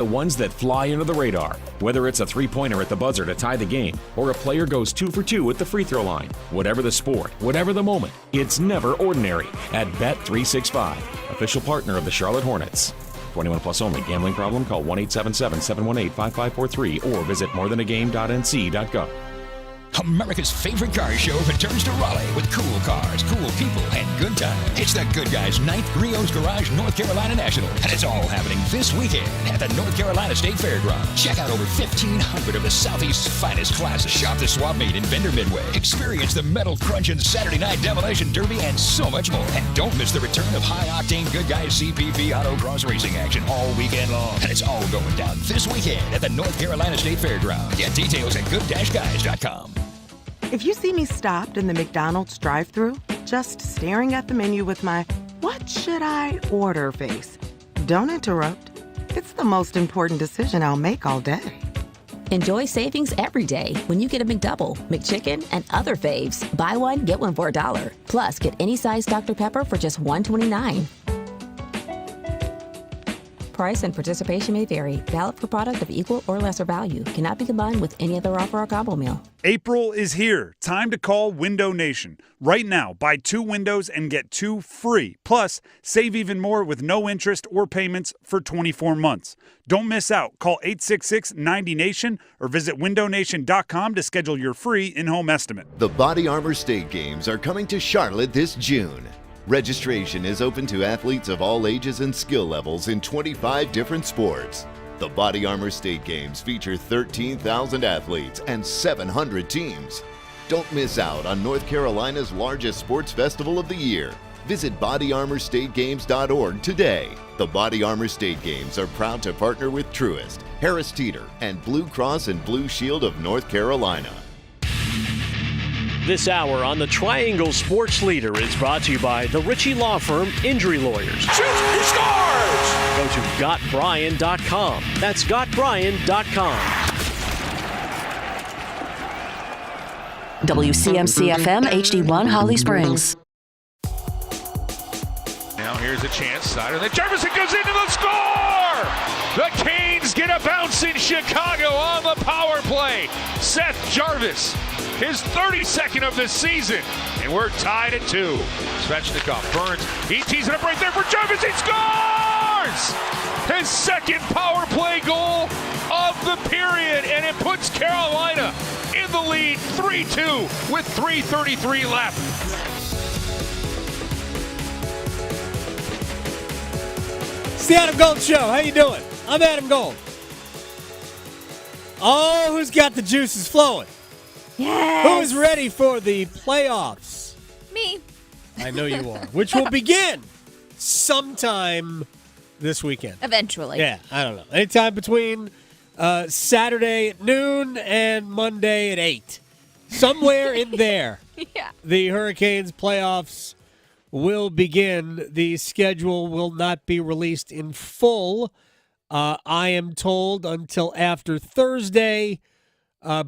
The ones that fly under the radar. Whether it's a three-pointer at the buzzer to tie the game, or a player goes 2 for 2 at the free throw line. Whatever the sport, whatever the moment, it's never ordinary at Bet365, official partner of the Charlotte Hornets. 21 plus only. Gambling problem? Call 1-877-718-5543 or visit morethanagame.nc.gov. America's favorite car show returns to Raleigh with cool cars, cool people, and good time. It's the Good Guys 9th Griot's Garage North Carolina National, and it's all happening this weekend at the North Carolina State Fairgrounds. Check out over 1,500 of the Southeast's finest classes. Shop the swap meet in Vendor Midway. Experience the Metal Crunch and Saturday Night Demolition Derby, and so much more. And don't miss the return of high-octane Good Guys CPV Autocross racing action all weekend long. And it's all going down this weekend at the North Carolina State Fairgrounds. Get details at good-guys.com. If you see me stopped in the McDonald's drive-thru, just staring at the menu with my "what should I order" face, don't interrupt. It's the most important decision I'll make all day. Enjoy savings every day when you get a McDouble, McChicken, and other faves. Buy one, get one for $1. Plus, get any size Dr. Pepper for just $1.29. Price and participation may vary. Valid for product of equal or lesser value. Cannot be combined with any other offer or combo meal. April is here. Time to call Window Nation. Right now, buy 2 windows and get 2 free. Plus, save even more with no interest or payments for 24 months. Don't miss out. Call 866-90-NATION or visit windownation.com to schedule your free in-home estimate. The Body Armor State Games are coming to Charlotte this June. Registration is open to athletes of all ages and skill levels in 25 different sports. The Body Armor State Games feature 13,000 athletes and 700 teams. Don't miss out on North Carolina's largest sports festival of the year. Visit bodyarmorstategames.org today. The Body Armor State Games are proud to partner with Truist, Harris Teeter, and Blue Cross and Blue Shield of North Carolina. This hour on the Triangle Sports Leader is brought to you by the Ritchie Law Firm Injury Lawyers. Shoots, he scores! Go to GotBryan.com. That's GotBryan.com. WCMC-FM HD1 Holly Springs. Now here's a chance. Snyder, then Jefferson goes into the score! The Canes get a bounce in Chicago on the power play. Seth Jarvis, his 32nd of the season, and we're tied at 2. Svechnikov, Burns, he tees it up right there for Jarvis, he scores! His second power play goal of the period, and it puts Carolina in the lead 3-2 with 3:33 left. It's the Adam Gold Show. How you doing? I'm Adam Gold. Oh, who's got the juices flowing? Yes. Who is ready for the playoffs? Me. I know you are. Which will begin sometime this weekend. Eventually. Yeah, I don't know. Anytime between Saturday at noon and Monday at 8. Somewhere in there. Yeah. The Hurricanes playoffs will begin. The schedule will not be released in full, I am told, until after Thursday,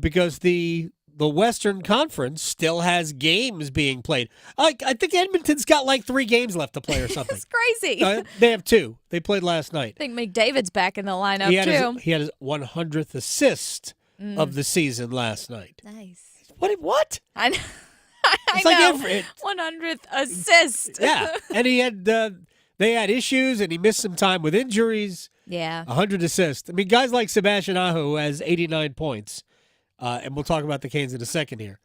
because the Western Conference still has games being played. I think Edmonton's got like 3 games left to play or something. It's crazy. They have 2. They played last night. I think McDavid's back in the lineup, too. He had his 100th assist of the season last night. Nice. What? I know. It's I like know. 100th assist. Yeah, and he had they had issues, and he missed some time with injuries. Yeah. 100 assists. I mean, guys like Sebastian Aho, who has 89 points, and we'll talk about the Canes in a second here.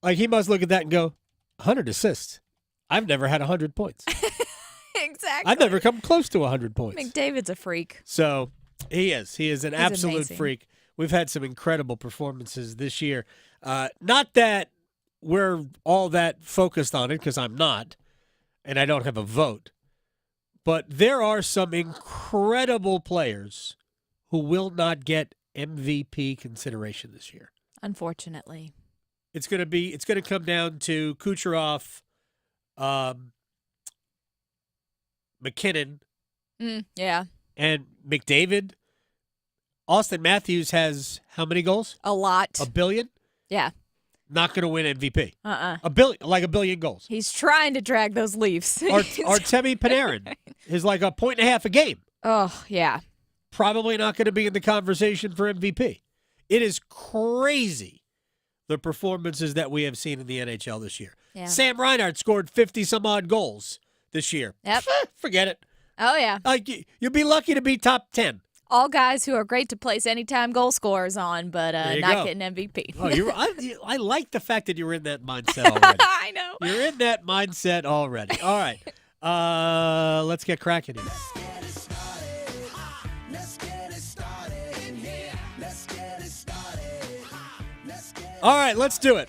Like, he must look at that and go, 100 assists. I've never had 100 points. Exactly. I've never come close to 100 points. McDavid's a freak. So he is. He is an absolute amazing. freak. We've had some incredible performances this year. Not that we're all that focused on it, because I'm not, and I don't have a vote. But there are some incredible players who will not get MVP consideration this year. Unfortunately. It's going to come down to Kucherov, McKinnon, yeah, and McDavid. Austin Matthews has how many goals? A lot. $1 billion? Yeah. Not going to win MVP. $1 billion, like $1 billion goals. He's trying to drag those Leafs. Artemi Panarin is like 1.5 points a game. Oh, yeah. probably not going to be in the conversation for MVP. It is crazy, the performances that we have seen in the NHL this year. Yeah. Sam Reinhart scored 50-some-odd goals this year. Yep. Forget it. Oh, yeah. Like, you'd be lucky to be top 10. All guys who are great to place anytime goal scorers on, but not getting MVP. Oh, I like the fact that you're in that mindset already. I know. You're in that mindset already. All right. Let's get cracking here. All right, let's do it.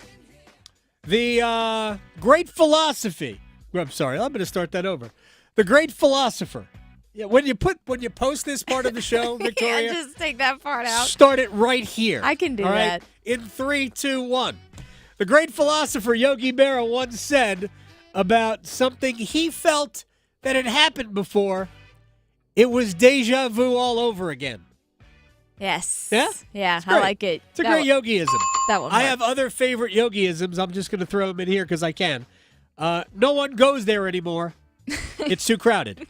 The great philosophy. I'm sorry, I'm going to start that over. The great philosopher. Yeah, when you post this part of the show, Victoria, Yeah, just take that part out. start it right here. I can do all right? that. In 3, 2, 1. The great philosopher Yogi Berra once said about something he felt that had happened before. It was deja vu all over again. Yes. Yeah? Yeah, great. I like it. It's a great yogiism. That one I works. have other favorite yogiisms. I'm just going to throw them in here because I can. No one goes there anymore. It's too crowded.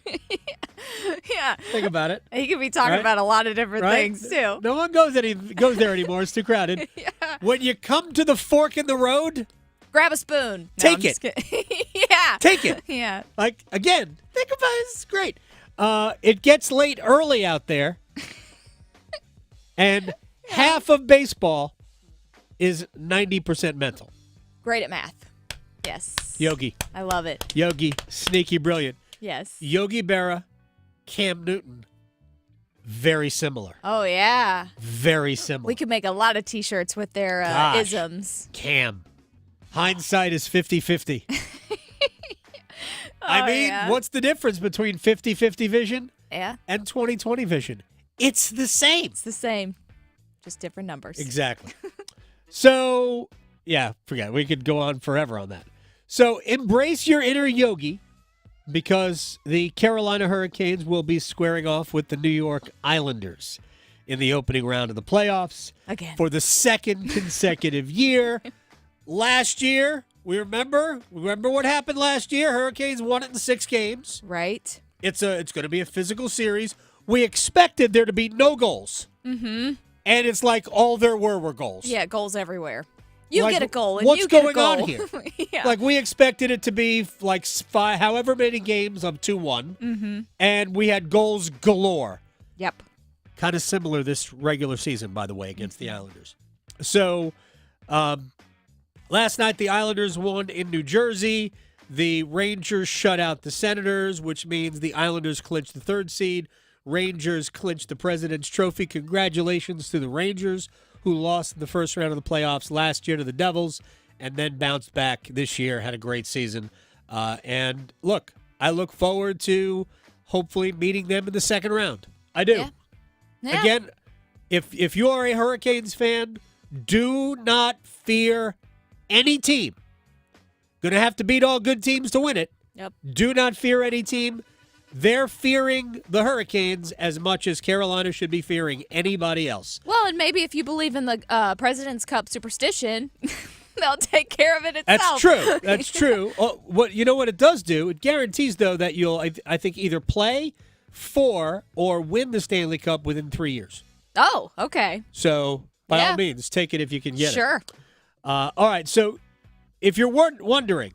Yeah. Think about it. He could be talking Right? about a lot of different Right? things, too. No one goes there anymore. It's too crowded. Yeah. When you come to the fork in the road, Grab a spoon. No, Take I'm just it. kidding. Yeah. take it. Yeah. Like, again, think about it. It's great. It gets late early out there. And half of baseball is 90% mental. Great at math. Yes. Yogi. I love it. Yogi. Sneaky brilliant. Yes. Yogi Berra, Cam Newton. Very similar. Oh, yeah. Very similar. We could make a lot of T-shirts with their Gosh. isms. Cam. Hindsight is 50-50. I mean, yeah. what's the difference between 50-50 vision Yeah. and 20-20 vision? It's the same. It's the same. Just different numbers. Exactly. So, yeah, forget it. We could go on forever on that. So, embrace your inner yogi because the Carolina Hurricanes will be squaring off with the New York Islanders in the opening round of the playoffs. Again. For the second consecutive year. Last year, we remember what happened last year. Hurricanes won it in 6 games. Right. It's going to be a physical series. We expected there to be no goals. Mm-hmm. And it's like all there were goals. Yeah, goals everywhere. You Like, get a goal, and what's you get a going goal. on here? Yeah. Like, we expected it to be like 5, however many games of 2-1. Mm-hmm. And we had goals galore. Yep. Kind of similar this regular season, by the way, against the Islanders. So, last night the Islanders won in New Jersey. The Rangers shut out the Senators, which means the Islanders clinched the 3rd seed. Rangers clinched the President's Trophy. Congratulations to the Rangers, who lost in the first round of the playoffs last year to the Devils and then bounced back this year, had a great season. And look, I look forward to hopefully meeting them in the second round. I do. Yeah. Yeah. Again, if you are a Hurricanes fan, do not fear any team. Going to have to beat all good teams to win it. Yep. Do not fear any team. They're fearing the Hurricanes as much as Carolina should be fearing anybody else. Well, and maybe if you believe in the President's Cup superstition, they'll take care of it itself. That's true. That's true. What it does do? It guarantees, though, that you'll, I think, either play for or win the Stanley Cup within 3 years. Oh, okay. So, by Yeah. all means, take it if you can get it. Sure. All right. So, if you're wondering,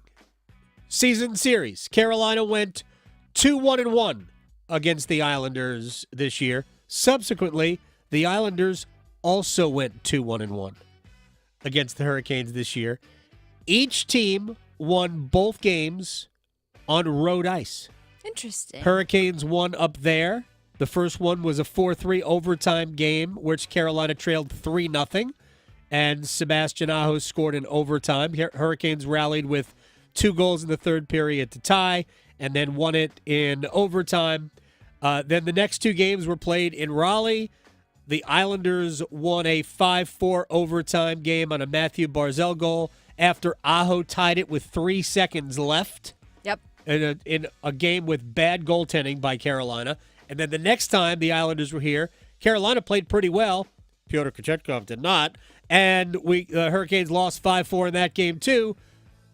season series, Carolina went 2-1-1 against the Islanders this year. Subsequently, the Islanders also went 2-1-1 against the Hurricanes this year. Each team won both games on road ice. Interesting. Hurricanes won up there. The first one was a 4-3 overtime game, which Carolina trailed 3-0, and Sebastian Aho scored in overtime. Hurricanes rallied with 2 goals in the third period to tie, and then won it in overtime. Then the next 2 games were played in Raleigh. The Islanders won a 5-4 overtime game on a Matthew Barzal goal after Aho tied it with 3 seconds left. Yep. In a game with bad goaltending by Carolina. And then the next time the Islanders were here, Carolina played pretty well. Pyotr Kochetkov did not. And the Hurricanes lost 5-4 in that game too.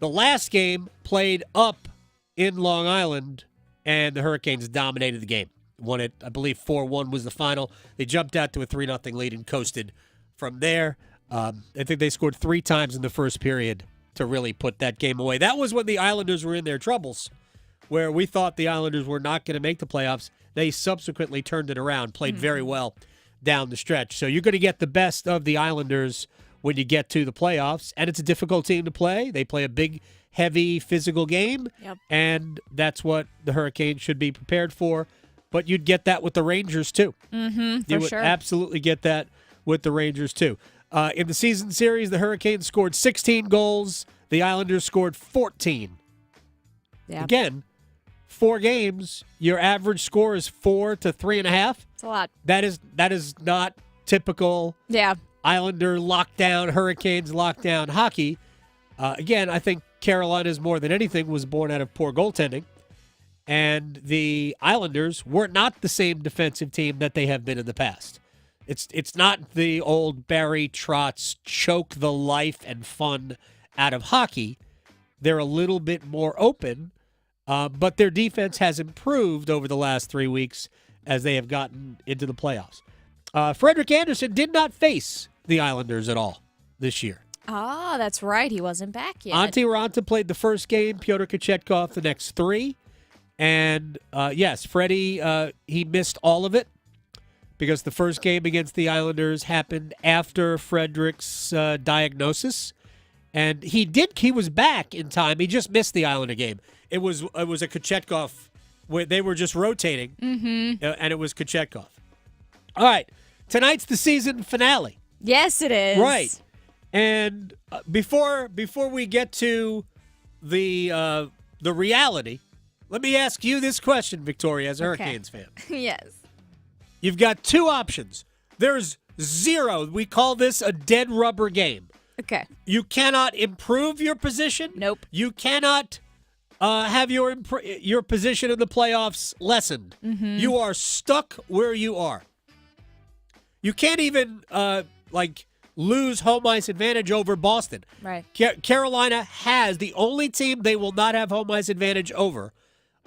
The last game played up in Long Island, and the Hurricanes dominated the game. won it, I believe 4-1 was the final. They jumped out to a 3-0 lead and coasted from there. I think they scored 3 times in the first period to really put that game away. That was when the Islanders were in their troubles, where we thought the Islanders were not going to make the playoffs. They subsequently turned it around, played very well down the stretch. So you're going to get the best of the Islanders when you get to the playoffs, and it's a difficult team to play. They play a big, heavy, physical game, and that's what the Hurricanes should be prepared for. But you'd get that with the Rangers, too. You would absolutely get that with the Rangers, too. In the season series, the Hurricanes scored 16 goals. The Islanders scored 14. Yeah. Again, 4 games, your average score is 4 to 3.5. It's a lot. That is not typical Islander lockdown, Hurricanes lockdown hockey. Again, I think Carolina's more than anything was born out of poor goaltending. And the Islanders were not the same defensive team that they have been in the past. It's not the old Barry Trotz choke the life and fun out of hockey. They're a little bit more open, but their defense has improved over the last 3 weeks as they have gotten into the playoffs. Frederik Andersen did not face the Islanders at all this year. Ah, that's right. He wasn't back yet. Antti Raanta played the first game, Pyotr Kochetkov the next 3. And, yes, Freddie, he missed all of it because the first game against the Islanders happened after Frederik's diagnosis. And he was back in time. He just missed the Islander game. It was a Kochetkov where they were just rotating, and it was Kochetkov. All right, tonight's the season finale. Yes, it is. Right, and before we get to the reality, let me ask you this question, Victoria, as a Hurricanes fan. Yes. You've got 2 options. There's 0. We call this a dead rubber game. Okay. You cannot improve your position. Nope. You cannot have your position in the playoffs lessened. You are stuck where you are. You can't even lose home ice advantage over Boston. Right. Carolina has the only team they will not have home ice advantage over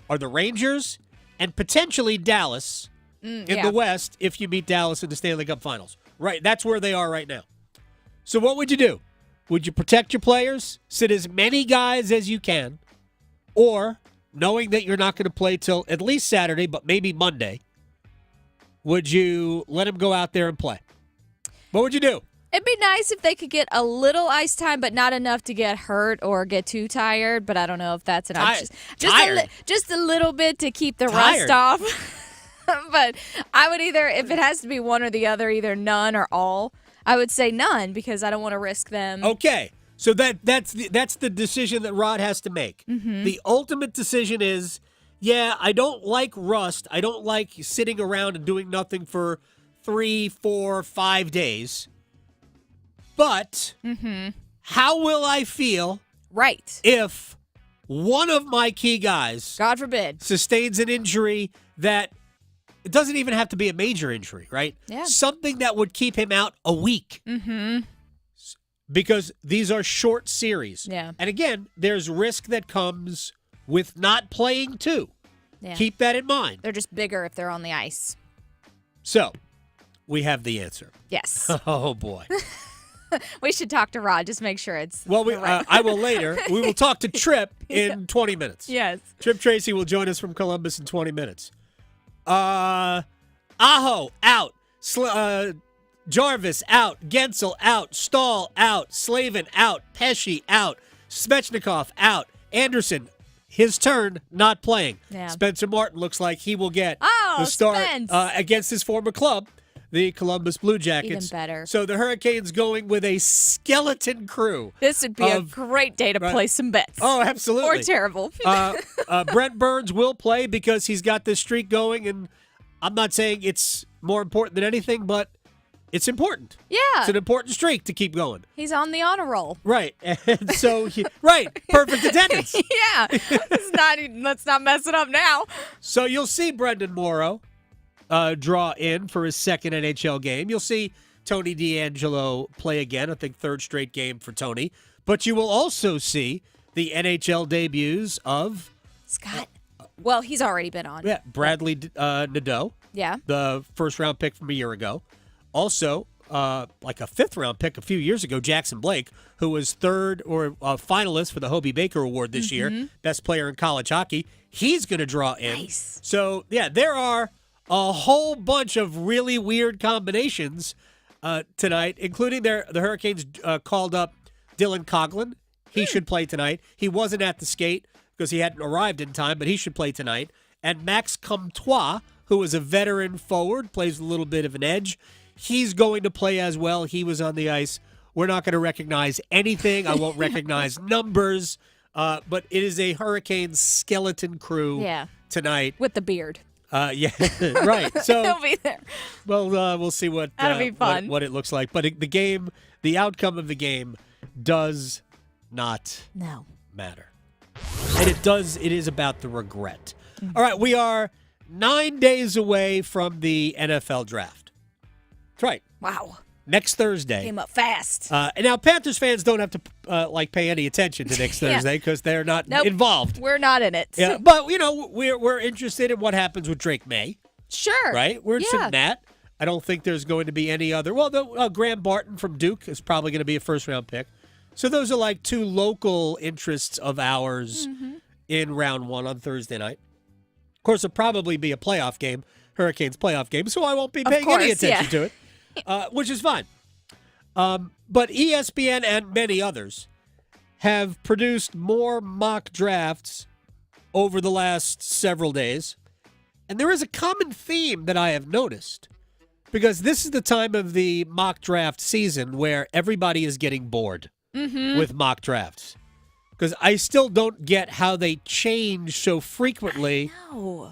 are the Rangers and potentially Dallas in the West if you beat Dallas in the Stanley Cup Finals. Right. That's where they are right now. So what would you do? Would you protect your players, sit as many guys as you can, or, knowing that you're not going to play till at least Saturday, but maybe Monday, would you let them go out there and play? What would you do? It'd be nice if they could get a little ice time, but not enough to get hurt or get too tired, but I don't know if that's an option. Just a little bit to keep the rust off. But I would either, if it has to be one or the other, either none or all, I would say none because I don't want to risk them. Okay, so that's the decision that Rod has to make. The ultimate decision is, I don't like rust. I don't like sitting around and doing nothing for 3, 4, 5 days. But how will I feel if one of my key guys, God forbid, sustains an injury that it doesn't even have to be a major injury, right? Yeah. Something that would keep him out a week. Because these are short series. Yeah. And again, there's risk that comes with not playing too. Yeah. Keep that in mind. They're just bigger if they're on the ice. So, we have the answer. Yes. Oh, boy. We should talk to Rod, just make sure it's Well, right. I will later. We will talk to Tripp in 20 minutes. Yes. Tripp Tracy will join us from Columbus in 20 minutes. Aho, out. Jarvis, out. Gensel, out. Stahl, out. Slavin, out. Pesci, out. Svechnikov, out. Anderson, his turn, not playing. Yeah. Spencer Martin looks like he will get the start against his former club, the Columbus Blue Jackets. Even better. So the Hurricanes going with a skeleton crew. This would be a great day to play some bets. Oh, absolutely. Or terrible. Brent Burns will play because he's got this streak going, and I'm not saying it's more important than anything, but it's important. Yeah. It's an important streak to keep going. He's on the honor roll. Right. And so, perfect attendance. Yeah. Let's not mess it up now. So you'll see Brendan Morrow draw in for his second NHL game. You'll see Tony DeAngelo play again, I think third straight game for Tony. But you will also see the NHL debuts of Scott. Well, he's already been on. Yeah, Bradley Nadeau. Yeah. The first-round pick from a year ago. Also, like a fifth-round pick a few years ago, Jackson Blake, who was third or finalist for the Hobie Baker Award this year, best player in college hockey. He's going to draw in. Nice. So, yeah, there are a whole bunch of really weird combinations tonight, including the Hurricanes called up Dylan Coughlin. He should play tonight. He wasn't at the skate because he hadn't arrived in time, but he should play tonight. And Max Comtois, who is a veteran forward, plays a little bit of an edge. He's going to play as well. He was on the ice. We're not going to recognize anything. I won't recognize numbers. But it is a Hurricane skeleton crew tonight. With the beard. Yeah, right. So he'll be there. Well, we'll see what That'll be fun. What it looks like. But the outcome of the game does not matter. And it is about the regret. All right, we are 9 days away from the NFL draft. That's right. Wow. Next Thursday. Came up fast. And now Panthers fans don't have to pay any attention to next Thursday because they're not involved. We're not in it. Yeah, but we're interested in what happens with Drake May. Sure. Right? We're interested in that. I don't think there's going to be any other. Well, Graham Barton from Duke is probably going to be a first-round pick. So those are like two local interests of ours in round one on Thursday night. Of course, it'll probably be a playoff game, Hurricanes playoff game, so I won't be paying any attention to it, which is fine. But ESPN and many others have produced more mock drafts over the last several days. And there is a common theme that I have noticed, because this is the time of the mock draft season where everybody is getting bored with mock drafts. Because I still don't get how they change so frequently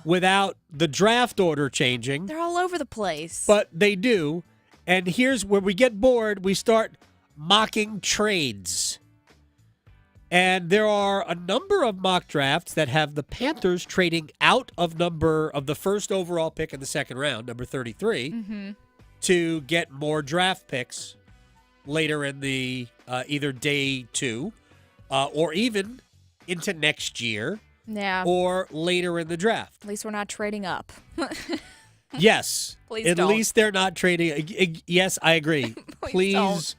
without the draft order changing. They're all over the place. But they do. And here's where we get bored. We start mocking trades. And there are a number of mock drafts that have the Panthers trading out of the first overall pick in the second round, number 33, to get more draft picks later in the either day 2 or even into next year or later in the draft. At least we're not trading up. Yes. Please don't. At least they're not trading. Yes, I agree. Please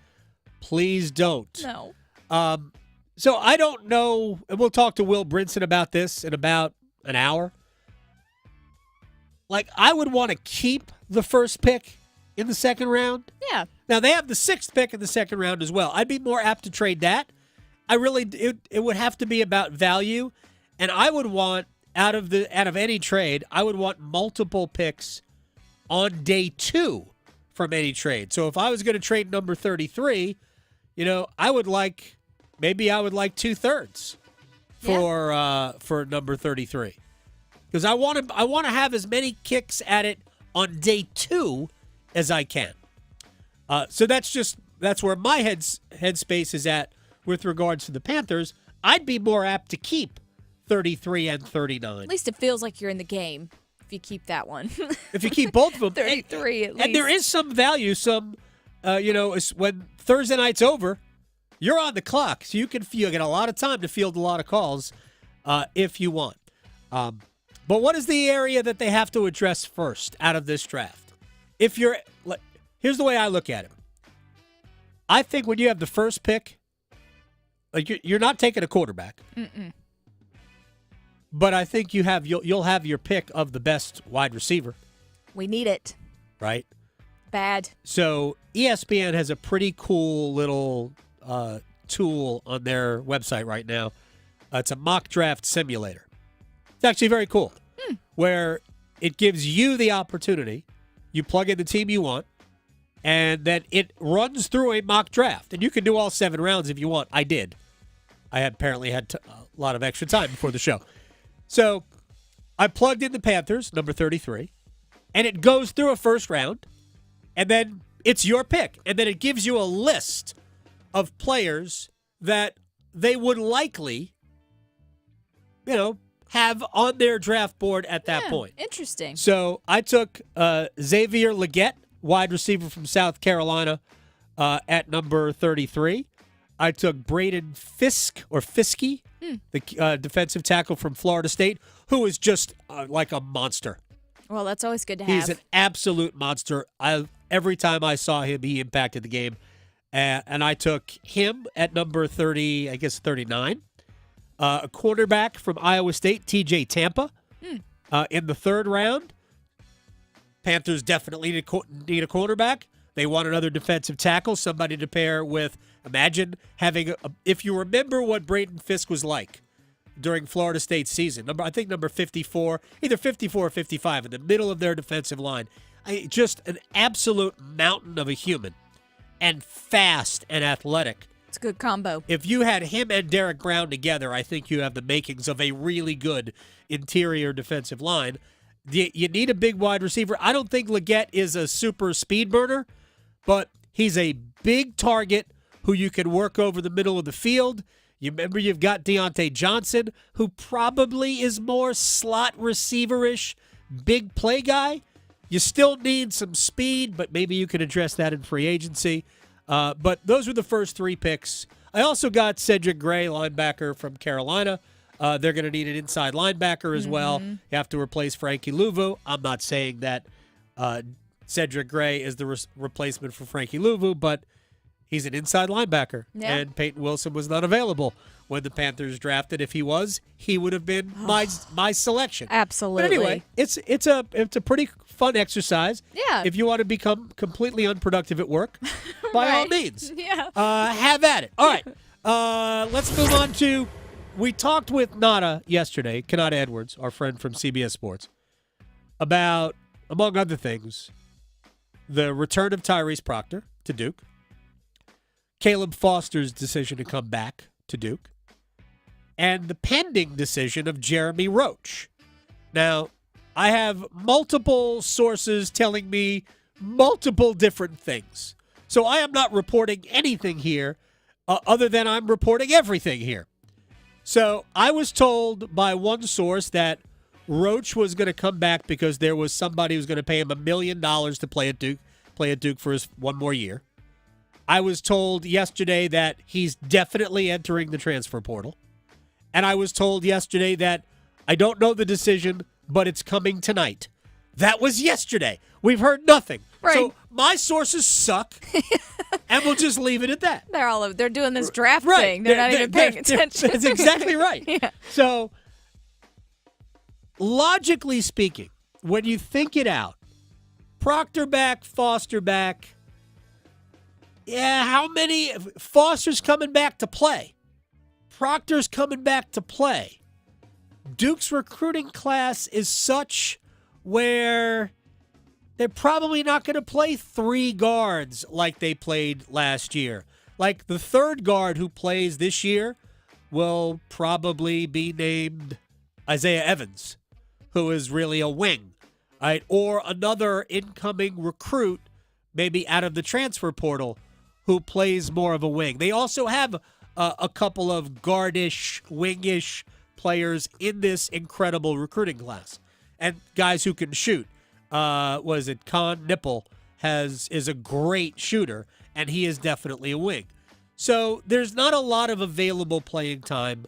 don't. No. So I don't know, and we'll talk to Will Brinson about this in about an hour. Like, I would want to keep the first pick in the second round. Yeah. Now, they have the sixth pick in the second round as well. I'd be more apt to trade that. It would have to be about value, and I would want, out of any trade, I would want multiple picks on day 2 from any trade. So if I was going to trade number 33, I would like 2/3 for number 33, because I want to have as many kicks at it on day 2 as I can. So that's where my headspace is at with regards to the Panthers. I'd be more apt to keep 33 and 39. At least it feels like you're in the game if you keep that one. If you keep both of them. 33 at least. And there is some value, when Thursday night's over, you're on the clock, so you get a lot of time to field a lot of calls if you want. But what is the area that they have to address first out of this draft? Here's the way I look at it. I think when you have the first pick, you're not taking a quarterback. But I think you'll have your pick of the best wide receiver. We need it. Right? Bad. So ESPN has a pretty cool little tool on their website right now. It's a mock draft simulator. It's actually very cool, where it gives you the opportunity. You plug in the team you want, and then it runs through a mock draft. And you can do all 7 rounds if you want. I did. I apparently had a lot of extra time before the show. So I plugged in the Panthers, number 33, and it goes through a first round, and then it's your pick. And then it gives you a list of players that they would likely, have on their draft board at that point. Interesting. So I took Xavier Legette, wide receiver from South Carolina, at number 33. I took Braden Fiske, the defensive tackle from Florida State, who is just like a monster. Well, that's always good to have. He's an absolute monster. Every time I saw him, he impacted the game. And I took him at number 30, I guess 39. A quarterback from Iowa State, TJ Tampa, in the third round. Panthers definitely need a quarterback. They want another defensive tackle, somebody to pair with. Imagine having, if you remember what Braden Fisk was like during Florida State's season, I think number 54, either 54 or 55, in the middle of their defensive line. Just an absolute mountain of a human, and fast and athletic. It's a good combo. If you had him and Derek Brown together, I think you have the makings of a really good interior defensive line. You need a big wide receiver. I don't think Leggett is a super speed burner, but he's a big target who you can work over the middle of the field. You remember you've got Deontay Johnson, who probably is more slot receiver-ish, big play guy. You still need some speed, but maybe you can address that in free agency. But those were the first three picks. I also got Cedric Gray, linebacker from Carolina. They're going to need an inside linebacker as well. You have to replace Frankie Louvu. I'm not saying that Cedric Gray is the replacement for Frankie Louvu, but he's an inside linebacker. Yeah. And Peyton Wilson was not available when the Panthers drafted. If he was, he would have been my selection. Absolutely. But anyway, it's a pretty fun exercise. Yeah. If you want to become completely unproductive at work, by all means. Yeah. Have at it. All right. Let's move on to. We talked with Nada yesterday, Kanata Edwards, our friend from CBS Sports, about, among other things, the return of Tyrese Proctor to Duke, Caleb Foster's decision to come back to Duke, and the pending decision of Jeremy Roach. Now, I have multiple sources telling me multiple different things. So I am not reporting anything here other than I'm reporting everything here. So I was told by one source that Roach was going to come back because there was somebody who was going to pay him $1 million to play at Duke for his one more year. I was told yesterday that he's definitely entering the transfer portal. And I was told yesterday that I don't know the decision, but it's coming tonight. That was yesterday. We've heard nothing. Right. So my sources suck, and we'll just leave it at that. They're doing this draft thing. They're not even paying attention. That's exactly right. Yeah. So, logically speaking, when you think it out, Proctor back, Foster back. Yeah, how many? Foster's coming back to play. Proctor's coming back to play. Duke's recruiting class is such where they're probably not going to play three guards like they played last year. Like the third guard who plays this year will probably be named Isaiah Evans, who is really a wing, right? Or another incoming recruit, maybe out of the transfer portal, who plays more of a wing. They also have a couple of guardish, wingish players in this incredible recruiting class, and guys who can shoot. Con Nipple is a great shooter, and he is definitely a wing. So there's not a lot of available playing time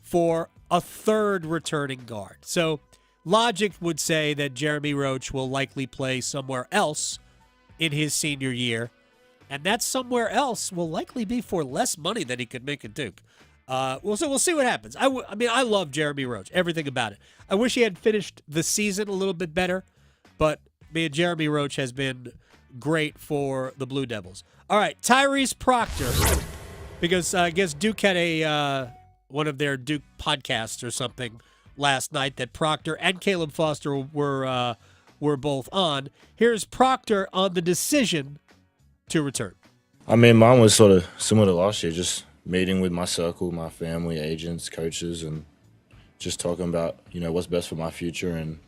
for a third returning guard. So logic would say that Jeremy Roach will likely play somewhere else in his senior year, and that somewhere else will likely be for less money than he could make at Duke. We'll see what happens. I love Jeremy Roach, everything about it. I wish he had finished the season a little bit better, but Jeremy Roach has been great for the Blue Devils. All right, Tyrese Proctor, because I guess Duke had one of their Duke podcasts or something last night that Proctor and Caleb Foster were both on. Here's Proctor on the decision to return. Mine was sort of similar to last year, just meeting with my circle, my family, agents, coaches, and just talking about, what's best for my future. And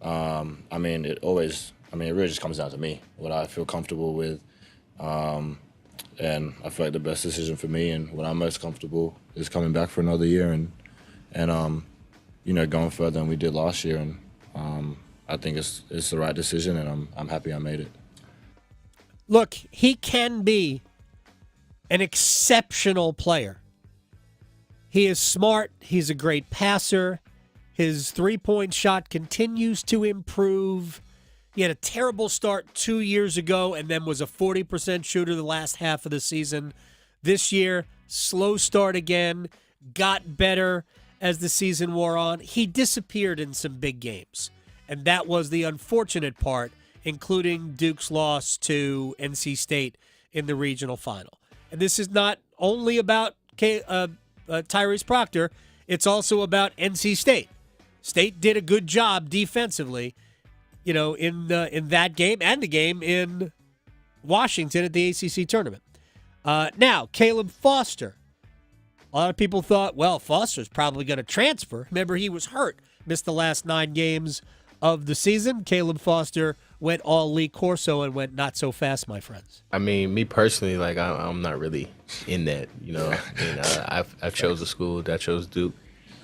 it really just comes down to me, what I feel comfortable with. And I feel like the best decision for me and what I'm most comfortable is coming back for another year and going further than we did last year. And I think it's the right decision, and I'm happy I made it. Look, he can be an exceptional player. He is smart. He's a great passer. His three-point shot continues to improve. He had a terrible start 2 years ago and then was a 40% shooter the last half of the season. This year, slow start again, got better as the season wore on. He disappeared in some big games, and that was the unfortunate part, including Duke's loss to NC State in the regional final. And this is not only about Tyrese Proctor, it's also about NC State. State did a good job defensively, in that game and the game in Washington at the ACC tournament. Now, Caleb Foster. A lot of people thought, well, Foster's probably going to transfer. Remember, he was hurt, missed the last 9 games of the season. Caleb Foster went all Lee Corso and went not so fast, my friends. I mean, me personally, I'm not really in that, And I chose a school that chose Duke,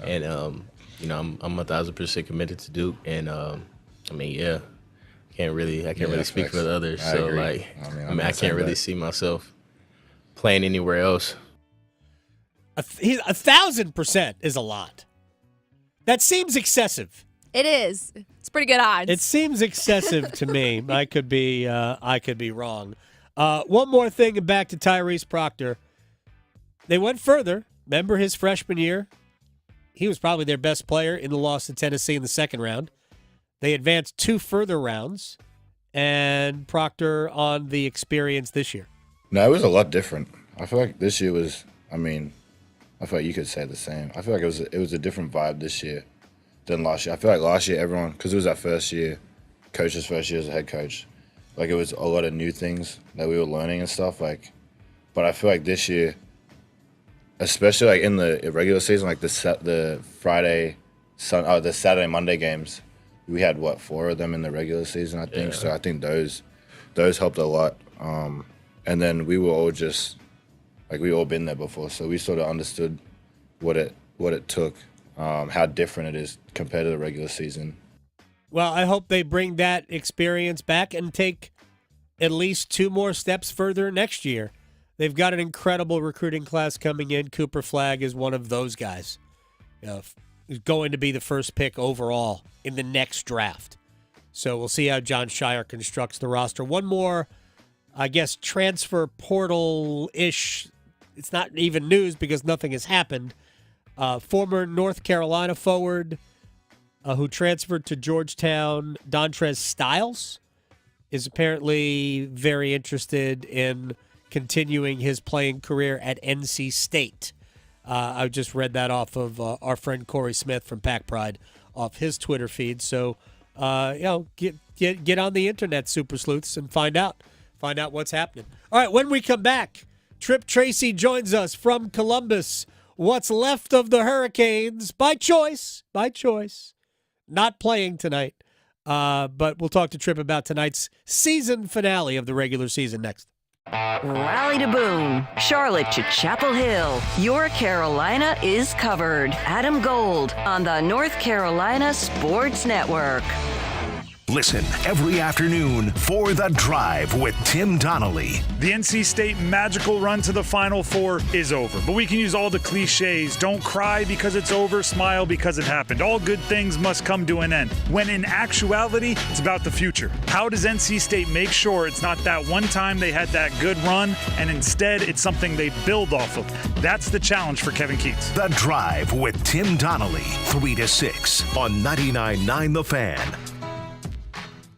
and I'm 1,000% committed to Duke, and I can't really speak for the others. So I can't really see myself playing anywhere else. 1,000% is a lot. That seems excessive. It is. It's pretty good odds. It seems excessive to me. I could be wrong. One more thing, and back to Tyrese Proctor. They went further. Remember his freshman year? He was probably their best player in the loss to Tennessee in the second round. They advanced 2 further rounds, and Proctor on the experience this year. No, it was a lot different. I feel like this year was, I feel like you could say the same. I feel like it was a different vibe this year than last year. I feel like last year everyone, because it was our first year, coach's first year as a head coach, like it was a lot of new things that we were learning and stuff. But I feel like this year, especially like in the regular season, like the Saturday Monday games, we had 4 of them in the regular season, I think. Yeah. So I think those helped a lot. And then we were all just we all been there before, so we sort of understood what it took, how different it is compared to the regular season. Well, I hope they bring that experience back and take at least 2 more steps further next year. They've got an incredible recruiting class coming in. Cooper Flagg is one of those guys. He's going to be the first pick overall in the next draft. So we'll see how John Shire constructs the roster. One more, I guess, transfer portal-ish. It's not even news because nothing has happened. Former North Carolina forward who transferred to Georgetown, Dontrez Styles, is apparently very interested in continuing his playing career at NC State. I just read that off of our friend Corey Smith from Pack Pride off his Twitter feed. So, get on the internet, Super Sleuths, and find out what's happening. All right, when we come back, Trip Tracy joins us from Columbus. What's left of the Hurricanes by choice, not playing tonight. But we'll talk to Trip about tonight's season finale of the regular season next. Raleigh to Boone, Charlotte to Chapel Hill. Your Carolina is covered. Adam Gold on the North Carolina Sports Network. Listen every afternoon for The Drive with Tim Donnelly. The NC State magical run to the Final Four is over, but we can use all the cliches. Don't cry because it's over, smile because it happened. All good things must come to an end. When in actuality, it's about the future. How does NC State make sure it's not that one time they had that good run, and instead it's something they build off of? That's the challenge for Kevin Keats. The Drive with Tim Donnelly, 3 to 6 on 99.9 The Fan.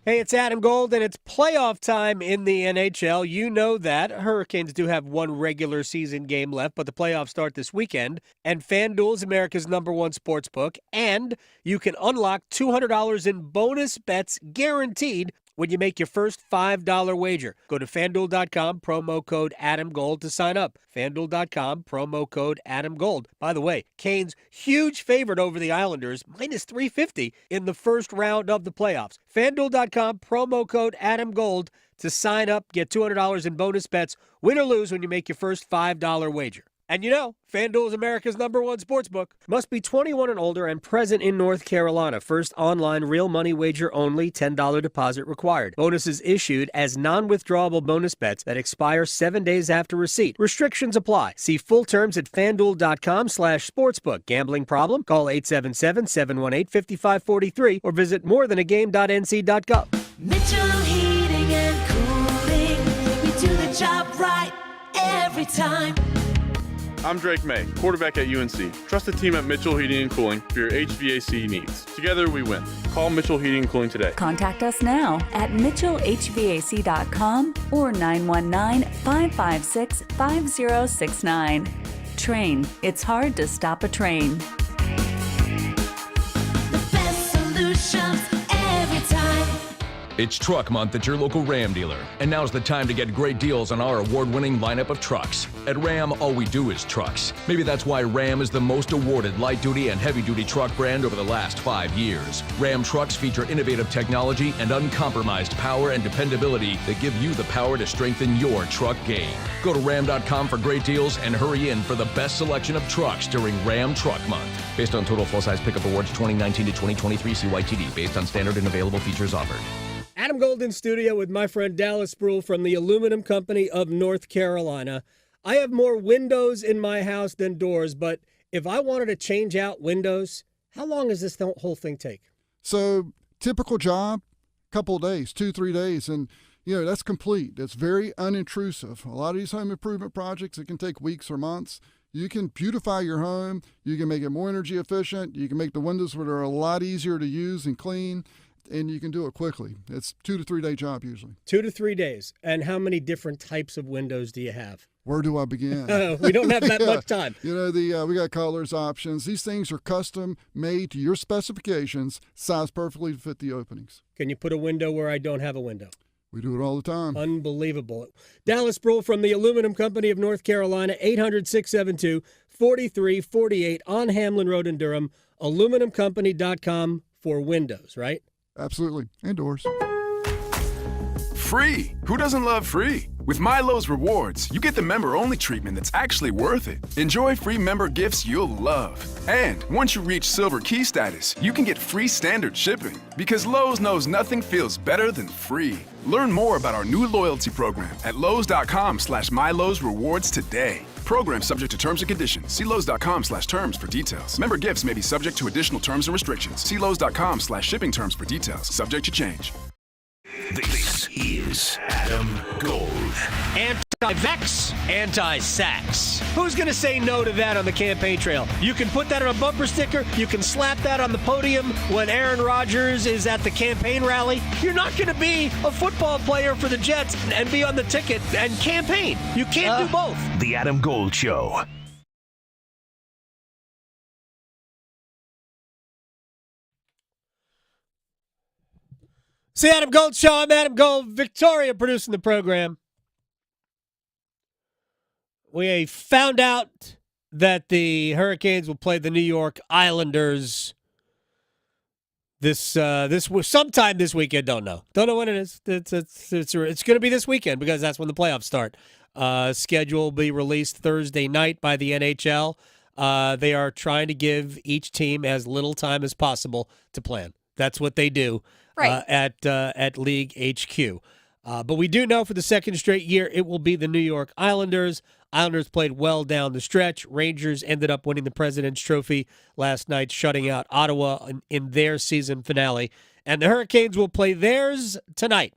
Hey, it's Adam Gold, and it's playoff time in the NHL. You know that. Hurricanes do have 1 regular season game left, but the playoffs start this weekend. And FanDuel is America's #1 sports book, and you can unlock $200 in bonus bets guaranteed when you make your first $5 wager. Go to FanDuel.com, promo code AdamGold to sign up. FanDuel.com, promo code AdamGold. By the way, Canes huge favorite over the Islanders, minus 350 in the first round of the playoffs. FanDuel.com, promo code AdamGold to sign up. Get $200 in bonus bets, win or lose when you make your first $5 wager. And FanDuel is America's #1 sportsbook. Must be 21 and older and present in North Carolina. First online real money wager only. $10 deposit required. Bonuses issued as non-withdrawable bonus bets that expire 7 days after receipt. Restrictions apply. See full terms at FanDuel.com/sportsbook. Gambling problem? Call 877-718-5543 or visit morethanagame.nc.gov. Mitchell Heating and Cooling. We do the job right every time. I'm Drake May, quarterback at UNC. Trust the team at Mitchell Heating and Cooling for your HVAC needs. Together we win. Call Mitchell Heating and Cooling today. Contact us now at mitchellhvac.com or 919-556-5069. Train. It's hard to stop a train. The best solutions every time. It's Truck Month at your local Ram dealer, and now's the time to get great deals on our award-winning lineup of trucks. At Ram, all we do is trucks. Maybe that's why Ram is the most awarded light-duty and heavy-duty truck brand over the last 5 years. Ram trucks feature innovative technology and uncompromised power and dependability that give you the power to strengthen your truck game. Go to ram.com for great deals and hurry in for the best selection of trucks during Ram Truck Month. Based on total full-size pickup awards 2019 to 2023 CYTD, based on standard and available features offered. Adam Gold in studio with my friend Dallas Spruill from the Aluminum Company of North Carolina. I have more windows in my house than doors, but if I wanted to change out windows, how long does this whole thing take? So typical job, couple of days, 2-3 days, and that's complete. It's very unintrusive. A lot of these home improvement projects, it can take weeks or months. You can beautify your home. You can make it more energy efficient. You can make the windows that are a lot easier to use and clean. And you can do it quickly. It's 2 to 3 day job usually. 2 to 3 days. And how many different types of windows do you have? Where do I begin? We don't have that much time. We got colors, options. These things are custom made to your specifications, sized perfectly to fit the openings. Can you put a window where I don't have a window? We do it all the time. Unbelievable. Dallas Spruill from the Aluminum Company of North Carolina, 800-672-4348 on Hamlin Road in Durham, aluminumcompany.com for windows, right? Absolutely. And doors. Free. Who doesn't love free? With Milo's Rewards, you get the member-only treatment that's actually worth it. Enjoy free member gifts you'll love. And once you reach Silver Key status, you can get free standard shipping. Because Lowe's knows nothing feels better than free. Learn more about our new loyalty program at Lowe's.com/MyLowe's Rewards today. Program subject to terms and conditions. See Lowe's.com/terms for details. Member gifts may be subject to additional terms and restrictions. See Lowe's.com/shipping terms for details. Subject to change. This is Adam Gold. Anti-vax, anti-sax. Who's going to say no to that on the campaign trail? You can put that on a bumper sticker. You can slap that on the podium when Aaron Rodgers is at the campaign rally. You're not going to be a football player for the Jets and be on the ticket and campaign. You can't do both. The Adam Gold Show. It's the Adam Gold Show. I'm Adam Gold. Victoria producing the program. We found out that the Hurricanes will play the New York Islanders sometime this weekend. Don't know when it is. It's going to be this weekend because that's when the playoffs start. Schedule will be released Thursday night by the NHL. They are trying to give each team as little time as possible to plan. That's what they do. Right. At League HQ. But we do know for the second straight year it will be the New York Islanders. Islanders played well down the stretch. Rangers ended up winning the President's Trophy last night, shutting out Ottawa in their season finale. And the Hurricanes will play theirs tonight,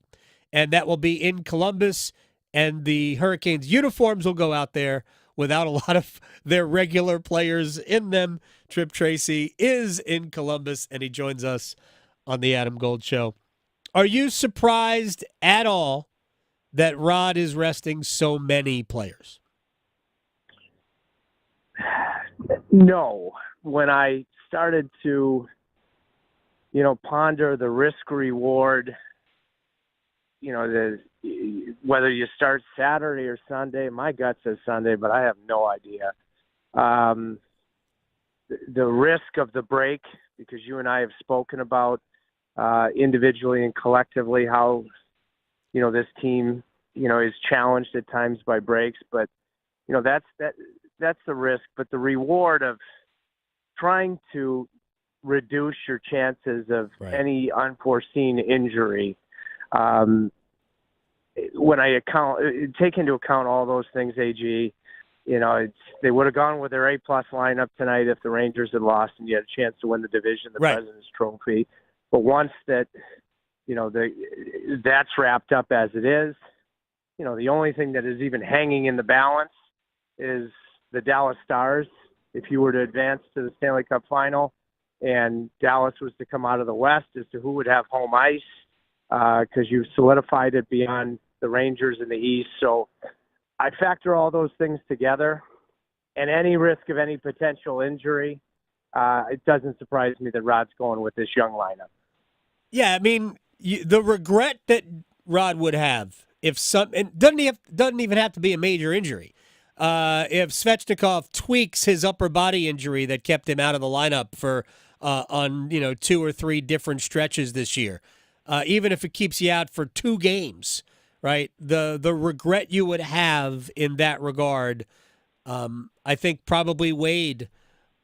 and that will be in Columbus. And the Hurricanes uniforms will go out there without a lot of their regular players in them. Trip Tracy is in Columbus, and he joins us on the Adam Gold Show. Are you surprised at all that Rod is resting so many players? No. When I started to, ponder the risk-reward, whether you start Saturday or Sunday, my gut says Sunday, but I have no idea. The risk of the break, because you and I have spoken about individually and collectively how, this team, is challenged at times by breaks. But, that's the risk, but the reward of trying to reduce your chances of any unforeseen injury. When I take into account all those things, AG, they would have gone with their A-plus lineup tonight if the Rangers had lost and you had a chance to win the division, the President's Trophy. But once that, that's wrapped up as it is, the only thing that is even hanging in the balance is the Dallas Stars. If you were to advance to the Stanley Cup Final and Dallas was to come out of the West as to who would have home ice, because you've solidified it beyond the Rangers in the East. So I factor all those things together, and any risk of any potential injury, it doesn't surprise me that Rod's going with this young lineup. Yeah, I mean, the regret that Rod would have if it doesn't even have to be a major injury. If Svechnikov tweaks his upper body injury that kept him out of the lineup for on 2 or 3 different stretches this year, even if it keeps you out for 2 games, right? The regret you would have in that regard, I think probably weighed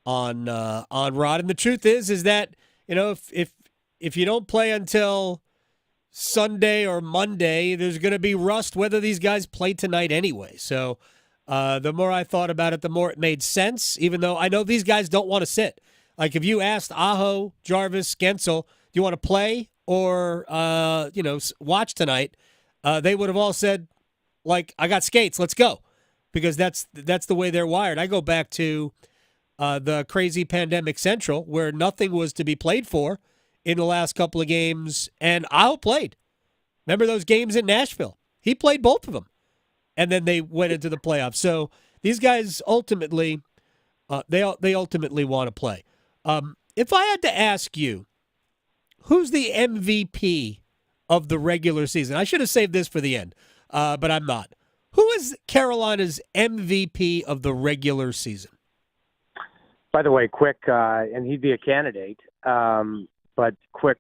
on Rod. And the truth is that if you don't play until Sunday or Monday, there's going to be rust whether these guys play tonight anyway. So the more I thought about it, the more it made sense, even though I know these guys don't want to sit. Like if you asked Aho, Jarvis, Gensel, do you want to play or watch tonight, they would have all said, like, I got skates, let's go, because that's the way they're wired. I go back to the crazy pandemic Central where nothing was to be played for in the last couple of games, and Aho played. Remember those games in Nashville? He played both of them, and then they went into the playoffs. So these guys ultimately, they ultimately want to play. If I had to ask you, who's the MVP of the regular season? I should have saved this for the end, but I'm not. Who is Carolina's MVP of the regular season? By the way, quick, and he'd be a candidate, but quick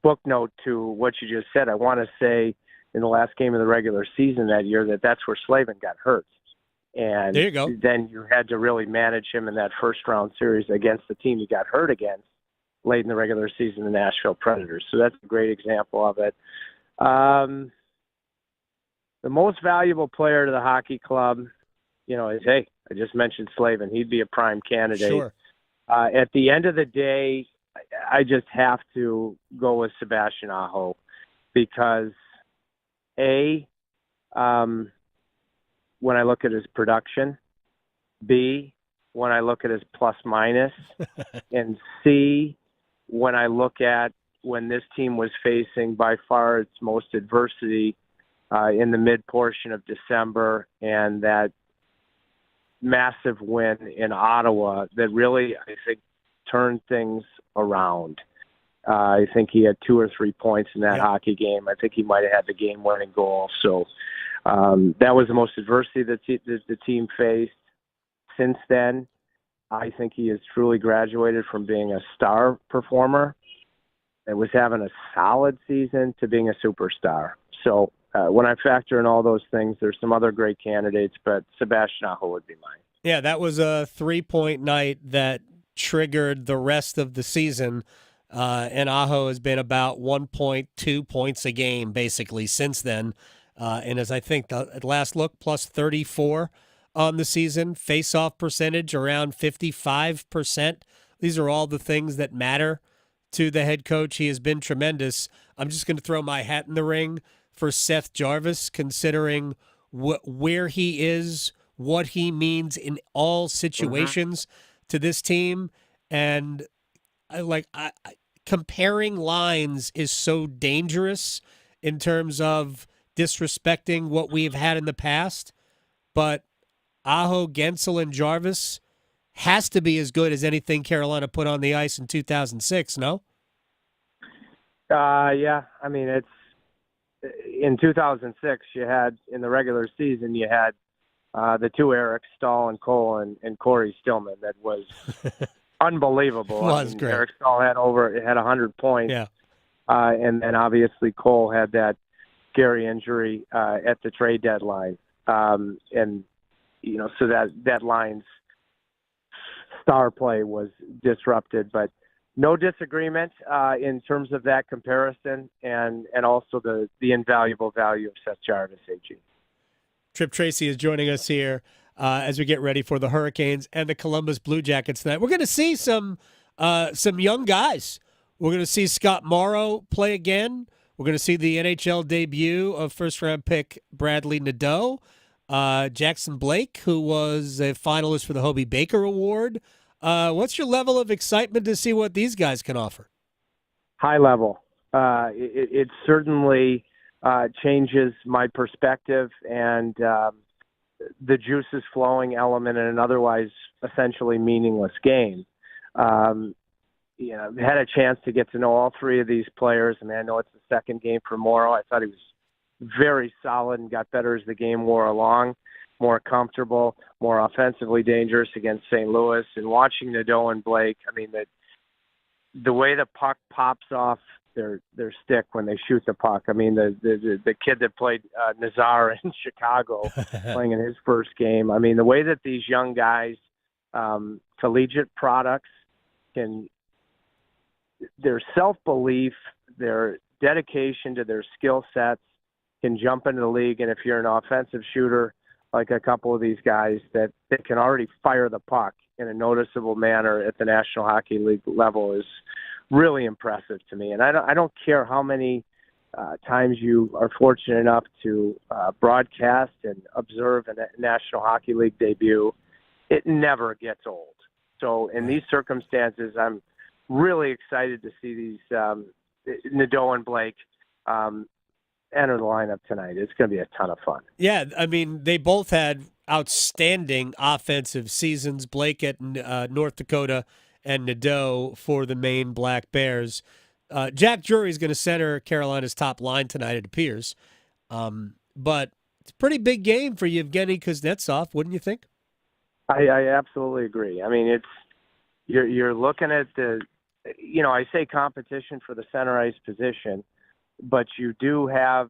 book note to what you just said. I want to say in the last game of the regular season that year that's where Slavin got hurt. And there you go. Then you had to really manage him in that first-round series against the team he got hurt against late in the regular season, the Nashville Predators. So that's a great example of it. The most valuable player to the hockey club, is, I just mentioned Slavin. He'd be a prime candidate. Sure. At the end of the day, I just have to go with Sebastian Aho because, A, when I look at his production, B, when I look at his plus-minus, and C, when I look at when this team was facing by far its most adversity in the mid-portion of December and that massive win in Ottawa that really, I think, turned things around. I think he had 2 or 3 points in that hockey game. I think he might have had the game-winning goal. So that was the most adversity that the team faced. Since then, I think he has truly graduated from being a star performer that was having a solid season to being a superstar. So when I factor in all those things, there's some other great candidates, but Sebastian Aho would be mine. Yeah, that was a 3-point night that triggered the rest of the season, and Aho has been about 1.2 points a game basically since then. And as I think at last look, plus 34 on the season, face-off percentage around 55%. These are all the things that matter to the head coach. He has been tremendous. I'm just going to throw my hat in the ring for Seth Jarvis, considering where he is, what he means in all situations to this team. And comparing lines is so dangerous in terms of disrespecting what we've had in the past. But Aho, Gensel, and Jarvis has to be as good as anything Carolina put on the ice in 2006, no? Yeah. I mean, it's in 2006, you had, in the regular season, you had the two Eric Stahl and Cole and Corey Stillman. That was unbelievable. Great. Eric Stahl had 100 points. Yeah. And then obviously Cole had that scary injury at the trade deadline. And so that line's star play was disrupted. But no disagreement in terms of that comparison, and also the invaluable value of Seth Jarvis, AG. Trip Tracy is joining us here as we get ready for the Hurricanes and the Columbus Blue Jackets tonight. We're going to see some young guys. We're going to see Scott Morrow play again. We're going to see the NHL debut of first-round pick Bradley Nadeau. Jackson Blake, who was a finalist for the Hobie Baker Award. What's your level of excitement to see what these guys can offer? High level. It certainly changes my perspective and the juices flowing element in an otherwise essentially meaningless game. Had a chance to get to know all three of these players. I know it's the second game for Morrow. I thought he was very solid and got better as the game wore along, more comfortable, more offensively dangerous against St. Louis. And watching Nadeau and Blake, the way the puck pops off their stick when they shoot the puck. The kid that played Nazar in Chicago playing in his first game. The way that these young guys, collegiate products, their self-belief, their dedication to their skill sets can jump into the league. And if you're an offensive shooter, like a couple of these guys that can already fire the puck in a noticeable manner at the National Hockey League level is really impressive to me. And I don't care how many times you are fortunate enough to broadcast and observe a National Hockey League debut, it never gets old. So in these circumstances, I'm really excited to see these Nadeau and Blake enter the lineup tonight. It's going to be a ton of fun. Yeah, they both had outstanding offensive seasons. Blake at North Dakota and Nadeau for the Maine Black Bears. Jack Drury is going to center Carolina's top line tonight, it appears. But it's a pretty big game for Yevgeny Kuznetsov, wouldn't you think? I absolutely agree. You're looking at I say competition for the center ice position, but you do have,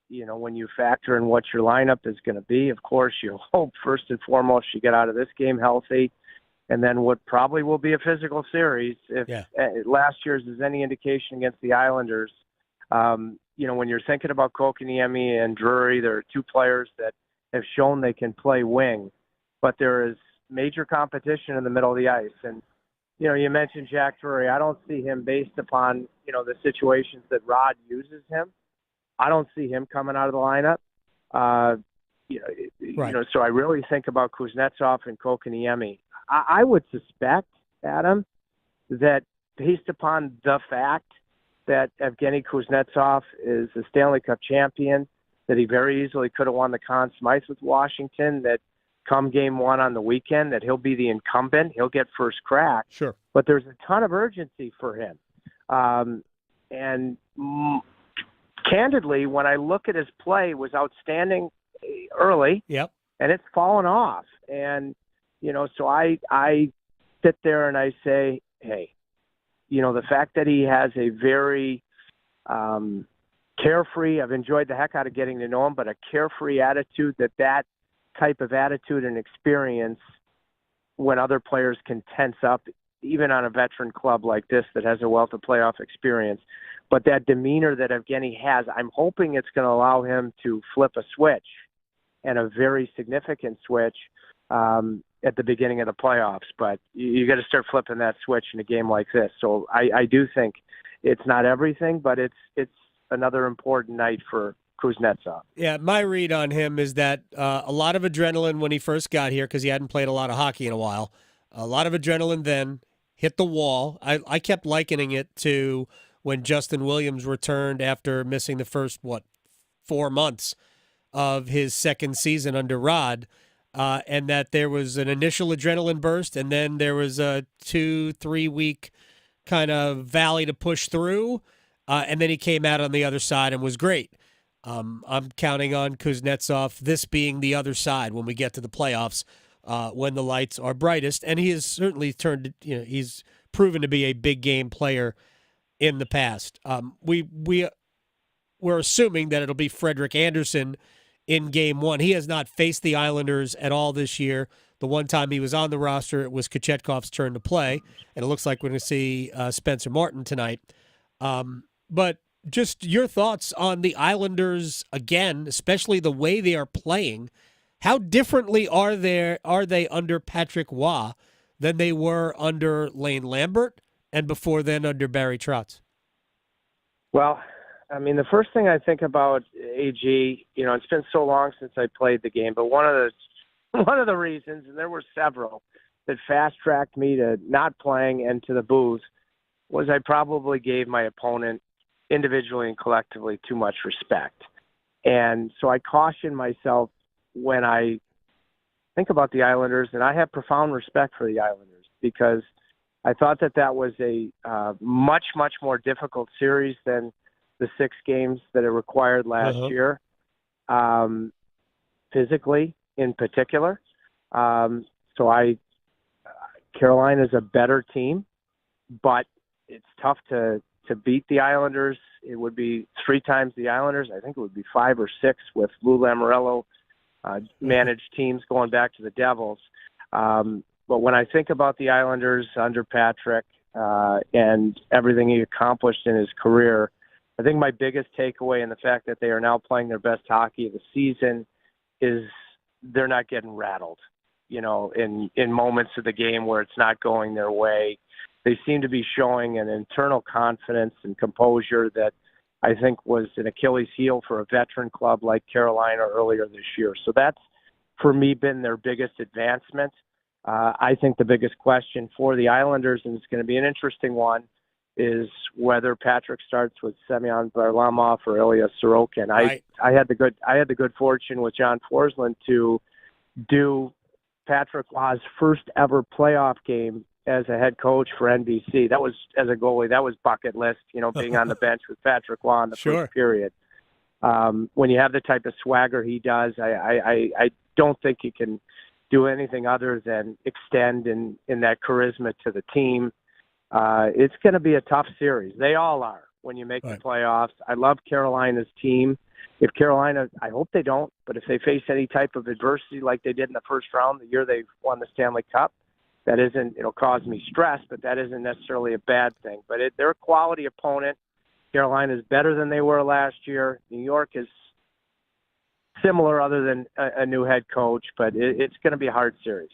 when you factor in what your lineup is going to be, of course, you hope first and foremost you get out of this game healthy, and then what probably will be a physical series. If last year's is any indication against the Islanders, when you're thinking about Kotkaniemi and Drury, there are two players that have shown they can play wing, but there is major competition in the middle of the ice. And you mentioned Jack Drury. I don't see him based upon, the situations that Rod uses him. I don't see him coming out of the lineup. So I really think about Kuznetsov and Kotkaniemi. I would suspect, Adam, that based upon the fact that Evgeny Kuznetsov is a Stanley Cup champion, that he very easily could have won the Conn Smythe with Washington, that come game one on the weekend, that he'll be the incumbent. He'll get first crack. Sure. But there's a ton of urgency for him. Candidly, when I look at his play, it was outstanding early. Yep. And it's fallen off. And, so I sit there and I say, hey, the fact that he has a very carefree, I've enjoyed the heck out of getting to know him, but a carefree attitude, that type of attitude and experience when other players can tense up, even on a veteran club like this that has a wealth of playoff experience. But that demeanor that Evgeny has, I'm hoping it's going to allow him to flip a switch, and a very significant switch at the beginning of the playoffs. But you got to start flipping that switch in a game like this. So I do think it's not everything, but it's another important night for Kuznetsov. Yeah, my read on him is that a lot of adrenaline when he first got here, because he hadn't played a lot of hockey in a while. A lot of adrenaline then, hit the wall. I kept likening it to when Justin Williams returned after missing the first, 4 months of his second season under Rod, and that there was an initial adrenaline burst, and then there was a 2-3 week kind of valley to push through, and then he came out on the other side and was great. I'm counting on Kuznetsov, this being the other side when we get to the playoffs, when the lights are brightest. And he has certainly he's proven to be a big game player in the past. We're assuming that it'll be Frederik Andersen in Game 1. He has not faced the Islanders at all this year. The one time he was on the roster, it was Kochetkov's turn to play, and it looks like we're going to see Spencer Martin tonight. But just your thoughts on the Islanders again, especially the way they are playing. How differently are they under Patrick Waugh than they were under Lane Lambert and before then under Barry Trotz? Well, I mean, the first thing I think about AG, it's been so long since I played the game, but one of the reasons, and there were several, that fast-tracked me to not playing and to the booth was I probably gave my opponent individually and collectively too much respect. And so I caution myself when I think about the Islanders, and I have profound respect for the Islanders because I thought that was a much, much more difficult series than the 6 games that it required last year, physically in particular. Carolina is a better team, but it's tough to beat the Islanders. It would be 3 times the Islanders. I think it would be 5 or 6 with Lou Lamoriello managed teams going back to the Devils. But when I think about the Islanders under Patrick and everything he accomplished in his career, I think my biggest takeaway in the fact that they are now playing their best hockey of the season is they're not getting rattled, in moments of the game where it's not going their way. They seem to be showing an internal confidence and composure that I think was an Achilles heel for a veteran club like Carolina earlier this year. So that's, for me, been their biggest advancement. I think the biggest question for the Islanders, and it's going to be an interesting one, is whether Patrick starts with Semyon Varlamov or Ilya Sorokin. Right. I had the good fortune with John Forsland to do Patrick Waugh's first ever playoff game as a head coach for NBC. That was, as a goalie, that was bucket list, being on the bench with Patrick Waugh in the first period. When you have the type of swagger he does, I don't think he can do anything other than extend in that charisma to the team. It's going to be a tough series. They all are when you make the playoffs. I love Carolina's team. If Carolina, I hope they don't, but if they face any type of adversity like they did in the first round, the year they won the Stanley Cup, it'll cause me stress, but that isn't necessarily a bad thing. But they're a quality opponent. Carolina is better than they were last year. New York is similar other than a new head coach, but it's going to be a hard series.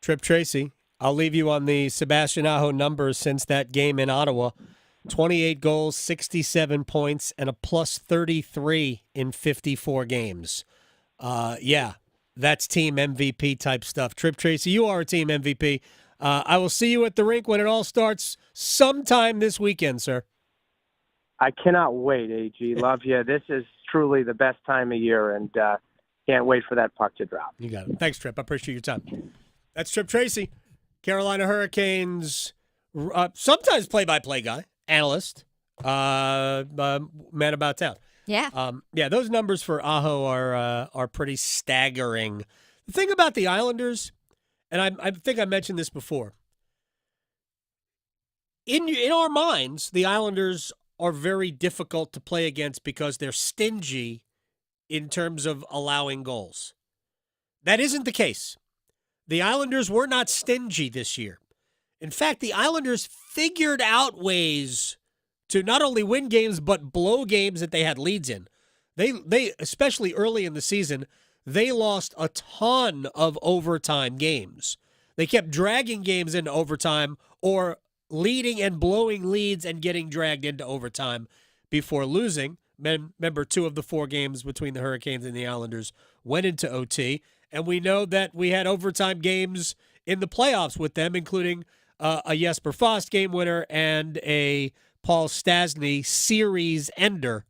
Trip Tracy, I'll leave you on the Sebastian Aho numbers since that game in Ottawa. 28 goals, 67 points, and a plus 33 in 54 games. That's team MVP type stuff. Trip Tracy, you are a team MVP. I will see you at the rink when it all starts sometime this weekend, sir. I cannot wait, AG. Love you. This is truly the best time of year, and can't wait for that puck to drop. You got it. Thanks, Trip. I appreciate your time. That's Trip Tracy, Carolina Hurricanes, sometimes play-by-play guy, analyst, man about town. Yeah. Those numbers for Aho are pretty staggering. The thing about the Islanders, and I think I mentioned this before, in our minds, the Islanders are very difficult to play against because they're stingy in terms of allowing goals. That isn't the case. The Islanders were not stingy this year. In fact, the Islanders figured out ways to not only win games but blow games that they had leads in. They especially early in the season, they lost a ton of overtime games. They kept dragging games into overtime or leading and blowing leads and getting dragged into overtime before losing. Remember, 2 of the 4 games between the Hurricanes and the Islanders went into OT, and we know that we had overtime games in the playoffs with them, including a Jesper Fast game winner and a Paul Stastny series ender,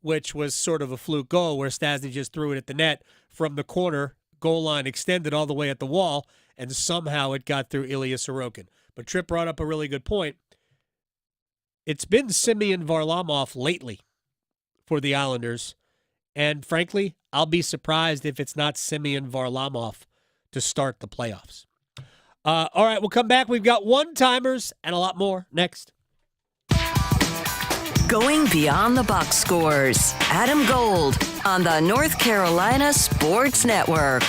which was sort of a fluke goal where Stastny just threw it at the net from the corner, goal line extended all the way at the wall, and somehow it got through Ilya Sorokin. But Tripp brought up a really good point. It's been Semyon Varlamov lately for the Islanders, and frankly, I'll be surprised if it's not Semyon Varlamov to start the playoffs. All right, we'll come back. We've got one-timers and a lot more next. Going beyond the box scores. Adam Gold on the North Carolina Sports Network.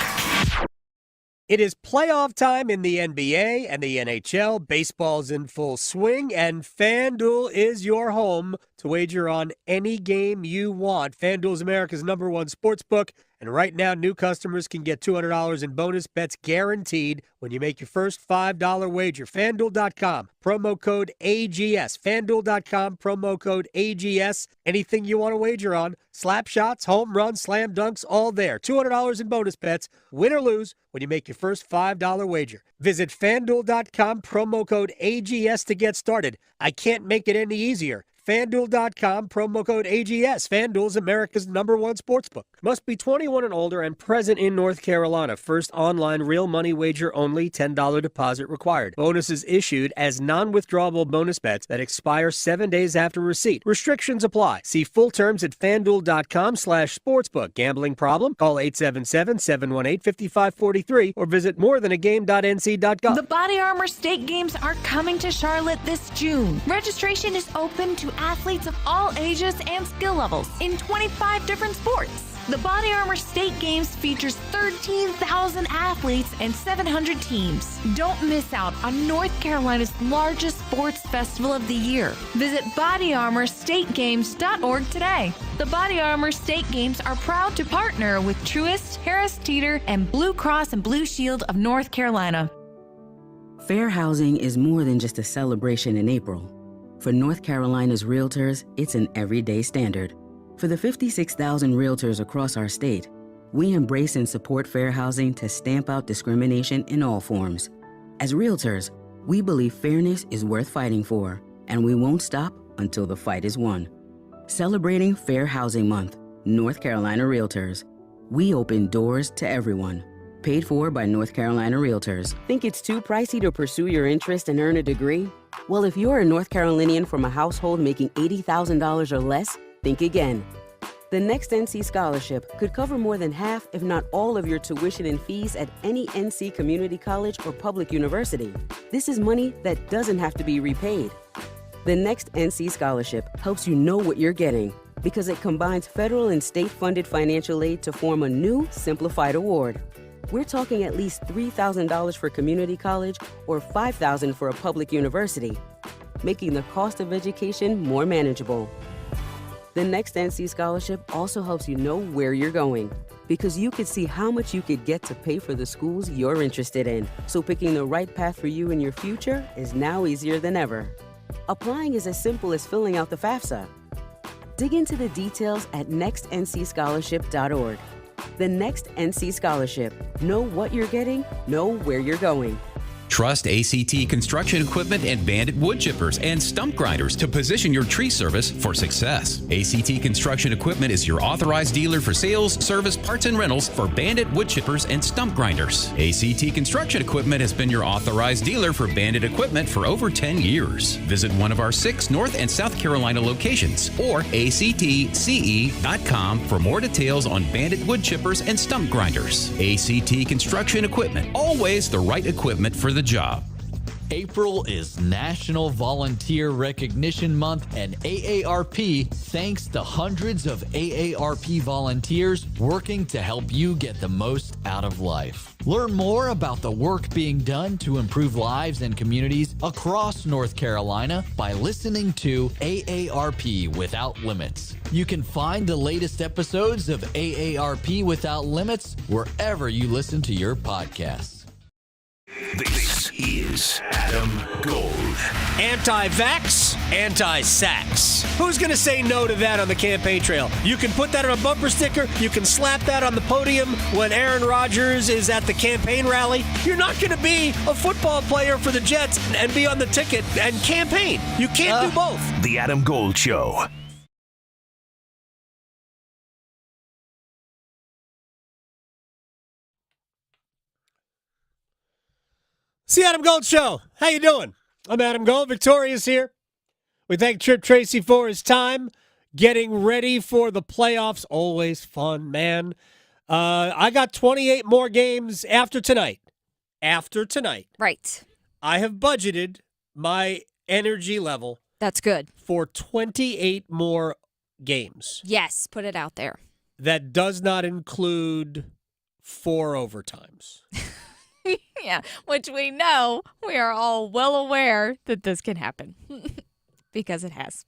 It is playoff time in the NBA and the NHL. Baseball's in full swing, and FanDuel is your home to wager on any game you want. FanDuel is America's #1 sports book, and right now new customers can get $200 in bonus bets guaranteed when you make your first $5 wager. FanDuel.com, promo code AGS. FanDuel.com, promo code AGS. Anything you want to wager on, slap shots, home runs, slam dunks, all there. $200 in bonus bets, win or lose, when you make your first $5 wager. Visit FanDuel.com, promo code AGS to get started. I can't make it any easier. FanDuel.com, promo code AGS. FanDuel's America's #1 sportsbook. Must be 21 and older and present in North Carolina. First online real money wager only. $10 deposit required. Bonuses issued as non-withdrawable bonus bets that expire 7 days after receipt. Restrictions apply. See full terms at FanDuel.com/sportsbook. Gambling problem? Call 877-718-5543 or visit morethanagame.nc.gov. The Body Armor State Games are coming to Charlotte this June. Registration is open to athletes of all ages and skill levels in 25 different sports. The Body Armor State Games features 13,000 athletes and 700 teams. Don't miss out on North Carolina's largest sports festival of the year. Visit bodyarmorstategames.org today. The Body Armor State Games are proud to partner with Truist, Harris Teeter, and Blue Cross and Blue Shield of North Carolina. Fair housing is more than just a celebration in April. For North Carolina's realtors, it's an everyday standard. For the 56,000 realtors across our state, we embrace and support fair housing to stamp out discrimination in all forms. As realtors, we believe fairness is worth fighting for, and we won't stop until the fight is won. Celebrating Fair Housing Month, North Carolina Realtors. We open doors to everyone. Paid for by North Carolina Realtors. Think it's too pricey to pursue your interest and earn a degree? Well, if you're a North Carolinian from a household making $80,000 or less, think again. The Next NC Scholarship could cover more than half, if not all, of your tuition and fees at any NC community college or public university. This is money that doesn't have to be repaid. The Next NC Scholarship helps you know what you're getting because it combines federal and state-funded financial aid to form a new, simplified award. We're talking at least $3,000 for community college or $5,000 for a public university, making the cost of education more manageable. The Next NC Scholarship also helps you know where you're going, because you could see how much you could get to pay for the schools you're interested in. So picking the right path for you and your future is now easier than ever. Applying is as simple as filling out the FAFSA. Dig into the details at nextncscholarship.org. The Next NC Scholarship. Know what you're getting, know where you're going. Trust ACT Construction Equipment and Bandit Wood Chippers and Stump Grinders to position your tree service for success. ACT Construction Equipment is your authorized dealer for sales, service, parts, and rentals for Bandit Wood Chippers and Stump Grinders. ACT Construction Equipment has been your authorized dealer for Bandit equipment for over 10 years. Visit one of our 6 North and South Carolina locations or actce.com for more details on Bandit Wood Chippers and Stump Grinders. ACT Construction Equipment, always the right equipment for the job. April is National Volunteer Recognition Month, and AARP thanks to hundreds of AARP volunteers working to help you get the most out of life. Learn more about the work being done to improve lives and communities across North Carolina by listening to AARP Without Limits. You can find the latest episodes of AARP Without Limits wherever you listen to your podcasts. This is Adam Gold. Anti-vax, anti-sax. Who's going to say no to that on the campaign trail? You can put that on a bumper sticker. You can slap that on the podium when Aaron Rodgers is at the campaign rally. You're not going to be a football player for the Jets and be on the ticket and campaign. You can't do both. The Adam Gold Show. It's the Adam Gold Show. How you doing? I'm Adam Gold. Victoria's here. We thank Trip Tracy for his time getting ready for the playoffs. Always fun, man. I got 28 more games after tonight. Right. I have budgeted my energy level. That's good. For 28 more games. Yes, put it out there. that does not include 4 overtimes. Yeah, which we know, we are all well aware that this can happen because it has.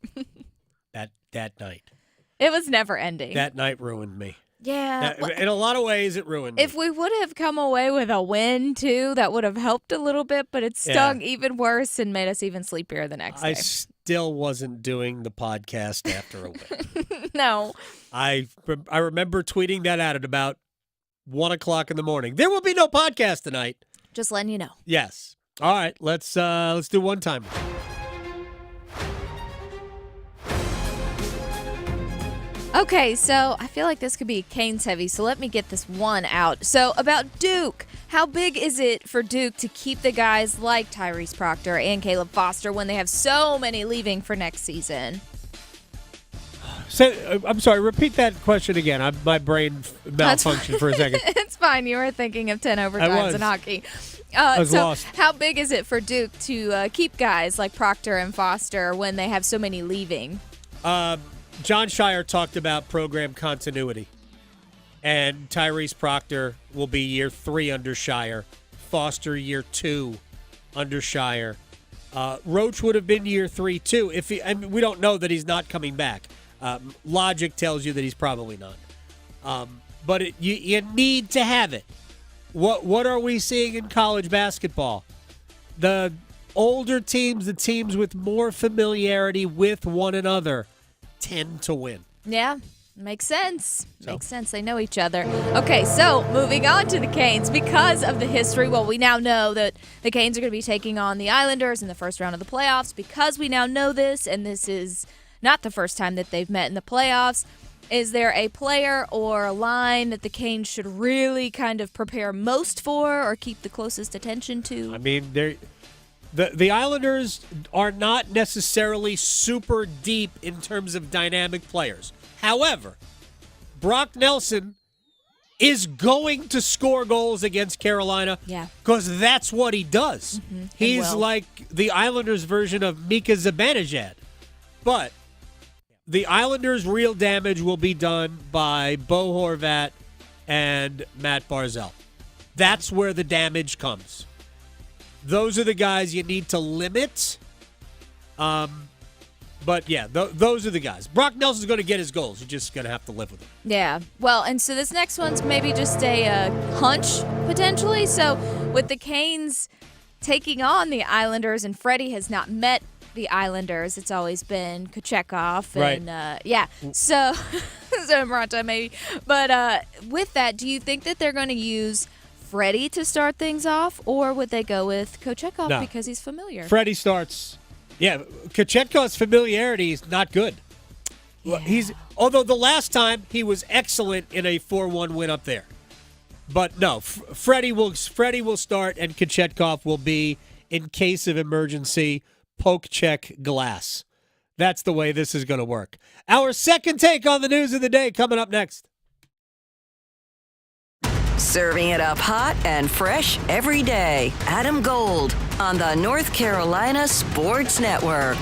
That night. It was never ending. That night ruined me. Yeah. In a lot of ways, it ruined me. If we would have come away with a win, too, that would have helped a little bit, but it stung even worse and made us even sleepier the next day. I still wasn't doing the podcast after a win. No. I remember tweeting that out at about 1 o'clock in the morning. There will be no podcast tonight. Just letting you know. Yes. All right, let's do one time. Okay, so I feel like this could be Canes heavy, so let me get this one out. So about Duke, how big is it for Duke to keep the guys like Tyrese Proctor and Caleb Foster when they have so many leaving for next season? I'm sorry, repeat that question again. My brain malfunctioned for a second. It's fine. You were thinking of 10 overtimes in hockey. I was lost. How big is it for Duke to keep guys like Proctor and Foster when they have so many leaving? John Shire talked about program continuity, and Tyrese Proctor will be year 3 under Shire, Foster year 2 under Shire. Roach would have been year 3 too. We don't know that he's not coming back. Logic tells you that he's probably not. But you need to have it. What are we seeing in college basketball? The older teams, the teams with more familiarity with one another, tend to win. Yeah, makes sense. Makes sense. They know each other. Okay, so moving on to the Canes. Because of the history, well, we now know that the Canes are going to be taking on the Islanders in the first round of the playoffs. Because we now know this, and this is not the first time that they've met in the playoffs, is there a player or a line that the Canes should really kind of prepare most for or keep the closest attention to? I mean, the Islanders are not necessarily super deep in terms of dynamic players. However, Brock Nelson is going to score goals against Carolina because that's what he does. Mm-hmm. He's like the Islanders' version of Mika Zibanejad. But the Islanders' real damage will be done by Bo Horvat and Matt Barzal. That's where the damage comes. Those are the guys you need to limit. But, yeah, those are the guys. Brock Nelson's going to get his goals. You're just going to have to live with them. Yeah. Well, and so this next one's maybe just a hunch, potentially. So with the Canes taking on the Islanders, and Freddie has not met the Islanders. It's always been Kochetkov. And, So Maranta maybe. But with that, do you think that they're going to use Freddie to start things off, or would they go with Kochetkov because he's familiar? Freddie starts. Yeah, Kochetkov's familiarity is not good. Yeah. Although the last time he was excellent in a 4-1 win up there. But no, Freddie will start, and Kochetkov will be, in case of emergency, poke check glass. That's the way this is going to work. Our second take on the news of the day coming up next. Serving it up hot and fresh every day. Adam Gold on the North Carolina Sports Network.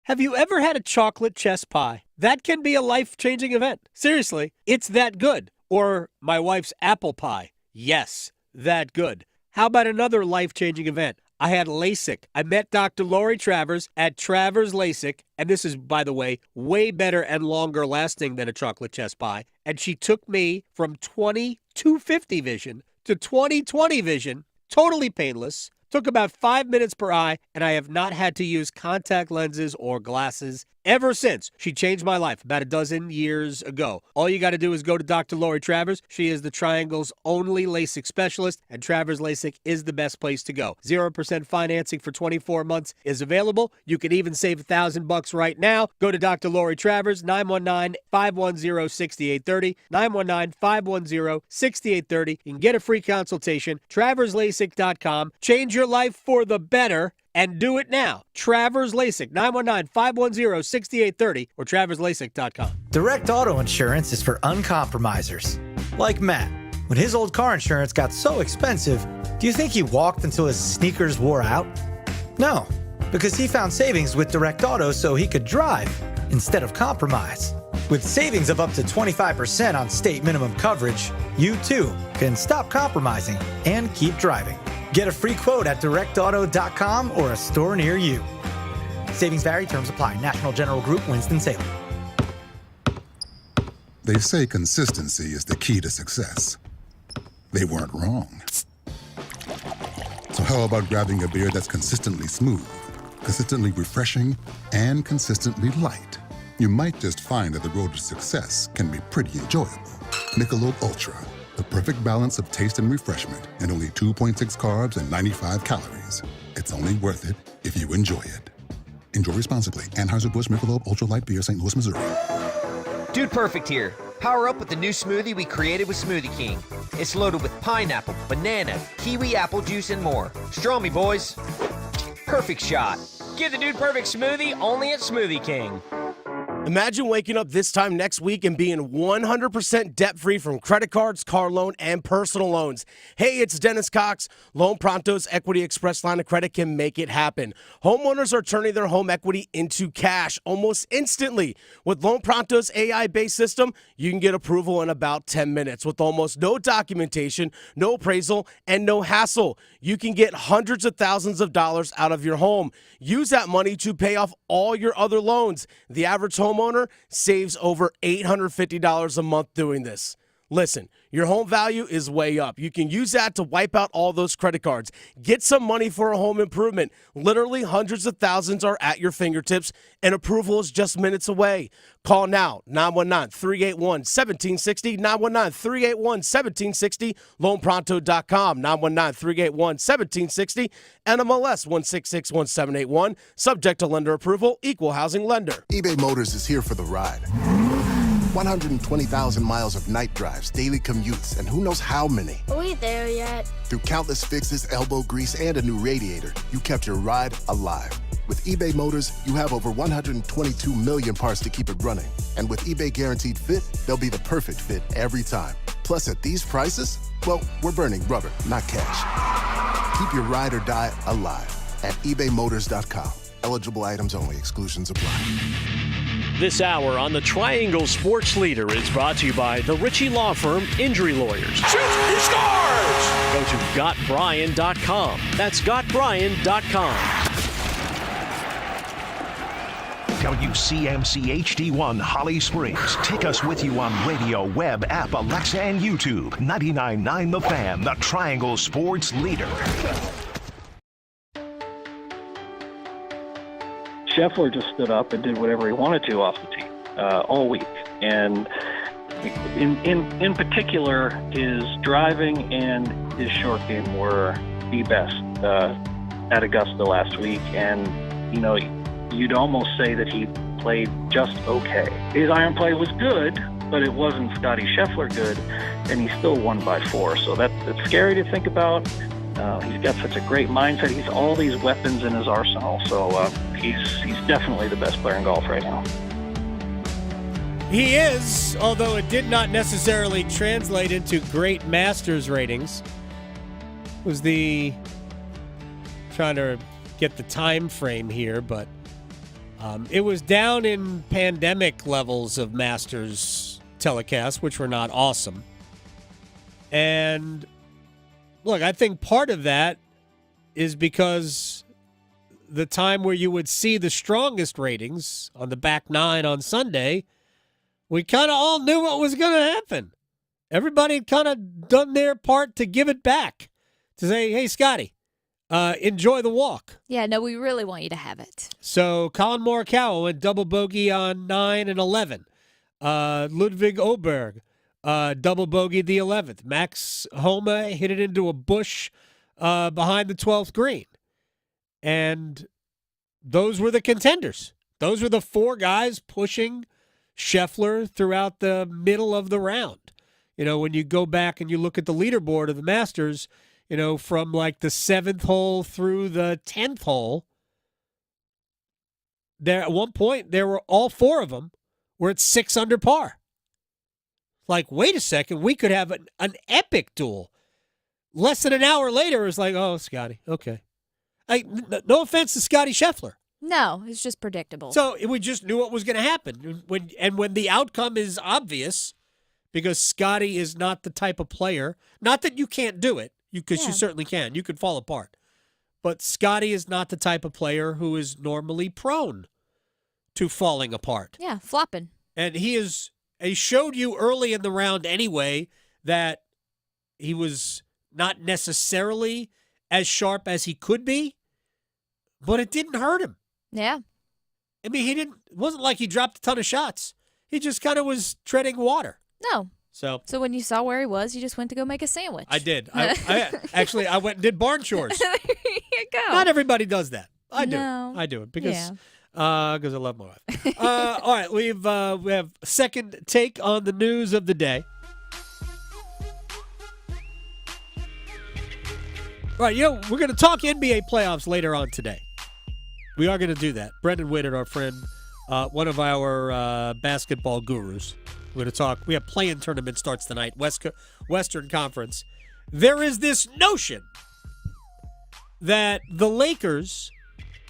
Have you ever had a chocolate chess pie? That can be a life-changing event. Seriously, it's that good. Or my wife's apple pie. Yes, that good. How about another life-changing event? I had LASIK. I met Dr. Lori Travers at Travers LASIK, and this is, by the way, way better and longer lasting than a chocolate chess pie. And she took me from 20/250 vision to 20/20 vision, totally painless. Took about 5 minutes per eye, and I have not had to use contact lenses or glasses ever since. She changed my life about a dozen years ago. All you got to do is go to Dr. Lori Travers. She is the Triangle's only LASIK specialist, and Travers LASIK is the best place to go. 0% financing for 24 months is available. You can even save $1,000 right now. Go to Dr. Lori Travers, 919-510-6830, 919-510-6830. You can get a free consultation. TraversLASIK.com. Change your life for the better, and do it now. Travers LASIK, 919-510-6830 or TraversLASIK.com. Direct auto insurance is for uncompromisers. Like Matt. When his old car insurance got so expensive, do you think he walked until his sneakers wore out? No, because he found savings with Direct Auto so he could drive instead of compromise. With savings of up to 25% on state minimum coverage, you too can stop compromising and keep driving. Get a free quote at directauto.com or a store near you. Savings vary, terms apply. National General Group, Winston-Salem. They say consistency is the key to success. They weren't wrong. So how about grabbing a beer that's consistently smooth, consistently refreshing, and consistently light? You might just find that the road to success can be pretty enjoyable. Michelob Ultra, the perfect balance of taste and refreshment, and only 2.6 carbs and 95 calories. It's only worth it if you enjoy it. Enjoy responsibly. Anheuser-Busch Michelob Ultra Light Beer, St. Louis, Missouri. Dude Perfect here. Power up with the new smoothie we created with Smoothie King. It's loaded with pineapple, banana, kiwi apple juice, and more. Straw me, boys. Perfect shot. Get the Dude Perfect smoothie only at Smoothie King. Imagine waking up this time next week and being 100% debt-free from credit cards, car loan, and personal loans. Hey, it's Dennis Cox. Loan Pronto's Equity Express line of credit can make it happen. Homeowners are turning their home equity into cash almost instantly. With Loan Pronto's AI-based system, you can get approval in about 10 minutes with almost no documentation, no appraisal, and no hassle. You can get hundreds of thousands of dollars out of your home. Use that money to pay off all your other loans. The average homeowner saves over $850 a month doing this. Listen, your home value is way up. You can use that to wipe out all those credit cards. Get some money for a home improvement. Literally hundreds of thousands are at your fingertips, and approval is just minutes away. Call now, 919-381-1760, 919-381-1760, loanpronto.com, 919-381-1760, NMLS 1661781, subject to lender approval, equal housing lender. eBay Motors is here for the ride. 120,000 miles of night drives, daily commutes, and who knows how many. Are we there yet? Through countless fixes, elbow grease, and a new radiator, you kept your ride alive. With eBay Motors, you have over 122 million parts to keep it running. And with eBay Guaranteed Fit, they'll be the perfect fit every time. Plus, at these prices, well, we're burning rubber, not cash. Keep your ride or die alive at ebaymotors.com. Eligible items only. Exclusions apply. This hour on the Triangle Sports Leader is brought to you by the Ritchie Law Firm Injury Lawyers. Shoot! He scores! Go to GotBryan.com. That's GotBryan.com. WCMC HD1 Holly Springs. Take us with you on radio, web, app, Alexa, and YouTube. 99.9 The Fan, the Triangle Sports Leader. Scheffler just stood up and did whatever he wanted to off the tee all week. And in particular, his driving and his short game were the best at Augusta last week. And, you know, you'd almost say that he played just okay. His iron play was good, but it wasn't Scotty Scheffler good, and he still won by 4. So that's scary to think about. He's got such a great mindset. He's all these weapons in his arsenal. So he's definitely the best player in golf right now. He is, although it did not necessarily translate into great Masters ratings. It was trying to get the time frame here, but it was down in pandemic levels of Masters telecasts, which were not awesome. And look, I think part of that is because the time where you would see the strongest ratings on the back nine on Sunday, we kind of all knew what was going to happen. Everybody had kind of done their part to give it back, to say, hey, Scotty, enjoy the walk. Yeah, no, we really want you to have it. So Colin Morikawa went double bogey on 9 and 11. Ludwig Oberg double bogeyed the 11th. Max Homa hit it into a bush behind the 12th green. And those were the contenders. Those were the 4 guys pushing Scheffler throughout the middle of the round. You know, when you go back and you look at the leaderboard of the Masters, you know, from like the 7th hole through the 10th hole, there at one point, there were all 4 of them were at 6 under par. Like, wait a second, we could have an epic duel. Less than an hour later, it's like, oh, Scotty, okay. No offense to Scotty Scheffler. No, it's just predictable. So we just knew what was going to happen. When the outcome is obvious, because Scotty is not the type of player, not that you can't do it, because you certainly can. You could fall apart. But Scotty is not the type of player who is normally prone to falling apart. Yeah, flopping. And he showed you early in the round anyway that he was not necessarily as sharp as he could be, but it didn't hurt him. Yeah. I mean, it wasn't like he dropped a ton of shots. He just kind of was treading water. No. So when you saw where he was, you just went to go make a sandwich. I did. I went and did barn chores. There you go. Not everybody does that. I do. No. I do it because I love my wife. All right, we have a second take on the news of the day. All right, we're going to talk NBA playoffs later on today. We are going to do that. Brendan Whitted, our friend, one of our basketball gurus. We're going to talk. We have play-in tournament starts tonight, Western Conference. There is this notion that the Lakers,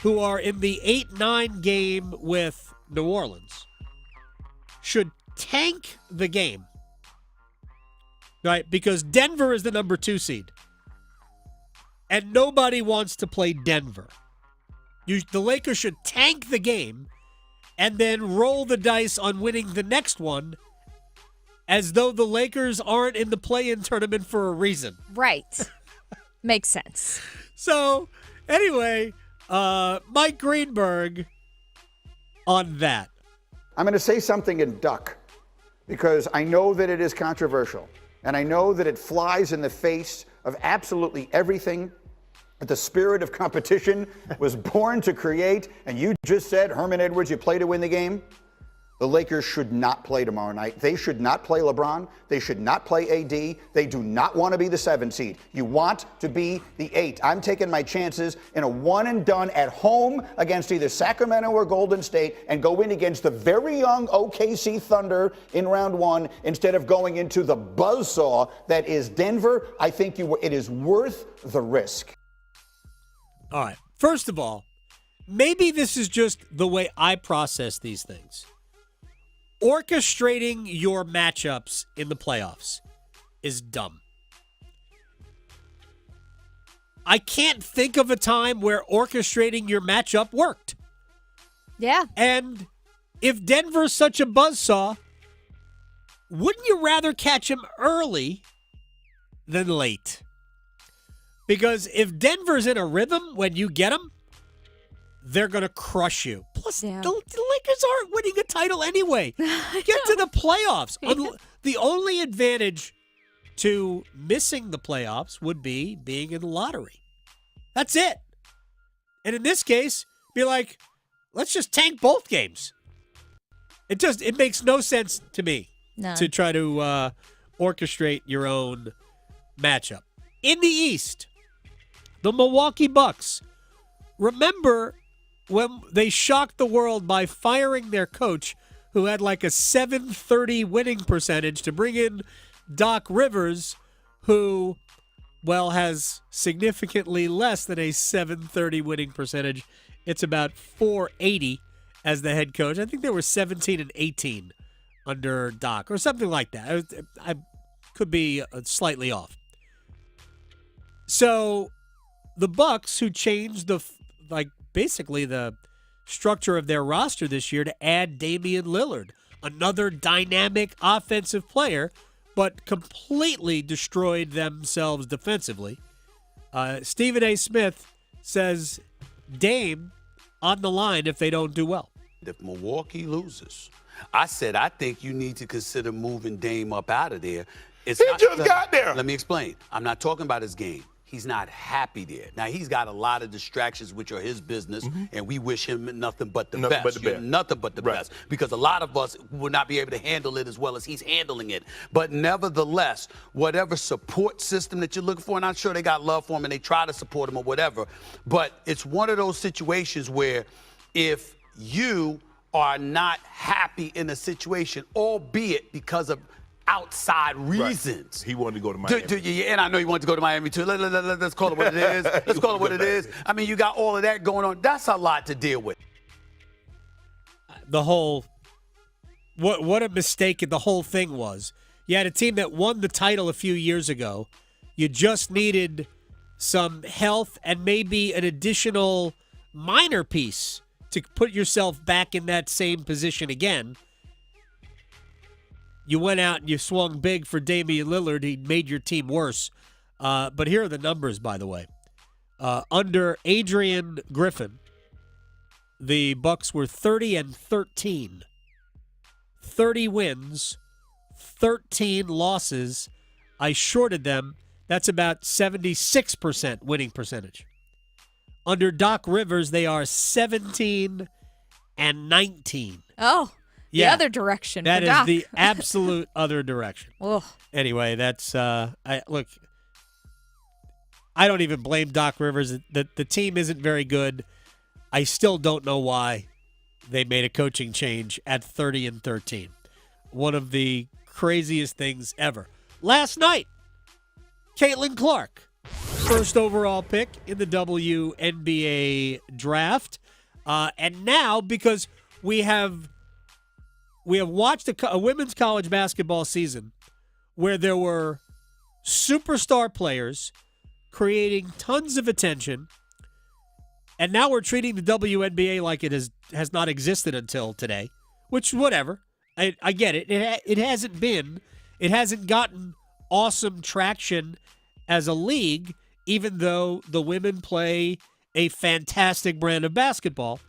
who are in the 8-9 game with New Orleans, should tank the game, right? Because Denver is the number 2 seed. And nobody wants to play Denver. The Lakers should tank the game and then roll the dice on winning the next one as though the Lakers aren't in the play-in tournament for a reason. Right. Makes sense. So, anyway, Mike Greenberg on that. I'm going to say something in duck because I know that it is controversial, and I know that it flies in the face of absolutely everything that the spirit of competition was born to create. And you just said, Herman Edwards, you play to win the game. The Lakers should not play tomorrow night. They should not play LeBron. They should not play AD. They do not want to be the 7 seed. You want to be the 8. I'm taking my chances in a one and done at home against either Sacramento or Golden State and go in against the very young OKC Thunder in round 1 instead of going into the buzzsaw that is Denver. I think it is worth the risk. All right. First of all, maybe this is just the way I process these things. Orchestrating your matchups in the playoffs is dumb. I can't think of a time where orchestrating your matchup worked. Yeah. And if Denver's such a buzzsaw, wouldn't you rather catch him early than late? Because if Denver's in a rhythm when you get them, they're going to crush you. Plus, the Lakers aren't winning a title anyway. Get to the playoffs. The only advantage to missing the playoffs would be being in the lottery. That's it. And in this case, be like, let's just tank both games. It makes no sense to me to try to orchestrate your own matchup. In the East, the Milwaukee Bucks. Remember when they shocked the world by firing their coach, who had like a .730 winning percentage, to bring in Doc Rivers, who, well, has significantly less than a .730 winning percentage. It's about .480 as the head coach. I think they were 17-18 under Doc or something like that. I could be slightly off. So the Bucks, who changed basically the structure of their roster this year to add Damian Lillard, another dynamic offensive player, but completely destroyed themselves defensively. Stephen A. Smith says Dame on the line if they don't do well. If Milwaukee loses, I think you need to consider moving Dame up out of there. Got there. Let me explain. I'm not talking about his game. He's not happy there. Now, he's got a lot of distractions, which are his business, and we wish him nothing but the best. Nothing but the best. Because a lot of us will not be able to handle it as well as he's handling it. But nevertheless, whatever support system that you're looking for, and I'm sure they got love for him and they try to support him or whatever, but it's one of those situations where if you are not happy in a situation, albeit because of outside reasons. Right. He wanted to go to Miami. And I know he wanted to go to Miami too. Let's call it what it is. Let's call it what it is. I mean, you got all of that going on. That's a lot to deal with. The whole, what a mistake the whole thing was. You had a team that won the title a few years ago. You just needed some health and maybe an additional minor piece to put yourself back in that same position again. You went out and you swung big for Damian Lillard. He made your team worse. But here are the numbers, by the way. Under Adrian Griffin, the Bucks were 30-13. 30 wins, 13 losses. I shorted them. That's about 76% winning percentage. Under Doc Rivers, they are 17-19. Oh, the other direction. That for is Doc. the absolute other direction. Ugh. Anyway, that's look. I don't even blame Doc Rivers. The team isn't very good. I still don't know why they made a coaching change at 30-13. One of the craziest things ever. Last night, Caitlin Clark, first overall pick in the WNBA draft. And now, because we have watched a women's college basketball season where there were superstar players creating tons of attention, and now we're treating the WNBA like it has not existed until today, which, whatever. I get it. It hasn't gotten awesome traction as a league, even though the women play a fantastic brand of basketball.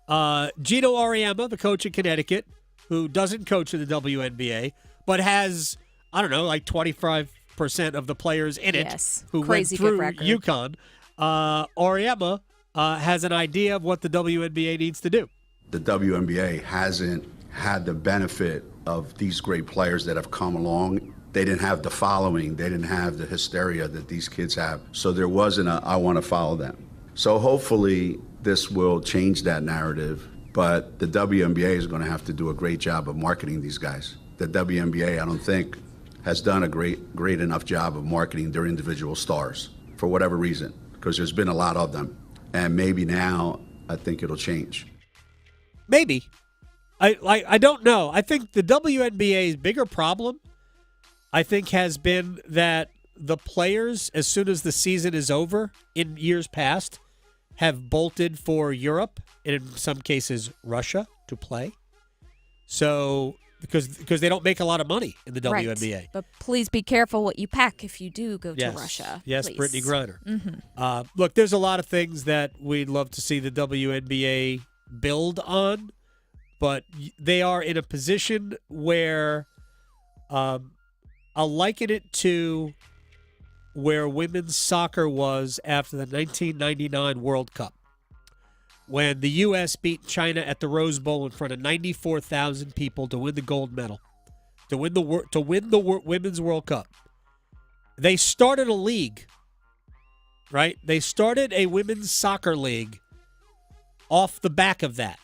Gino Auriemma, the coach in Connecticut, who doesn't coach in the WNBA, but has, I don't know, like 25% of the players in it who Crazy went good through record. UConn. Auriemma has an idea of what the WNBA needs to do. The WNBA hasn't had the benefit of these great players that have come along. They didn't have the following. They didn't have the hysteria that these kids have. So there wasn't I want to follow them. So hopefully this will change that narrative. But the WNBA is going to have to do a great job of marketing these guys. The WNBA, I don't think, has done a great enough job of marketing their individual stars for whatever reason, because there's been a lot of them. And maybe now I think it'll change. Maybe. I don't know. I think the WNBA's bigger problem, I think, has been that the players, as soon as the season is over in years past, have bolted for Europe, and in some cases Russia, to play. So, because they don't make a lot of money in the WNBA. Right. But please be careful what you pack if you do go to Russia. Yes, please. Brittany Griner. Mm-hmm. Look, there's a lot of things that we'd love to see the WNBA build on, but they are in a position where I'll liken it to where women's soccer was after the 1999 World Cup, when the U.S. beat China at the Rose Bowl in front of 94,000 people to win the gold medal, to win the Women's World Cup. They started a league, right? They started a women's soccer league off the back of that.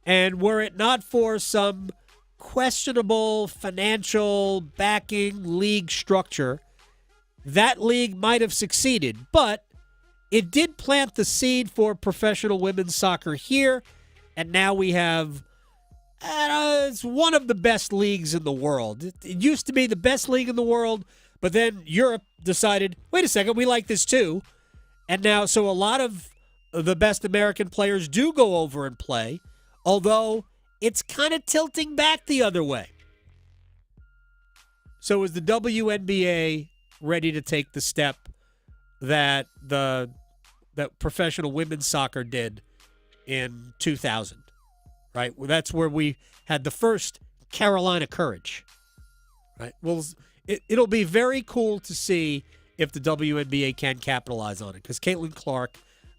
And were it not for some questionable financial backing league structure, that league might have succeeded. But it did plant the seed for professional women's soccer here, and now we have it's one of the best leagues in the world. It used to be the best league in the world, but then Europe decided, wait a second, we like this too. And now, so a lot of the best American players do go over and play, although it's kind of tilting back the other way. So is the WNBA ready to take the step that that professional women's soccer did in 2000, right? Well, that's where we had the first Carolina Courage, right? Well, it'll be very cool to see if the WNBA can capitalize on it, because Caitlin Clark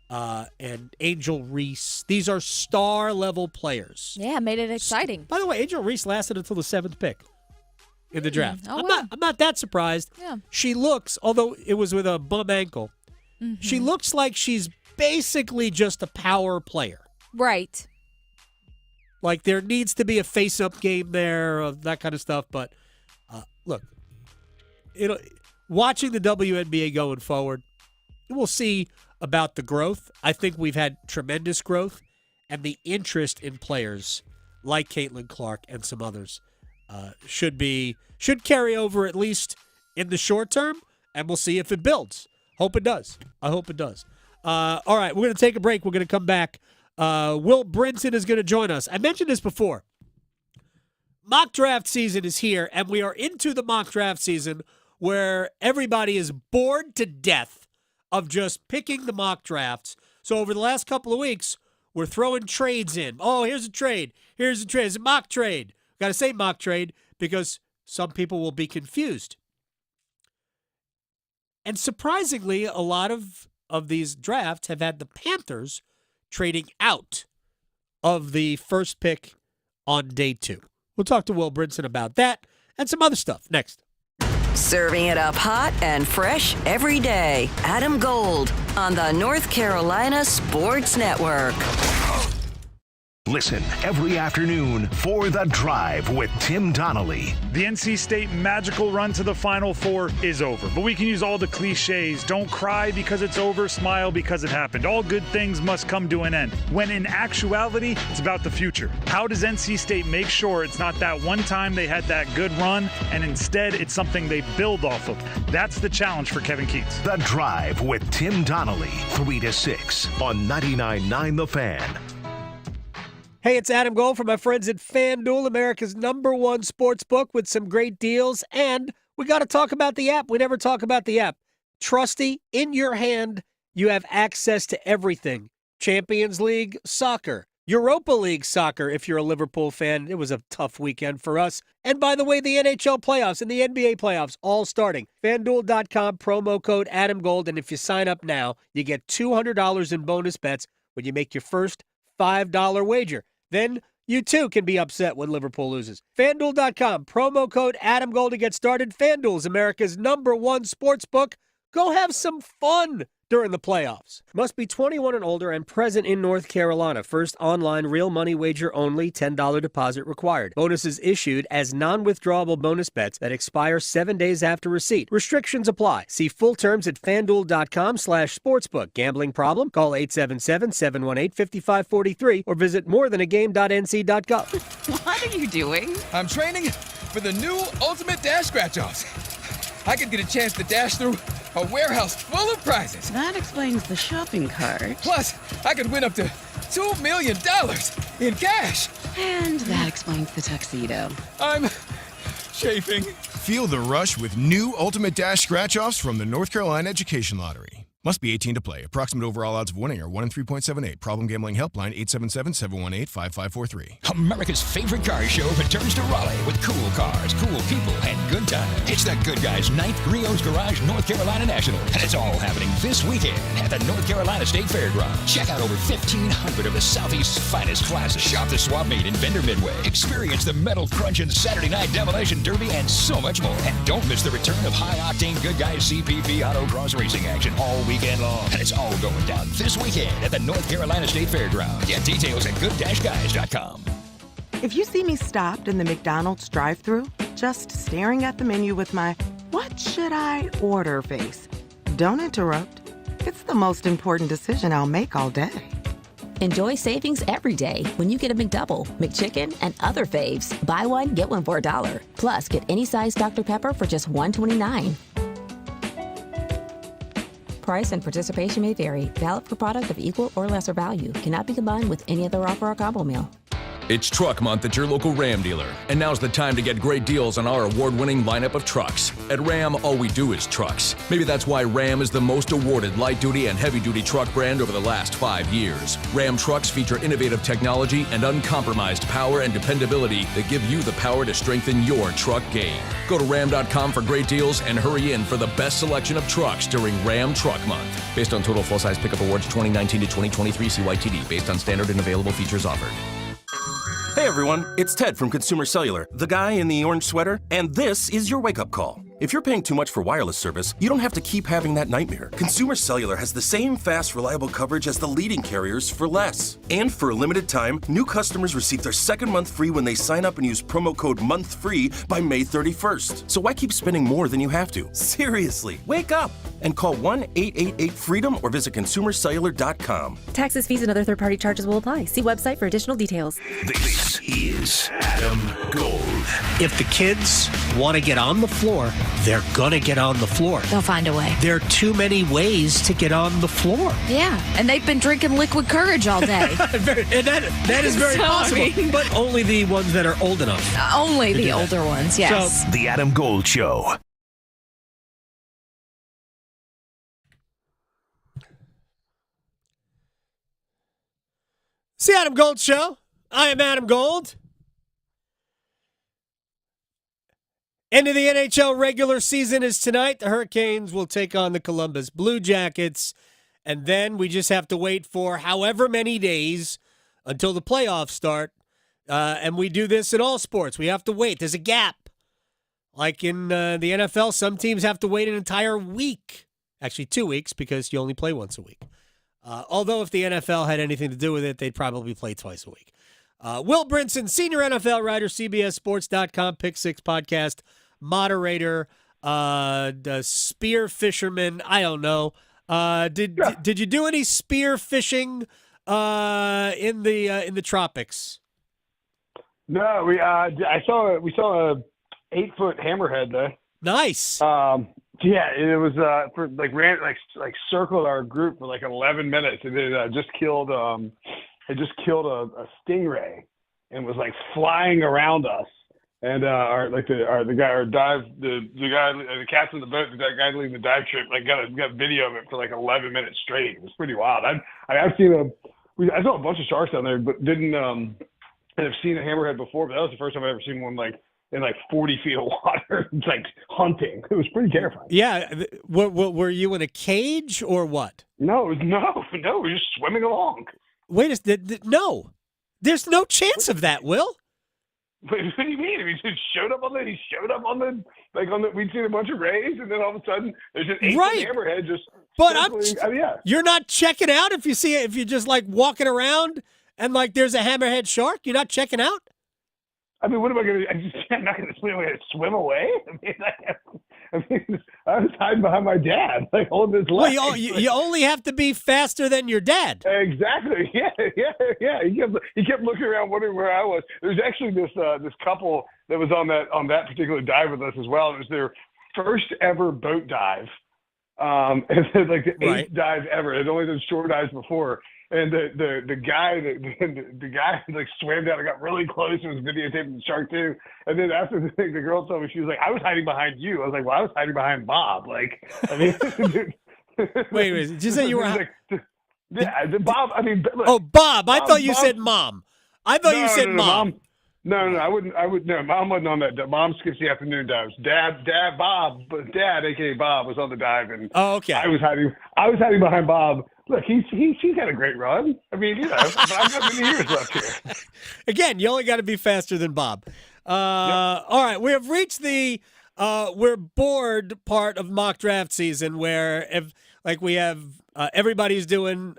and Angel Reese, these are star-level players. Yeah, made it exciting. By the way, Angel Reese lasted until the 7th pick in the draft. Oh, I'm not that surprised. Yeah. She looks, although it was with a bum ankle, she looks like she's basically just a power player. Right. Like, there needs to be a face-up game there, that kind of stuff. But, look, watching the WNBA going forward, we'll see about the growth. I think we've had tremendous growth, and the interest in players like Caitlin Clark and some others should carry over at least in the short term, and we'll see if it builds. Hope it does. I hope it does. All right, we're going to take a break. We're going to come back. Will Brinson is going to join us. I mentioned this before. Mock draft season is here, and we are into the mock draft season where everybody is bored to death of just picking the mock drafts. So over the last couple of weeks, we're throwing trades in. Oh, here's a trade. Here's a trade. It's a mock trade. Got to say mock trade because some people will be confused. And surprisingly, a lot of these drafts have had the Panthers trading out of the first pick on day 2. We'll talk to Will Brinson about that and some other stuff next. Serving it up hot and fresh every day. Adam Gold on the North Carolina Sports Network. Listen every afternoon for The Drive with Tim Donnelly. The NC State magical run to the Final Four is over, but we can use all the cliches. Don't cry because it's over, smile because it happened. All good things must come to an end. When in actuality, it's about the future. How does NC State make sure it's not that one time they had that good run, and instead it's something they build off of? That's the challenge for Kevin Keatts. The Drive with Tim Donnelly, 3 to 6 on 99.9 The Fan. Hey, it's Adam Gold from my friends at FanDuel, America's #1 sports book with some great deals. And we got to talk about the app. We never talk about the app. Trusty, in your hand, you have access to everything. Champions League soccer, Europa League soccer, if you're a Liverpool fan. It was a tough weekend for us. And by the way, the NHL playoffs and the NBA playoffs all starting. FanDuel.com, promo code AdamGold. And if you sign up now, you get $200 in bonus bets when you make your first $5 wager. Then you too can be upset when Liverpool loses. FanDuel.com, promo code AdamGold to get started. FanDuel is America's #1 sports book. Go have some fun during the playoffs. Must be 21 and older and present in North Carolina. First online real money wager only, $10 deposit required. Bonuses issued as non-withdrawable bonus bets that expire 7 days after receipt. Restrictions apply. See full terms at FanDuel.com/sportsbook. Gambling problem? Call 877-718-5543 or visit morethanagame.nc.gov. What are you doing? I'm training for the new Ultimate Dash Scratch-Offs. I could get a chance to dash through a warehouse full of prizes. That explains the shopping cart. Plus, I could win up to $2 million in cash. And that explains the tuxedo. I'm chafing. Feel the rush with new Ultimate Dash Scratch-Offs from the North Carolina Education Lottery. Must be 18 to play. Approximate overall odds of winning are 1 in 3.78. Problem gambling helpline 877-718-5543. America's favorite car show returns to Raleigh with cool cars, cool people, and good times. It's the Good Guys 9th Griot's Garage North Carolina National. And it's all happening this weekend at the North Carolina State Fairgrounds. Check out over 1,500 of the Southeast's finest classes. Shop the swap meet in Vendor Midway. Experience the Metal Crunch and Saturday Night Demolition Derby and so much more. And don't miss the return of high-octane Good Guys CPV Autocross racing action all weekend long. And it's all going down this weekend at the North Carolina State Fairgrounds. Get details at good-guys.com. If you see me stopped in the McDonald's drive-thru, just staring at the menu with my "what should I order" face, don't interrupt. It's the most important decision I'll make all day. Enjoy savings every day when you get a McDouble, McChicken, and other faves. Buy one, get one for $1. Plus, get any size Dr. Pepper for just $1.29. Price and participation may vary. Valid for product of equal or lesser value. Cannot be combined with any other offer or combo meal. It's Truck Month at your local Ram dealer, and now's the time to get great deals on our award-winning lineup of trucks. At Ram, all we do is trucks. Maybe that's why Ram is the most awarded light-duty and heavy-duty truck brand over the last 5 years. Ram trucks feature innovative technology and uncompromised power and dependability that give you the power to strengthen your truck game. Go to Ram.com for great deals and hurry in for the best selection of trucks during Ram Truck Month. Based on total full-size pickup awards 2019 to 2023 CYTD, based on standard and available features offered. Hey everyone, it's Ted from Consumer Cellular, the guy in the orange sweater, and this is your wake-up call. If you're paying too much for wireless service, you don't have to keep having that nightmare. Consumer Cellular has the same fast, reliable coverage as the leading carriers for less. And for a limited time, new customers receive their second month free when they sign up and use promo code MONTHFREE by May 31st. So why keep spending more than you have to? Seriously, wake up and call 1-888-FREEDOM or visit consumercellular.com. Taxes, fees, and other third-party charges will apply. See website for additional details. This is Adam Gold. If the kids want to get on the floor, they're going to get on the floor. They'll find a way. There are too many ways to get on the floor. Yeah, and they've been drinking liquid courage all day. And that is very possible. But only the ones that are old enough. Only the older ones, yes. So, the Adam Gold Show. It's the Adam Gold Show. I am Adam Gold. End of the NHL regular season is tonight. The Hurricanes will take on the Columbus Blue Jackets. And then we just have to wait for however many days until the playoffs start. And we do this in all sports. We have to wait. There's a gap. Like in the NFL, some teams have to wait an entire week. Actually, 2 weeks because you only play once a week. Although if the NFL had anything to do with it, they'd probably play twice a week. Will Brinson, senior NFL writer, CBSSports.com, Pick Six podcast, moderator, the spear fisherman. I don't know. Did you do any spear fishing in the tropics? No, we saw a 8-foot hammerhead there. Nice. Yeah, it was for circled our group for 11 minutes, and it just killed a stingray, and was flying around us. And the captain of the boat, the guy leading the dive trip, got video of it for 11 minutes straight. It was pretty wild. I saw a bunch of sharks down there, but didn't have seen a hammerhead before. But that was the first time I've ever seen one in 40 feet of water. It's hunting. It was pretty terrifying. Yeah. Were you in a cage or what? No, we were just swimming along. Wait a second. No. There's no chance of that, Will. What do you mean? He showed up on we'd seen a bunch of rays, and then all of a sudden there's an 8-foot hammerhead just circling. You're not checking out if you see it, if you're just walking around and there's a hammerhead shark, you're not checking out? I mean, what am I going to? I'm not going to swim. I'm going to swim away. I was hiding behind my dad, holding his leg. Well, you only have to be faster than your dad. Exactly. Yeah. He kept looking around, wondering where I was. There's actually this couple that was on that particular dive with us as well. It was their first ever boat dive, and it's the 8th dive ever. They'd only done shore dives before. And the guy swam down and got really close and was videotaping the shark too. And then after the thing, the girl told me, she was like, "I was hiding behind you." I was like, "Well, I was hiding behind Bob." Wait, did you say you were? Bob. I mean, look, Bob. I thought you said mom. I thought you said mom. No, I wouldn't. No, Mom wasn't on that. Mom skips the afternoon dives. Dad, Dad, aka Bob, was on the dive, and okay. I was hiding behind Bob. Look, he's had a great run. I mean, but I've got many years left here. Again, you only got to be faster than Bob. All right, we have reached the we're bored part of mock draft season, where we have everybody's doing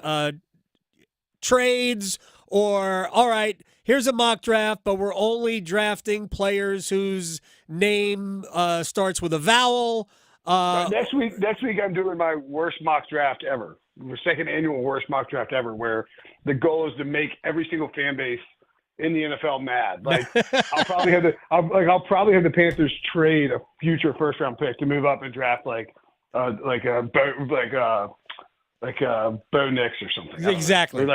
trades, or all right, here's a mock draft, but we're only drafting players whose name starts with a vowel. Next week I'm doing my worst mock draft ever. The second annual worst mock draft ever, where the goal is to make every single fan base in the NFL mad. I'll probably have the Panthers trade a future first round pick to move up and draft Bo Nix or something. Exactly.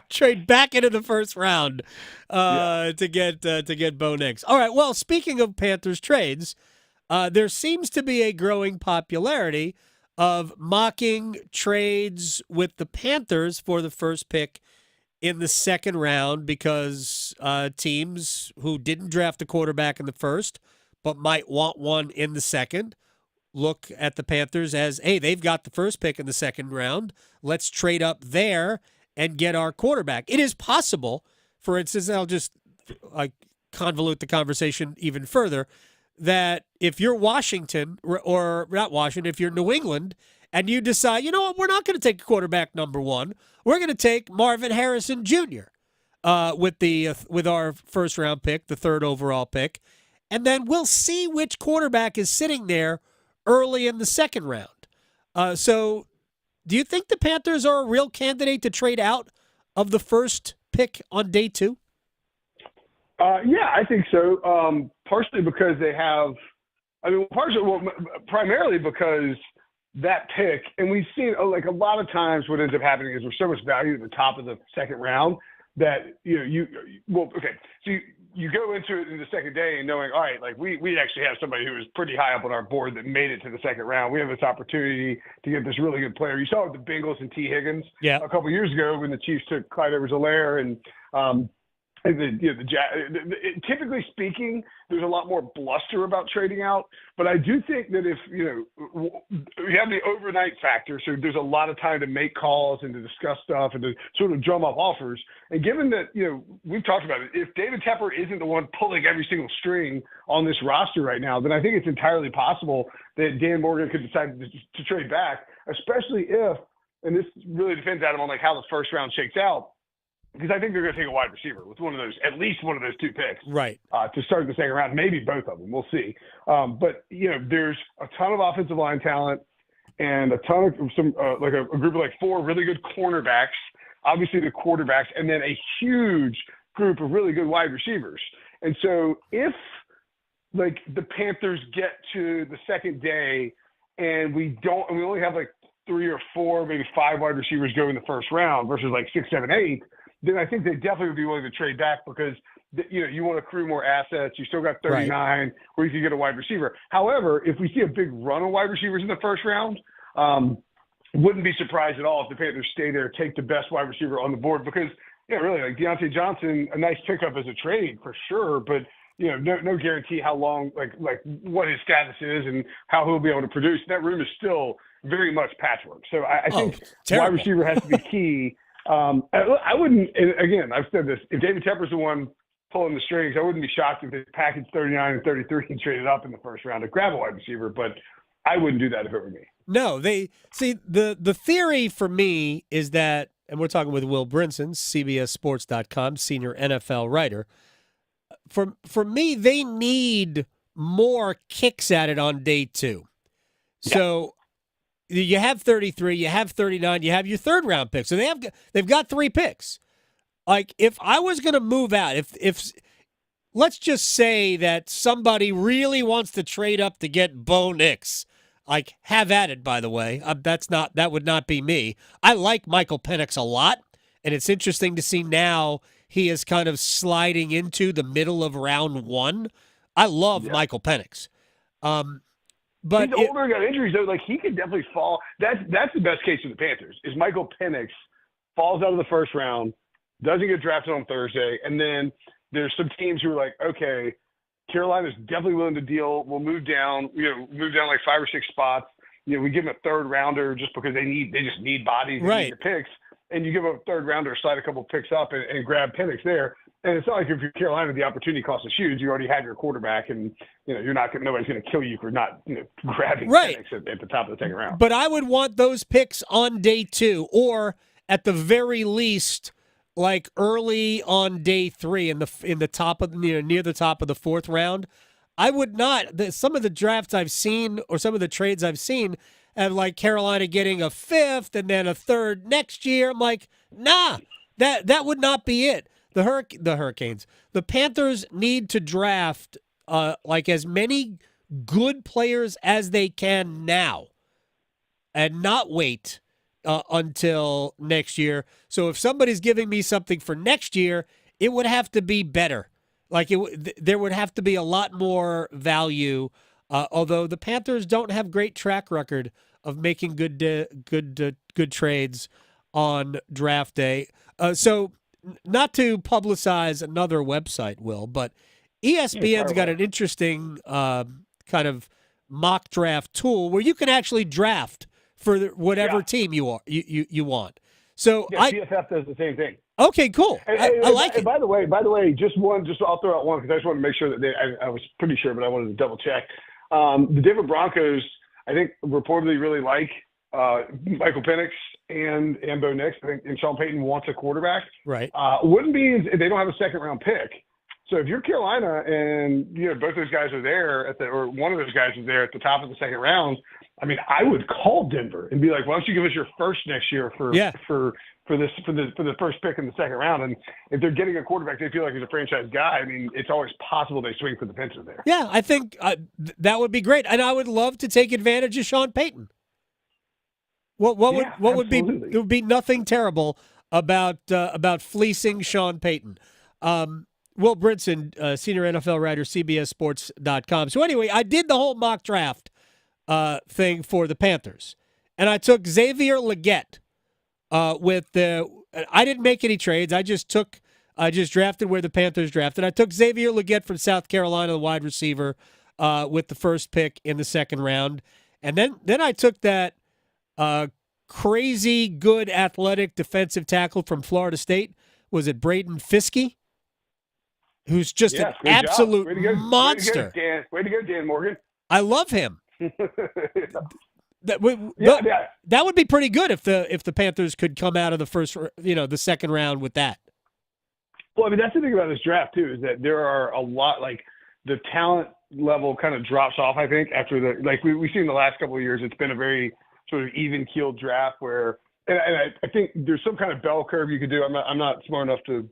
Trade back into the first round to get Bo Nix. All right. Well, speaking of Panthers trades, there seems to be a growing popularity of mocking trades with the Panthers for the first pick in the second round, because teams who didn't draft a quarterback in the first but might want one in the second look at the Panthers as, hey, they've got the first pick in the second round. Let's trade up there and get our quarterback. It is possible, for instance, I'll just convolute the conversation even further, that if you're Washington, or not Washington, if you're New England, and you decide, you know what, we're not going to take quarterback number one. We're going to take Marvin Harrison Jr. With our first round pick, the third overall pick, and then we'll see which quarterback is sitting there early in the second round. So, do you think the Panthers are a real candidate to trade out of the first pick on day 2? Yeah, I think so. Partially because they have, primarily because that pick, and we've seen like a lot of times what ends up happening is there's so much value at the top of the second round that so you go into it in the second day and knowing, all right, like we actually have somebody who is pretty high up on our board that made it to the second round. We have this opportunity to get this really good player. You saw it with the Bengals and T. Higgins a couple of years ago when the Chiefs took Clyde Edwards-Helaire and typically speaking, there's a lot more bluster about trading out. But I do think that if, you have the overnight factor, so there's a lot of time to make calls and to discuss stuff and to sort of drum up offers. And given that, we've talked about it, if David Tepper isn't the one pulling every single string on this roster right now, then I think it's entirely possible that Dan Morgan could decide to trade back, especially if, and this really depends, Adam, on like how the first round shakes out. Because I think they're going to take a wide receiver with at least one of those 2 picks, right? To start the second round, maybe both of them. We'll see. But there's a ton of offensive line talent and a ton of a group of like 4 really good cornerbacks. Obviously the quarterbacks, and then a huge group of really good wide receivers. And so if like the Panthers get to the second day and we only have like 3 or 4, maybe 5 wide receivers go in the first round versus like 6, 7, 8. Then I think they definitely would be willing to trade back because, you want to accrue more assets. You still got 39 where you can get a wide receiver. However, if we see a big run of wide receivers in the first round, wouldn't be surprised at all if the Panthers stay there, take the best wide receiver on the board because, really, like Deontay Johnson, a nice pickup as a trade for sure, but no guarantee how long, like what his status is and how he'll be able to produce. That room is still very much patchwork. So I think wide receiver has to be key. I wouldn't, and again, I've said this, if David Tepper's the one pulling the strings, I wouldn't be shocked if they packaged 39 and 33 and traded up in the first round to grab a wide receiver, but I wouldn't do that if it were me. No, the theory for me is that, and we're talking with Will Brinson, CBSSports.com, senior NFL writer. For me, they need more kicks at it on day 2. So you have 33, you have 39, you have your third round pick. So they've got 3 picks. Like if I was going to move out, if let's just say that somebody really wants to trade up to get Bo Nix, like have at it. By the way, that would not be me. I like Michael Penix a lot, and it's interesting to see now he is kind of sliding into the middle of round 1. I love Michael Penix. But he's older and got injuries, though. Like, he could definitely fall. That's the best case for the Panthers, is Michael Penix falls out of the first round, doesn't get drafted on Thursday, and then there's some teams who are like, okay, Carolina's definitely willing to deal. We'll move down, like 5 or 6 spots. We give them a third rounder just because they just need bodies, they need the picks. And you give them a third rounder, slide a couple picks up and grab Penix there. And it's not like if you're Carolina, the opportunity cost is huge. You already have your quarterback, and nobody's going to kill you for not grabbing Penix at the top of the second round. But I would want those picks on day 2, or at the very least, like early on day 3 in the top of near the top of the 4th round. I would not. Some of the drafts I've seen, or some of the trades I've seen, have like Carolina getting a 5th and then a 3rd next year. I'm like, nah, that would not be it. The Hurricanes, the Panthers need to draft like as many good players as they can now, and not wait until next year. So if somebody's giving me something for next year, it would have to be better. Like there would have to be a lot more value. Although the Panthers don't have great track record of making good trades on draft day. So not to publicize another website, Will, but ESPN's got an interesting kind of mock draft tool where you can actually draft for whatever team you want. So PFF does the same thing. Okay, cool. I like it. By the way, I'll throw out one because I just wanted to make sure that I was pretty sure, but I wanted to double check. The Denver Broncos, I think, reportedly really like Michael Penix and Bo Nix. I think, and Sean Payton wants a quarterback. Right. Wouldn't be if they don't have a second round pick. So if you're Carolina and both those guys are there or one of those guys is there at the top of the second round, I mean, I would call Denver and be like, why don't you give us your first next year for the first pick in the second round? And if they're getting a quarterback they feel like he's a franchise guy, I mean, it's always possible they swing for the fences there. Yeah, I think that would be great, and I would love to take advantage of Sean Payton. What would be? There would be nothing terrible about fleecing Sean Payton. Will Brinson, senior NFL writer, CBSSports.com. So anyway, I did the whole mock draft thing for the Panthers, and I took Xavier Legette I didn't make any trades. I just drafted where the Panthers drafted. I took Xavier Legette from South Carolina, the wide receiver, with the first pick in the second round, and then I took that crazy good athletic defensive tackle from Florida State. Was it Braden Fiske? Who's just an absolute monster. Way to go, Dan Morgan. I love him. That would be pretty good if the Panthers could come out of the second round with that. Well, I mean, that's the thing about this draft too, is that there are a lot, like the talent level kind of drops off. I think after we've seen the last couple of years, it's been a very sort of even keeled draft where, and I think there's some kind of bell curve you could do. I'm not smart enough to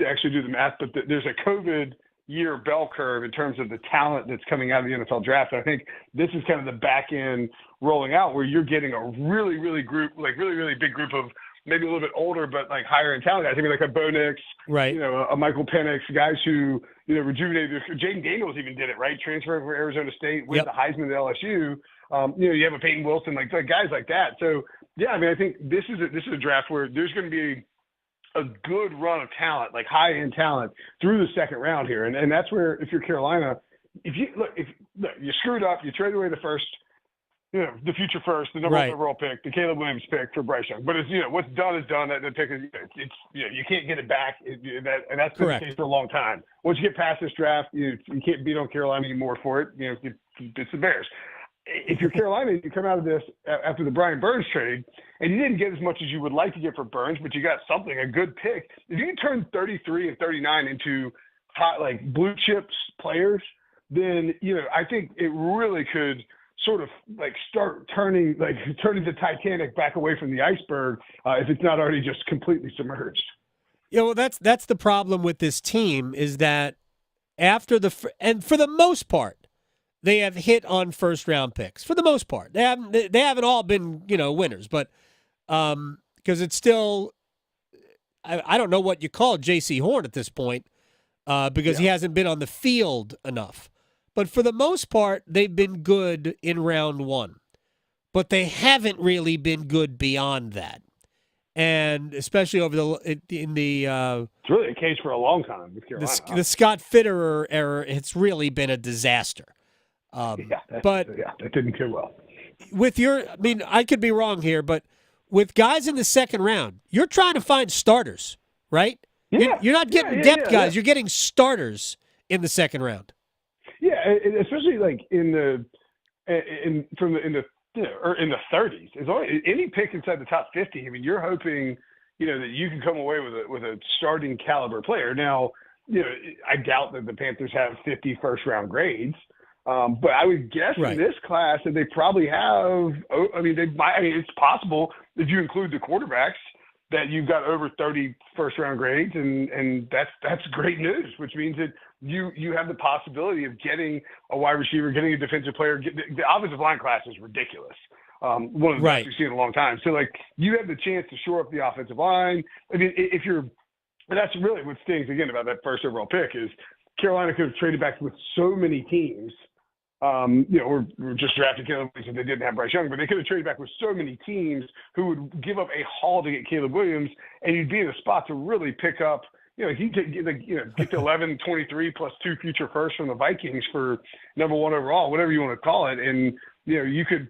actually do the math, but there's a COVID year bell curve in terms of the talent that's coming out of the NFL draft. And I think this is kind of the back end rolling out where you're getting a really, really really big group of maybe a little bit older, but like higher in talent guys. I mean, like a Bo Nix, right? A Michael Penix, guys who, rejuvenated. Jaden Daniels even did it, right? Transferred from Arizona State, win the Heisman at LSU. You have a Peyton Wilson, like guys like that. So yeah, I mean, I think this is a draft where there's going to be a good run of talent, like high-end talent, through the second round here, and that's where, if you're Carolina, if you screwed up, you traded away the first, the future first, the number one overall pick, the Caleb Williams pick for Bryce Young. But it's what's done is done. That pick is you can't get it back, and that's been the case for a long time. Once you get past this draft, you can't beat on Carolina anymore for it. It's the Bears. If you're Carolina, you come out of this after the Brian Burns trade, and you didn't get as much as you would like to get for Burns, but you got something, a good pick. If you can turn 33 and 39 into hot, like blue chips players, then I think it really could sort of like start turning the Titanic back away from the iceberg if it's not already just completely submerged. Well, that's the problem with this team is that for the most part, they have hit on first-round picks for the most part. They haven't all been winners, but because it's still I don't know what you call J.C. Horn at this point because he hasn't been on the field enough. But for the most part, they've been good in round one, but they haven't really been good beyond that. And especially it's really a case for a long time with Carolina. The Scott Fitterer era, it's really been a disaster. That didn't go well. I could be wrong here, but with guys in the second round, you're trying to find starters, right? Yeah. You're not getting depth guys. You're getting starters in the second round. Yeah, especially like in the 30s. As long as any pick inside the top 50, I mean, you're hoping that you can come away with a starting caliber player. Now, I doubt that the Panthers have 50 first round grades. But I would guess in this class that they probably have. It's possible if you include the quarterbacks that you've got over 30 first-round grades, and that's great news, which means that you have the possibility of getting a wide receiver, getting a defensive player. The offensive line class is ridiculous. One of the best we've seen in a long time. So, you have the chance to shore up the offensive line. I mean, and that's really what stings again about that first overall pick is Carolina could have traded back with so many teams. We're just drafting Caleb Williams if they didn't have Bryce Young, but they could have traded back with so many teams who would give up a haul to get Caleb Williams, and you'd be in a spot to really pick up. He could get to 11, 23 plus 2 future firsts from the Vikings for number 1 overall, whatever you want to call it, and you could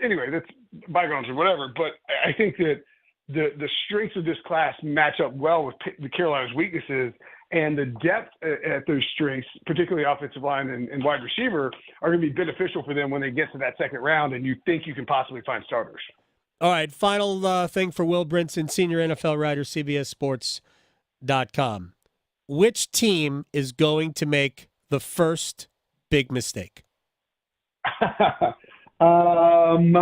anyway, that's bygones or whatever. But I think that the strengths of this class match up well with the Carolina's weaknesses, and the depth at those strengths, particularly offensive line and wide receiver, are going to be beneficial for them when they get to that second round and you think you can possibly find starters. All right, final thing for Will Brinson, senior NFL writer, CBSSports.com. Which team is going to make the first big mistake? And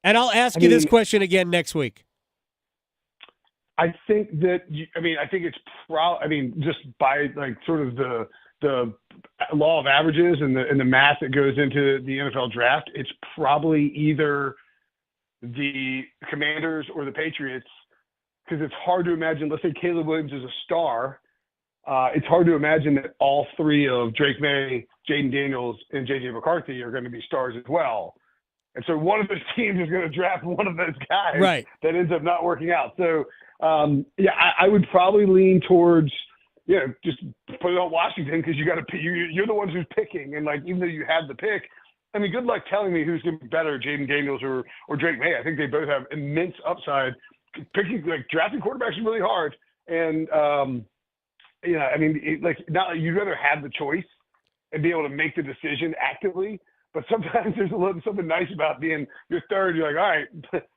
I'll ask you this question again next week. I think that I think it's just by like sort of the law of averages and the math that goes into the NFL draft, it's probably either the Commanders or the Patriots, because it's hard to imagine. Let's say Caleb Williams is a star. It's hard to imagine that all three of Drake May, Jaden Daniels, and J.J. McCarthy are going to be stars as well. And so one of those teams is going to draft one of those guys that ends up not working out. So, I would probably lean towards, just put it on Washington, because you got to pick. You're the ones who's picking. And, like, even though you have the pick, I mean, good luck telling me who's going to be better, Jaden Daniels or Drake May. I think they both have immense upside. Drafting quarterbacks is really hard. And, you'd rather have the choice and be able to make the decision actively. But sometimes there's something nice about being your third. You're like, all right,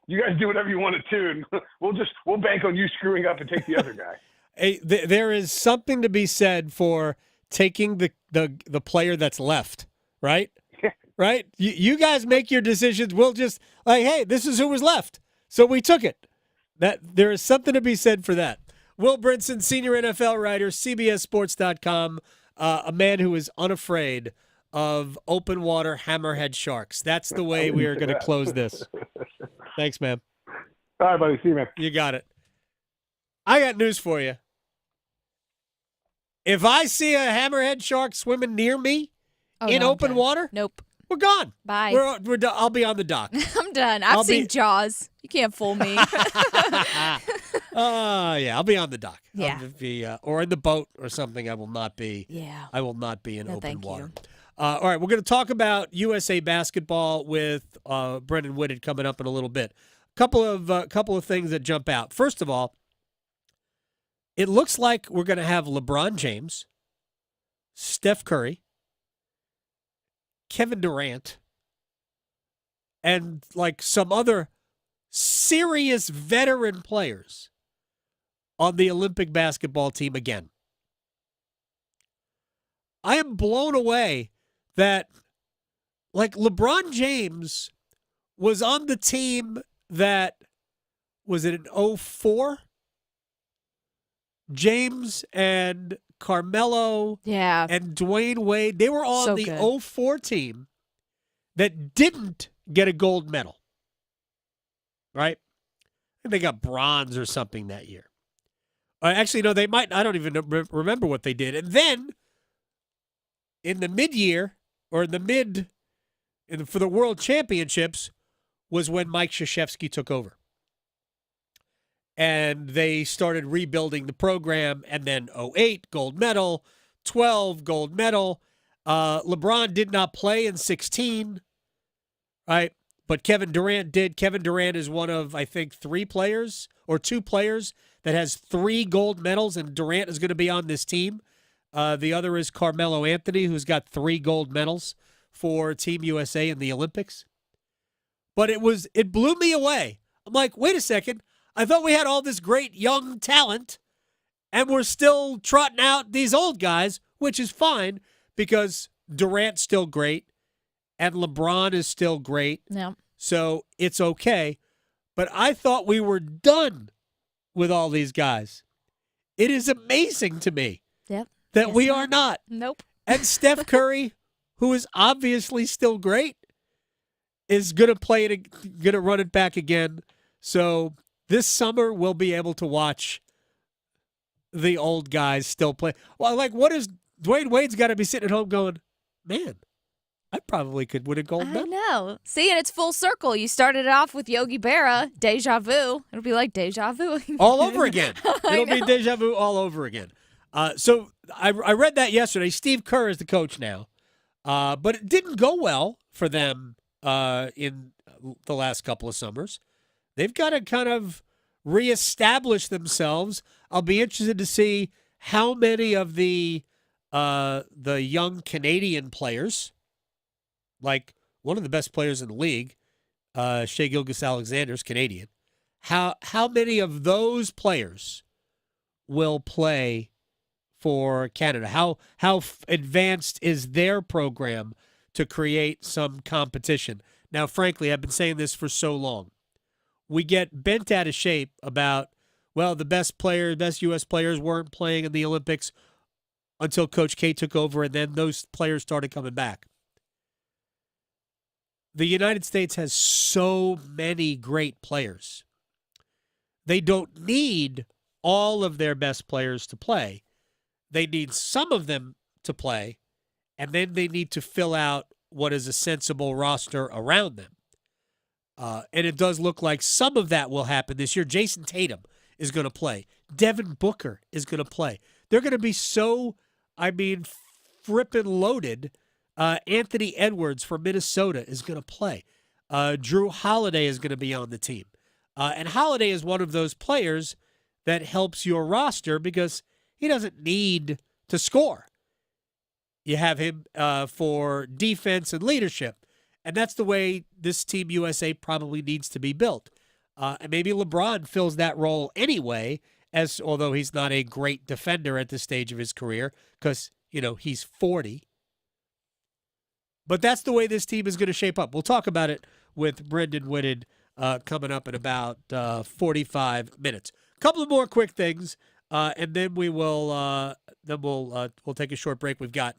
you guys do whatever you want to do, and we'll bank on you screwing up and take the other guy. Hey, there is something to be said for taking the player that's left, right? Right? You guys make your decisions. We'll just hey, this is who was left, so we took it. That there is something to be said for that. Will Brinson, senior NFL writer, CBSSports.com, a man who is unafraid of open water hammerhead sharks. That's the way we are going to close this. Thanks, man. All right, buddy. See you, man. You got it. I got news for you. If I see a hammerhead shark swimming near me in open water, nope, we're gone. Bye. We're done. I'll be on the dock. I'm done. I've seen Jaws. You can't fool me. I'll be on the dock. Yeah. I'll be, or in the boat or something. I will not be. Yeah. I will not be in open water. You. All right, we're going to talk about USA basketball with Brendan Whitted coming up in a little bit. Couple of things that jump out. First of all, it looks like we're going to have LeBron James, Steph Curry, Kevin Durant, and like some other serious veteran players on the Olympic basketball team again. I am blown away that, like, LeBron James was on the team that, was it in 2004? James and Carmelo and Dwayne Wade, they were on the 2004 team that didn't get a gold medal, right? And they got bronze or something that year. Actually, no, they might. I don't even remember what they did. And then in the mid-year, or in the for the World Championships, was when Mike Krzyzewski took over. And they started rebuilding the program, and then 2008, gold medal, 2012, gold medal. LeBron did not play in 2016, right? But Kevin Durant did. Kevin Durant is one of, I think, 3 players or 2 players that has 3 gold medals, and Durant is going to be on this team. The other is Carmelo Anthony, who's got 3 gold medals for Team USA in the Olympics. But it blew me away. I'm like, wait a second. I thought we had all this great young talent, and we're still trotting out these old guys, which is fine because Durant's still great and LeBron is still great. Yeah. So it's okay. But I thought we were done with all these guys. It is amazing to me that we are not. Nope. And Steph Curry, who is obviously still great, is going to run it back again. So this summer we'll be able to watch the old guys still play. Well, like, what is Dwayne Wade's got to be sitting at home going, man, I probably could win a gold medal. I know. See, and it's full circle. You started it off with Yogi Berra, deja vu. It'll be like deja vu. All over again. It'll be deja vu all over again. So I read that yesterday. Steve Kerr is the coach now. But it didn't go well for them in the last couple of summers. they've got to kind of reestablish themselves. I'll be interested to see how many of the young Canadian players, like one of the best players in the league, Shai Gilgeous-Alexander's Canadian, how many of those players will play for Canada? How advanced is their program to create some competition? Now, frankly, I've been saying this for so long. We get bent out of shape about, well, the best U.S. players weren't playing in the Olympics until Coach K took over, and then those players started coming back. The United States has so many great players. They don't need all of their best players to play. They need some of them to play, and then they need to fill out what is a sensible roster around them. And it does look like some of that will happen this year. Jason Tatum is going to play. Devin Booker is going to play. They're going to be so, frippin' loaded. Anthony Edwards from Minnesota is going to play. Drew Holiday is going to be on the team. And Holiday is one of those players that helps your roster because he doesn't need to score. You have him for defense and leadership. And that's the way this Team USA probably needs to be built. And maybe LeBron fills that role anyway, although he's not a great defender at this stage of his career because, he's 40. But that's the way this team is going to shape up. We'll talk about it with Brendan Whitted coming up in about 45 minutes. A couple of more quick things, and then we'll take a short break. We're going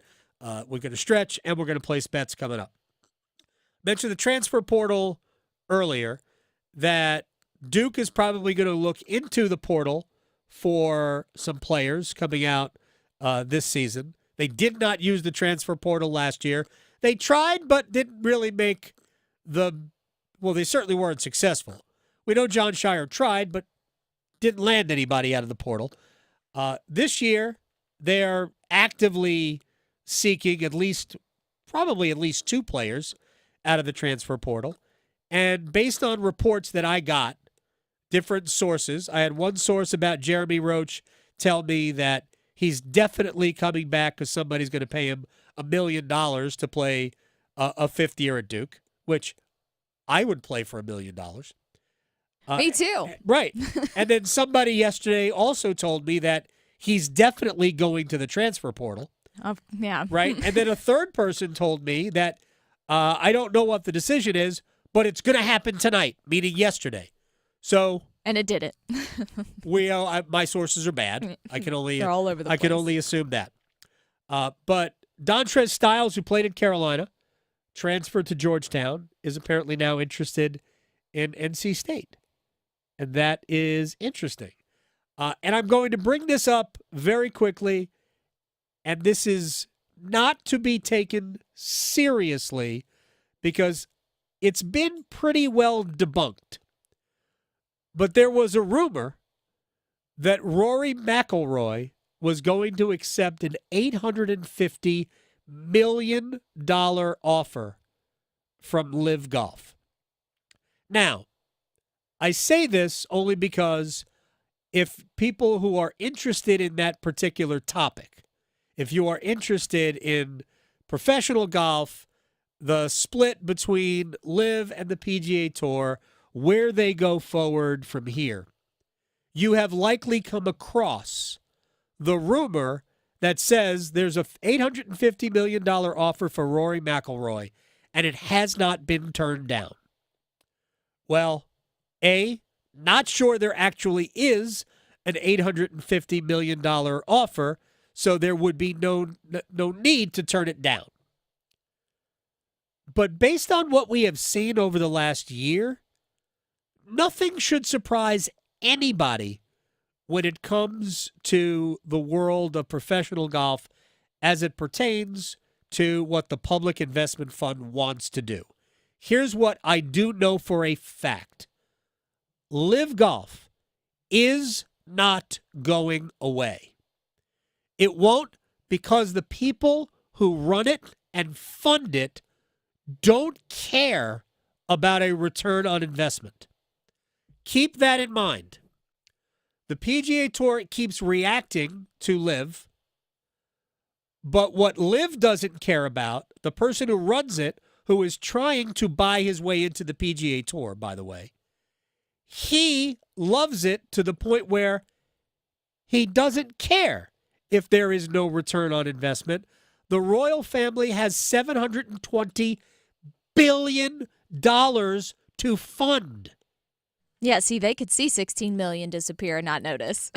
to stretch, and we're going to place bets coming up. Mentioned the transfer portal earlier, that Duke is probably going to look into the portal for some players coming out this season. They did not use the transfer portal last year. They tried, but didn't really make they certainly weren't successful. We know John Shire tried, but didn't land anybody out of the portal. This year, they're actively seeking probably at least two players out of the transfer portal. And based on reports that I got, different sources, I had one source about Jeremy Roach tell me that he's definitely coming back because somebody's going to pay him $1 million to play a fifth year at Duke, which I would play for $1 million. Me too. Right. And then somebody yesterday also told me that he's definitely going to the transfer portal. Yeah. Right. And then a third person told me that I don't know what the decision is, but it's going to happen tonight, meaning yesterday. So. And it didn't. My sources are bad. They're all over the place. I can only assume that. But Dontrez Styles, who played in Carolina, transferred to Georgetown, is apparently now interested in NC State. And that is interesting. And I'm going to bring this up very quickly, and this is not to be taken seriously because it's been pretty well debunked. But there was a rumor that Rory McIlroy was going to accept an $850 million offer from Live Golf. Now, I say this only because if people who are interested in that particular topic, if you are interested in professional golf, the split between Live and the PGA Tour, where they go forward from here, you have likely come across the rumor that says there's a $850 million offer for Rory McIlroy, and it has not been turned down. Well, not sure there actually is an $850 million offer, so there would be no need to turn it down. But based on what we have seen over the last year, nothing should surprise anybody when it comes to the world of professional golf as it pertains to what the Public Investment Fund wants to do. Here's what I do know for a fact. Live Golf is not going away. It won't, because the people who run it and fund it don't care about a return on investment. keep that in mind. The PGA Tour keeps reacting to LIV, but what LIV doesn't care about, the person who runs it, who is trying to buy his way into the PGA Tour, by the way, he loves it to the point where he doesn't care if there is no return on investment. The royal family has $720 billion to fund. Yeah, see, they could see $16 million disappear and not notice.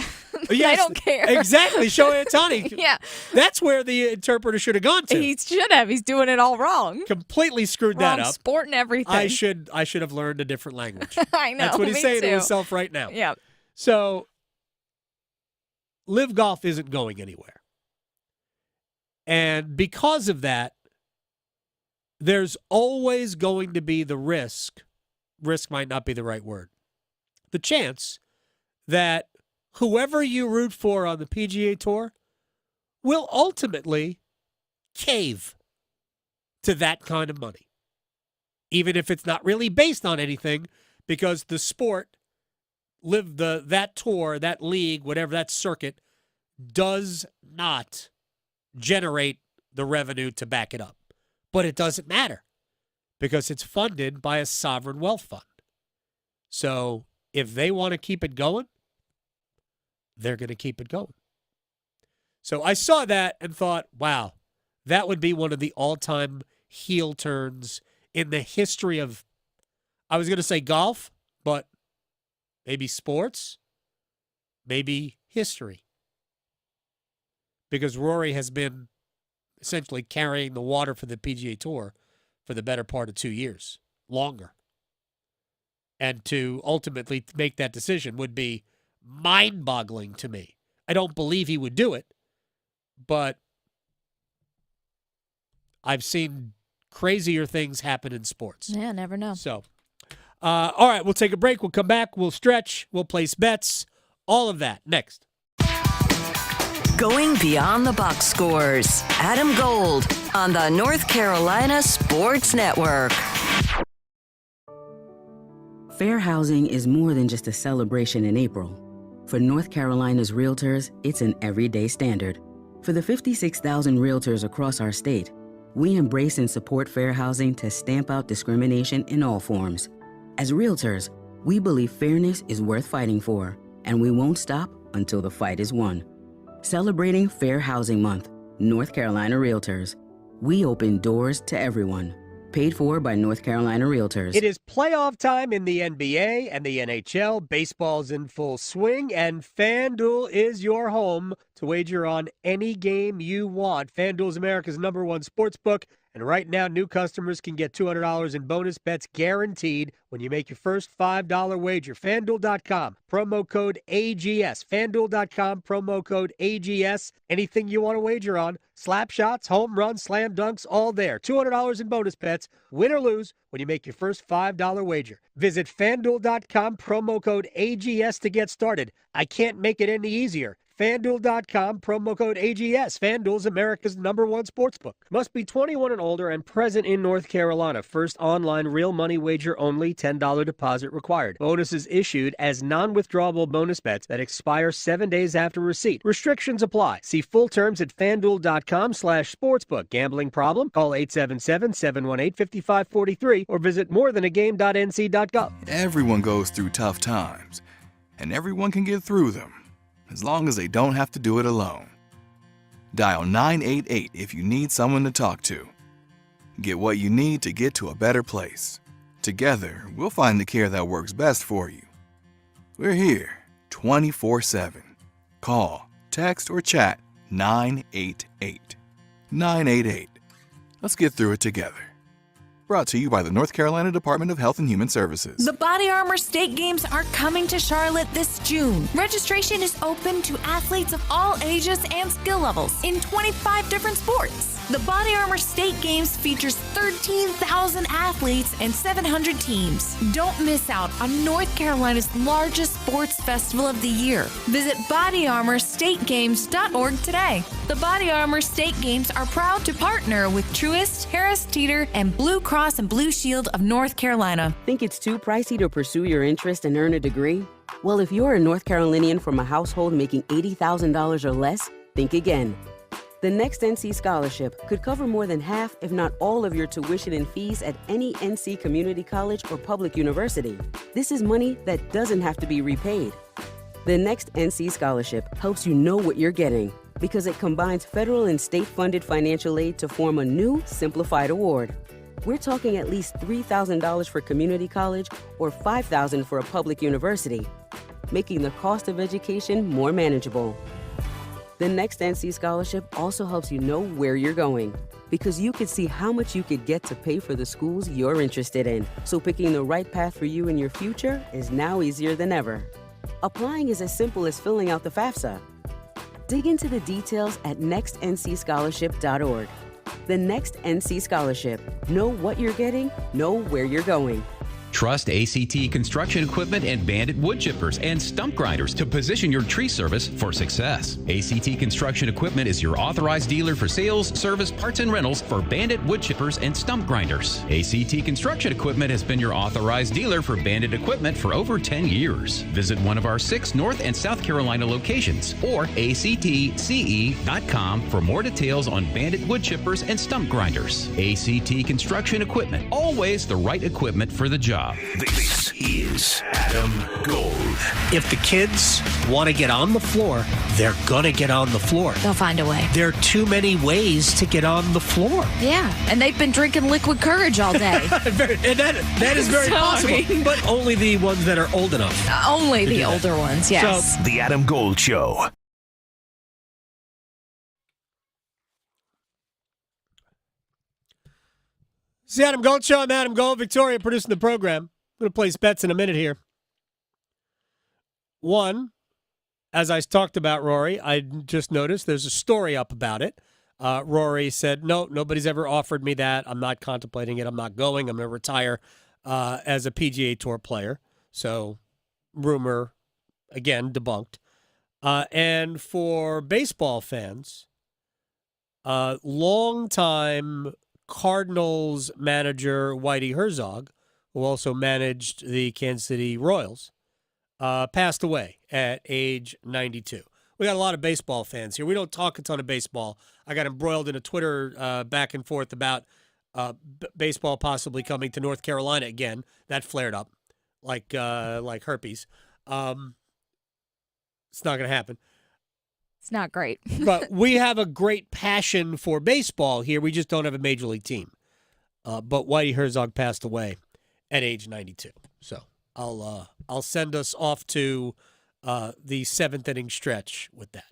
Yes, they don't care. Exactly. Shohei Ohtani. Yeah. That's where the interpreter should have gone to. He should have. He's doing it all wrong. Completely screwed Wrong that up. sport and everything. I should have learned a different language. I know. That's what he's me saying too. to himself right now. Yeah. So, LIV Golf isn't going anywhere. And because of that, there's always going to be the risk might not be the right word, the chance that whoever you root for on the PGA Tour will ultimately cave to that kind of money, even if it's not really based on anything, because the sport, that tour, that league, whatever, that circuit, does not generate the revenue to back it up. But it doesn't matter because it's funded by a sovereign wealth fund. So if they want to keep it going, they're going to keep it going. So I saw that and thought, wow, that would be one of the all-time heel turns in the history of, I was going to say golf, but maybe sports, maybe history. Because Rory has been essentially carrying the water for the PGA Tour for the better part of 2 years, longer. And to ultimately make that decision would be mind-boggling to me. I don't believe he would do it, but I've seen crazier things happen in sports. Yeah, never know. So, all right, we'll take a break. We'll come back. We'll stretch. We'll place bets. All of that next. Going beyond the box scores. Adam Gold on the North Carolina Sports Network. Fair housing is more than just a celebration in April. For North Carolina's realtors, it's an everyday standard. For the 56,000 realtors across our state, we embrace and support fair housing to stamp out discrimination in all forms. As realtors, we believe fairness is worth fighting for, and we won't stop until the fight is won. Celebrating Fair Housing Month, North Carolina Realtors. We open doors to everyone. Paid for by North Carolina Realtors. It is playoff time in the NBA and the NHL. Baseball's in full swing, and FanDuel is your home to wager on any game you want. FanDuel's America's #1 sportsbook, and right now new customers can get $200 in bonus bets guaranteed when you make your first $5 wager. FanDuel.com, promo code AGS. FanDuel.com, promo code AGS. Anything you want to wager on, slap shots, home runs, slam dunks, all there. $200 in bonus bets, win or lose, when you make your first $5 wager. Visit FanDuel.com, promo code AGS to get started. I can't make it any easier. FanDuel.com, promo code AGS. FanDuel's America's #1 sportsbook. Must be 21 and older and present in North Carolina. First online real money wager only. $10 deposit required. Bonuses issued as non-withdrawable bonus bets that expire 7 days after receipt. Restrictions apply. See full terms at FanDuel.com/sportsbook. Gambling problem? Call 877-718-5543 or visit morethanagame.nc.gov. Everyone goes through tough times, and everyone can get through them, as long as they don't have to do it alone. Dial 988 if you need someone to talk to. Get what you need to get to a better place. Together, we'll find the care that works best for you. We're here 24/7. Call, text, or chat 988. 988. Let's get through it together. Brought to you by the North Carolina Department of Health and Human Services. The Body Armor State Games are coming to Charlotte this June. Registration is open to athletes of all ages and skill levels in 25 different sports. The Body Armor State Games features 13,000 athletes and 700 teams. Don't miss out on North Carolina's largest sports festival of the year. Visit bodyarmorstategames.org today. The Body Armor State Games are proud to partner with Truist, Harris Teeter, and Blue Cross and Blue Shield of North Carolina. Think it's too pricey to pursue your interest and earn a degree? Well, if you're a North Carolinian from a household making $80,000 or less, think again. The Next NC Scholarship could cover more than half, if not all, of your tuition and fees at any NC community college or public university. This is money that doesn't have to be repaid. The Next NC Scholarship helps you know what you're getting because it combines federal and state-funded financial aid to form a new, simplified award. We're talking at least $3,000 for community college or $5,000 for a public university, making the cost of education more manageable. The Next NC Scholarship also helps you know where you're going because you could see how much you could get to pay for the schools you're interested in. So picking the right path for you and your future is now easier than ever. Applying is as simple as filling out the FAFSA. Dig into the details at nextncscholarship.org. The Next NC Scholarship. Know what you're getting, know where you're going. Trust ACT Construction Equipment and Bandit Wood Chippers and Stump Grinders to position your tree service for success. ACT Construction Equipment is your authorized dealer for sales, service, parts, and rentals for Bandit Wood Chippers and Stump Grinders. ACT Construction Equipment has been your authorized dealer for Bandit equipment for over 10 years. Visit one of our 6 North and South Carolina locations or actce.com for more details on Bandit Wood Chippers and Stump Grinders. ACT Construction Equipment, always the right equipment for the job. This is Adam Gold. If the kids want to get on the floor, they're going to get on the floor. They'll find a way. There are too many ways to get on the floor. Yeah, and they've been drinking liquid courage all day. And that is very possible, but only the ones that are old enough. Only the older ones, yes. So, the Adam Gold Show. It's the Adam Gold Show. I'm Adam Gold. Victoria producing the program. I'm going to place bets in a minute here. One, as I talked about Rory, I just noticed there's a story up about it. Rory said, no, nobody's ever offered me that. I'm not contemplating it. I'm not going. I'm going to retire as a PGA Tour player. So, rumor, again, debunked. And for baseball fans, longtime Cardinals manager Whitey Herzog, who also managed the Kansas City Royals, passed away at age 92. We got a lot of baseball fans here. We don't talk a ton of baseball. I got embroiled in a Twitter back and forth about baseball possibly coming to North Carolina again. That flared up like herpes. It's not going to happen. It's not great. But we have a great passion for baseball here. We just don't have a major league team. But Whitey Herzog passed away at age 92. So I'll send us off to the 7th inning stretch with that.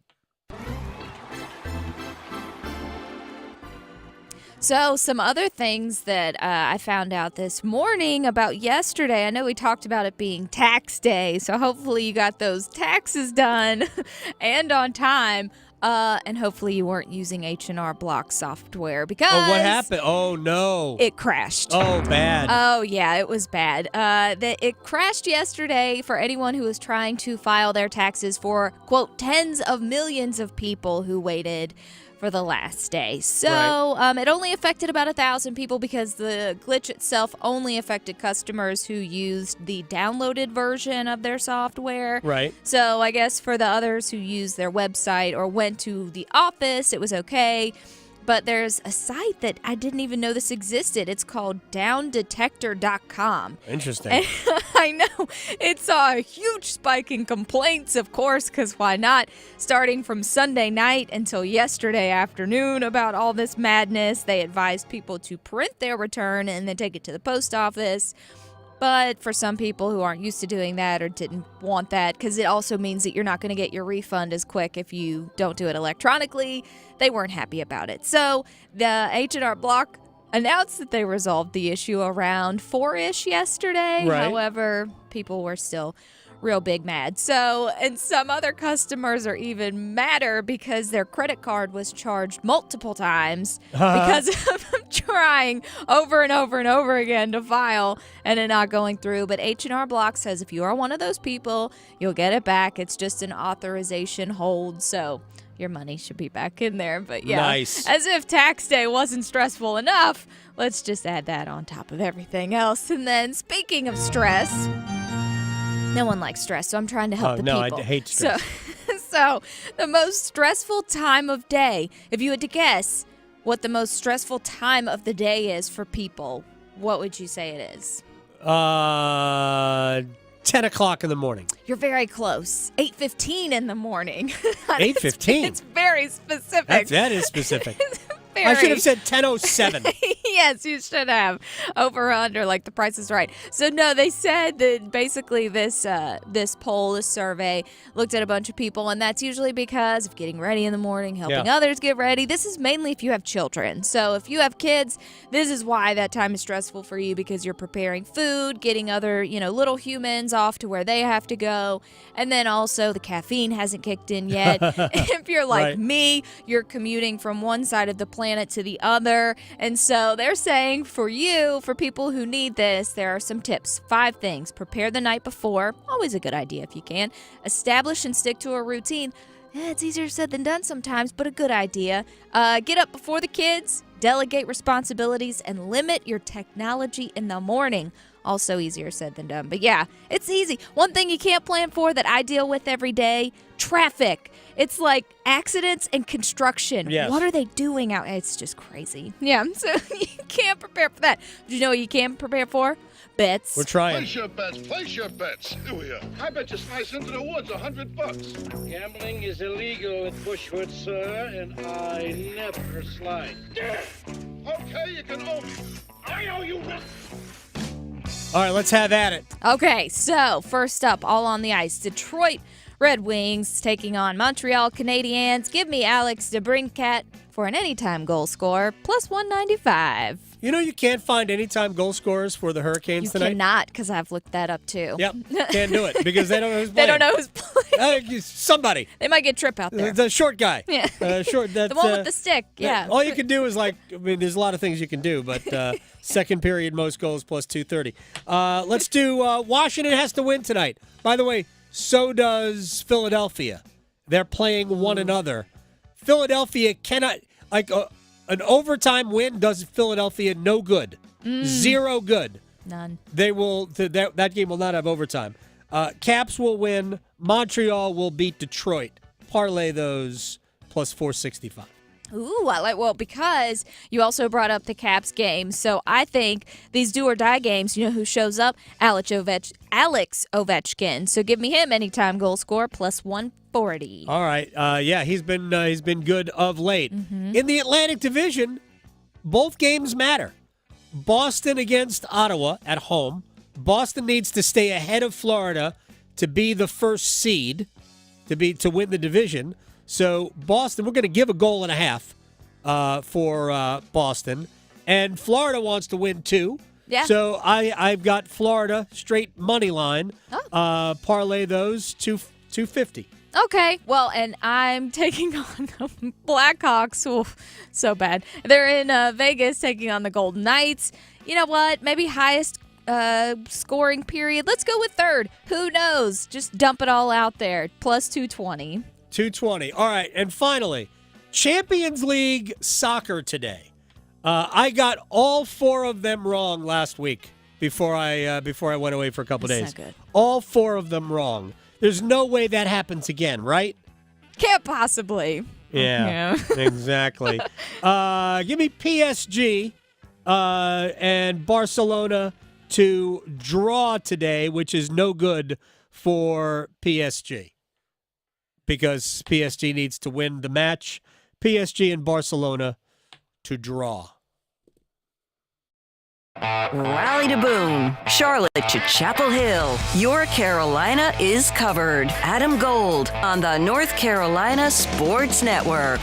So some other things that I found out this morning about yesterday. I know we talked about it being tax day, so hopefully you got those taxes done and on time. And hopefully you weren't using H&R Block software because... Oh, what happened? Oh, no. It crashed. Oh, bad. Oh, yeah, it was bad. It crashed yesterday for anyone who was trying to file their taxes for, quote, tens of millions of people who waited for the last day. So it only affected about 1,000 people because the glitch itself only affected customers who used the downloaded version of their software. Right. So I guess for the others who used their website or went to the office, it was okay. But there's a site that I didn't even know this existed. It's called downdetector.com. Interesting. And I know. It saw a huge spike in complaints, of course, because why not? Starting from Sunday night until yesterday afternoon about all this madness. They advised people to print their return and then take it to the post office. But for some people who aren't used to doing that or didn't want that, because it also means that you're not going to get your refund as quick if you don't do it electronically, they weren't happy about it. So the H&R Block announced that they resolved the issue around 4-ish yesterday. Right. However, people were still real big mad. So, and some other customers are even madder because their credit card was charged multiple times because of them trying over and over and over again to file and it not going through. But H&R Block says if you are one of those people, you'll get it back. It's just an authorization hold. So your money should be back in there. But yeah, nice. As if tax day wasn't stressful enough, let's just add that on top of everything else. And then speaking of stress, no one likes stress, so I'm trying to help the people. I hate stress. So the most stressful time of day, if you had to guess what the most stressful time of the day is for people, what would you say it is? 10 o'clock in the morning. You're very close. 8:15 in the morning. 8:15? It's very specific. That is specific. Very. I should have said 10:07. Yes, you should have. Over or under, like The Price is Right. So no, they said that basically this poll, this survey, looked at a bunch of people, and that's usually because of getting ready in the morning, helping others get ready. This is mainly if you have children. So if you have kids, this is why that time is stressful for you, because you're preparing food, getting other, little humans off to where they have to go, and then also the caffeine hasn't kicked in yet. If you're like me, you're commuting from one side of the planet to the other. And so they're saying for people who need this, there are some tips. 5 things. Prepare the night before. Always a good idea if you can. Establish and stick to a routine. It's easier said than done sometimes, but a good idea. Get up before the kids. Delegate responsibilities and limit your technology in the morning. Also easier said than done. But yeah, it's easy. One thing you can't plan for that I deal with every day, traffic. It's like accidents and construction. Yes. What are they doing out? It's just crazy. Yeah, so you can't prepare for that. Do you know what you can prepare for? Bets. We're trying. Place your bets. Here. I bet you slice into the woods $100. Gambling is illegal at Bushwood, sir, and I never slide. Okay, you can owe me. I owe you one. All right, let's have at it. Okay, so first up, all on the ice, Detroit Red Wings taking on Montreal Canadiens. Give me Alex DeBrincat for an anytime goal scorer, plus 195. You know you can't find anytime goal scorers for the Hurricanes tonight? You cannot, because I've looked that up too. Yep, can't do it because they don't know who's playing. They don't know who's playing. Somebody. They might get Tripp out there. The short guy. Yeah. The one with the stick, yeah. All you can do is there's a lot of things you can do, but second period, most goals plus 230. Let's do Washington has to win tonight. By the way, so does Philadelphia. They're playing one another. Philadelphia cannot, an overtime win does Philadelphia no good. Zero good. None. They will. That game will not have overtime. Caps will win. Montreal will beat Detroit. Parlay those plus 465. Ooh, because you also brought up the Caps game. So I think these do or die games, you know who shows up? Alex Ovechkin. So give me him anytime goal scorer plus 140. All right. He's been good of late. Mm-hmm. In the Atlantic Division, both games matter. Boston against Ottawa at home. Boston needs to stay ahead of Florida to be the first seed to win the division. So Boston, we're going to give a goal and a half for Boston, and Florida wants to win too. Yeah. So I've got Florida straight money line. Parlay those 250. Okay, well, and I'm taking on the Blackhawks. Oof, so bad. They're in Vegas taking on the Golden Knights. You know what? Maybe highest scoring period. Let's go with third. Who knows? Just dump it all out there. Plus 220. 220. All right, and finally, Champions League soccer today. I got all 4 of them wrong last week before I went away for a couple days. Not good. All 4 of them wrong. There's no way that happens again, right? Can't possibly. Yeah. Exactly. Give me PSG and Barcelona to draw today, which is no good for PSG because PSG needs to win the match. PSG and Barcelona to draw. Raleigh to Boone, Charlotte to Chapel Hill. Your Carolina is covered. Adam Gold on the North Carolina Sports Network.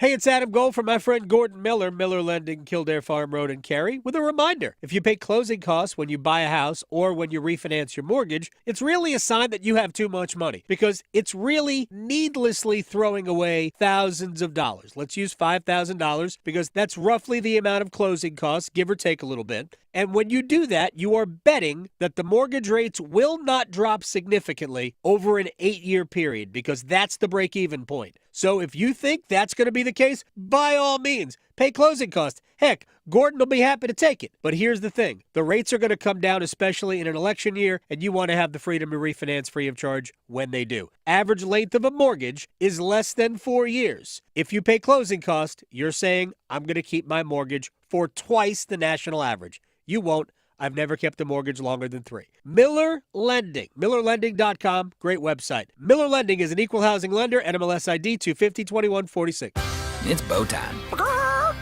Hey, it's Adam Gold from my friend Gordon Miller, Miller Lending, Kildare Farm Road in Cary, with a reminder. If you pay closing costs when you buy a house or when you refinance your mortgage, it's really a sign that you have too much money because it's really needlessly throwing away thousands of dollars. Let's use $5,000 because that's roughly the amount of closing costs, give or take a little bit. And when you do that, you are betting that the mortgage rates will not drop significantly over an 8-year period because that's the break-even point. So if you think that's going to be the case, by all means, pay closing costs. Heck, Gordon will be happy to take it. But here's the thing. The rates are going to come down, especially in an election year, and you want to have the freedom to refinance free of charge when they do. Average length of a mortgage is less than 4 years. If you pay closing costs, you're saying, I'm going to keep my mortgage for twice the national average. You won't. I've never kept a mortgage longer than 3. Miller Lending. MillerLending.com. Great website. Miller Lending is an equal housing lender. NMLS ID 2502146. It's bow time.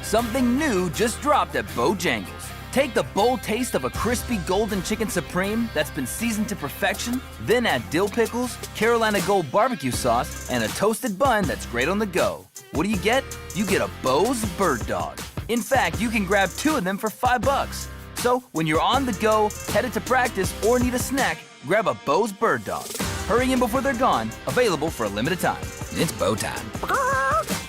Something new just dropped at Bojangles. Take the bold taste of a crispy golden chicken supreme that's been seasoned to perfection, then add dill pickles, Carolina Gold barbecue sauce, and a toasted bun that's great on the go. What do you get? You get a Bo's Bird Dog. In fact, you can grab 2 of them for $5. So, when you're on the go, headed to practice, or need a snack, grab a Bo's Bird Dog. Hurry in before they're gone. Available for a limited time. It's bow time.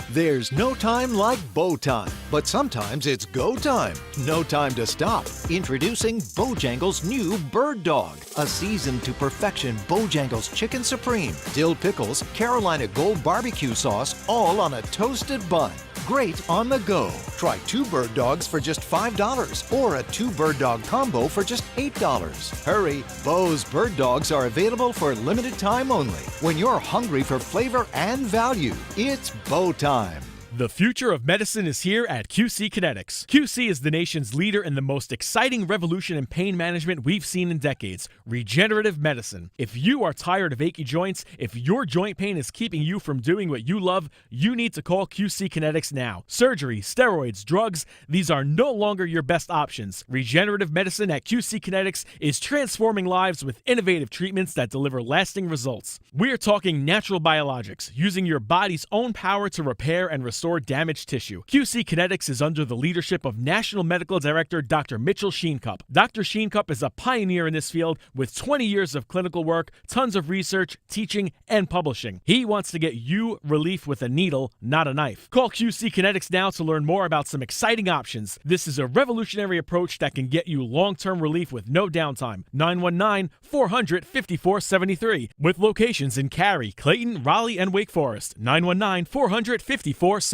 There's no time like bow time, but sometimes it's go time. No time to stop. Introducing Bojangles' new Bird Dog, a seasoned to perfection Bojangles Chicken Supreme, dill pickles, Carolina Gold barbecue sauce, all on a toasted bun. Great on the go. Try 2 bird dogs for just $5 or a 2 bird dog combo for just $8. Hurry, Bo's Bird Dogs are available for limited time only. When you're hungry for flavor and value, it's Bow time. The future of medicine is here at QC Kinetics. QC is the nation's leader in the most exciting revolution in pain management we've seen in decades, regenerative medicine. If you are tired of achy joints, if your joint pain is keeping you from doing what you love, you need to call QC Kinetics now. Surgery, steroids, drugs, these are no longer your best options. Regenerative medicine at QC Kinetics is transforming lives with innovative treatments that deliver lasting results. We're talking natural biologics, using your body's own power to repair and restore damaged tissue. QC Kinetics is under the leadership of National Medical Director Dr. Mitchell Sheencup. Dr. Sheencup is a pioneer in this field with 20 years of clinical work, tons of research, teaching, and publishing. He wants to get you relief with a needle, not a knife. Call QC Kinetics now to learn more about some exciting options. This is a revolutionary approach that can get you long-term relief with no downtime. 919-400-5473 with locations in Cary, Clayton, Raleigh, and Wake Forest. 919-400-5473.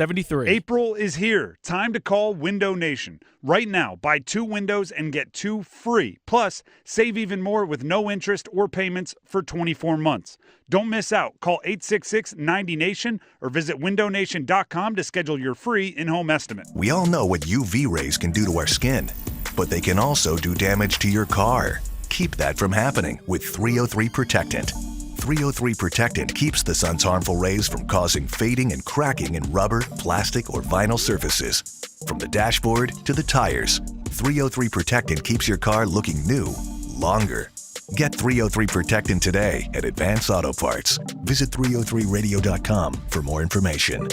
April is here. Time to call Window Nation. Right now, buy 2 windows and get 2 free. Plus, save even more with no interest or payments for 24 months. Don't miss out. Call 866-90-NATION or visit windownation.com to schedule your free in-home estimate. We all know what UV rays can do to our skin, but they can also do damage to your car. Keep that from happening with 303 Protectant. 303 Protectant keeps the sun's harmful rays from causing fading and cracking in rubber, plastic, or vinyl surfaces. From the dashboard to the tires, 303 Protectant keeps your car looking new longer. Get 303 Protectant today at Advance Auto Parts. Visit 303radio.com for more information.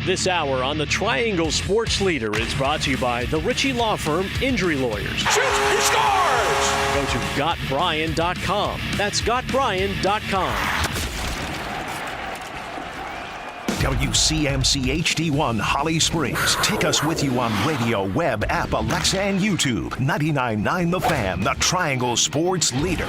This hour on the Triangle Sports Leader is brought to you by the Ritchie Law Firm Injury Lawyers. Shoots, he scores! Go to GotBryan.com. That's GotBryan.com. WCMC HD1 Holly Springs. Take us with you on radio, web, app, Alexa, and YouTube. 99.9 The Fan, the Triangle Sports Leader.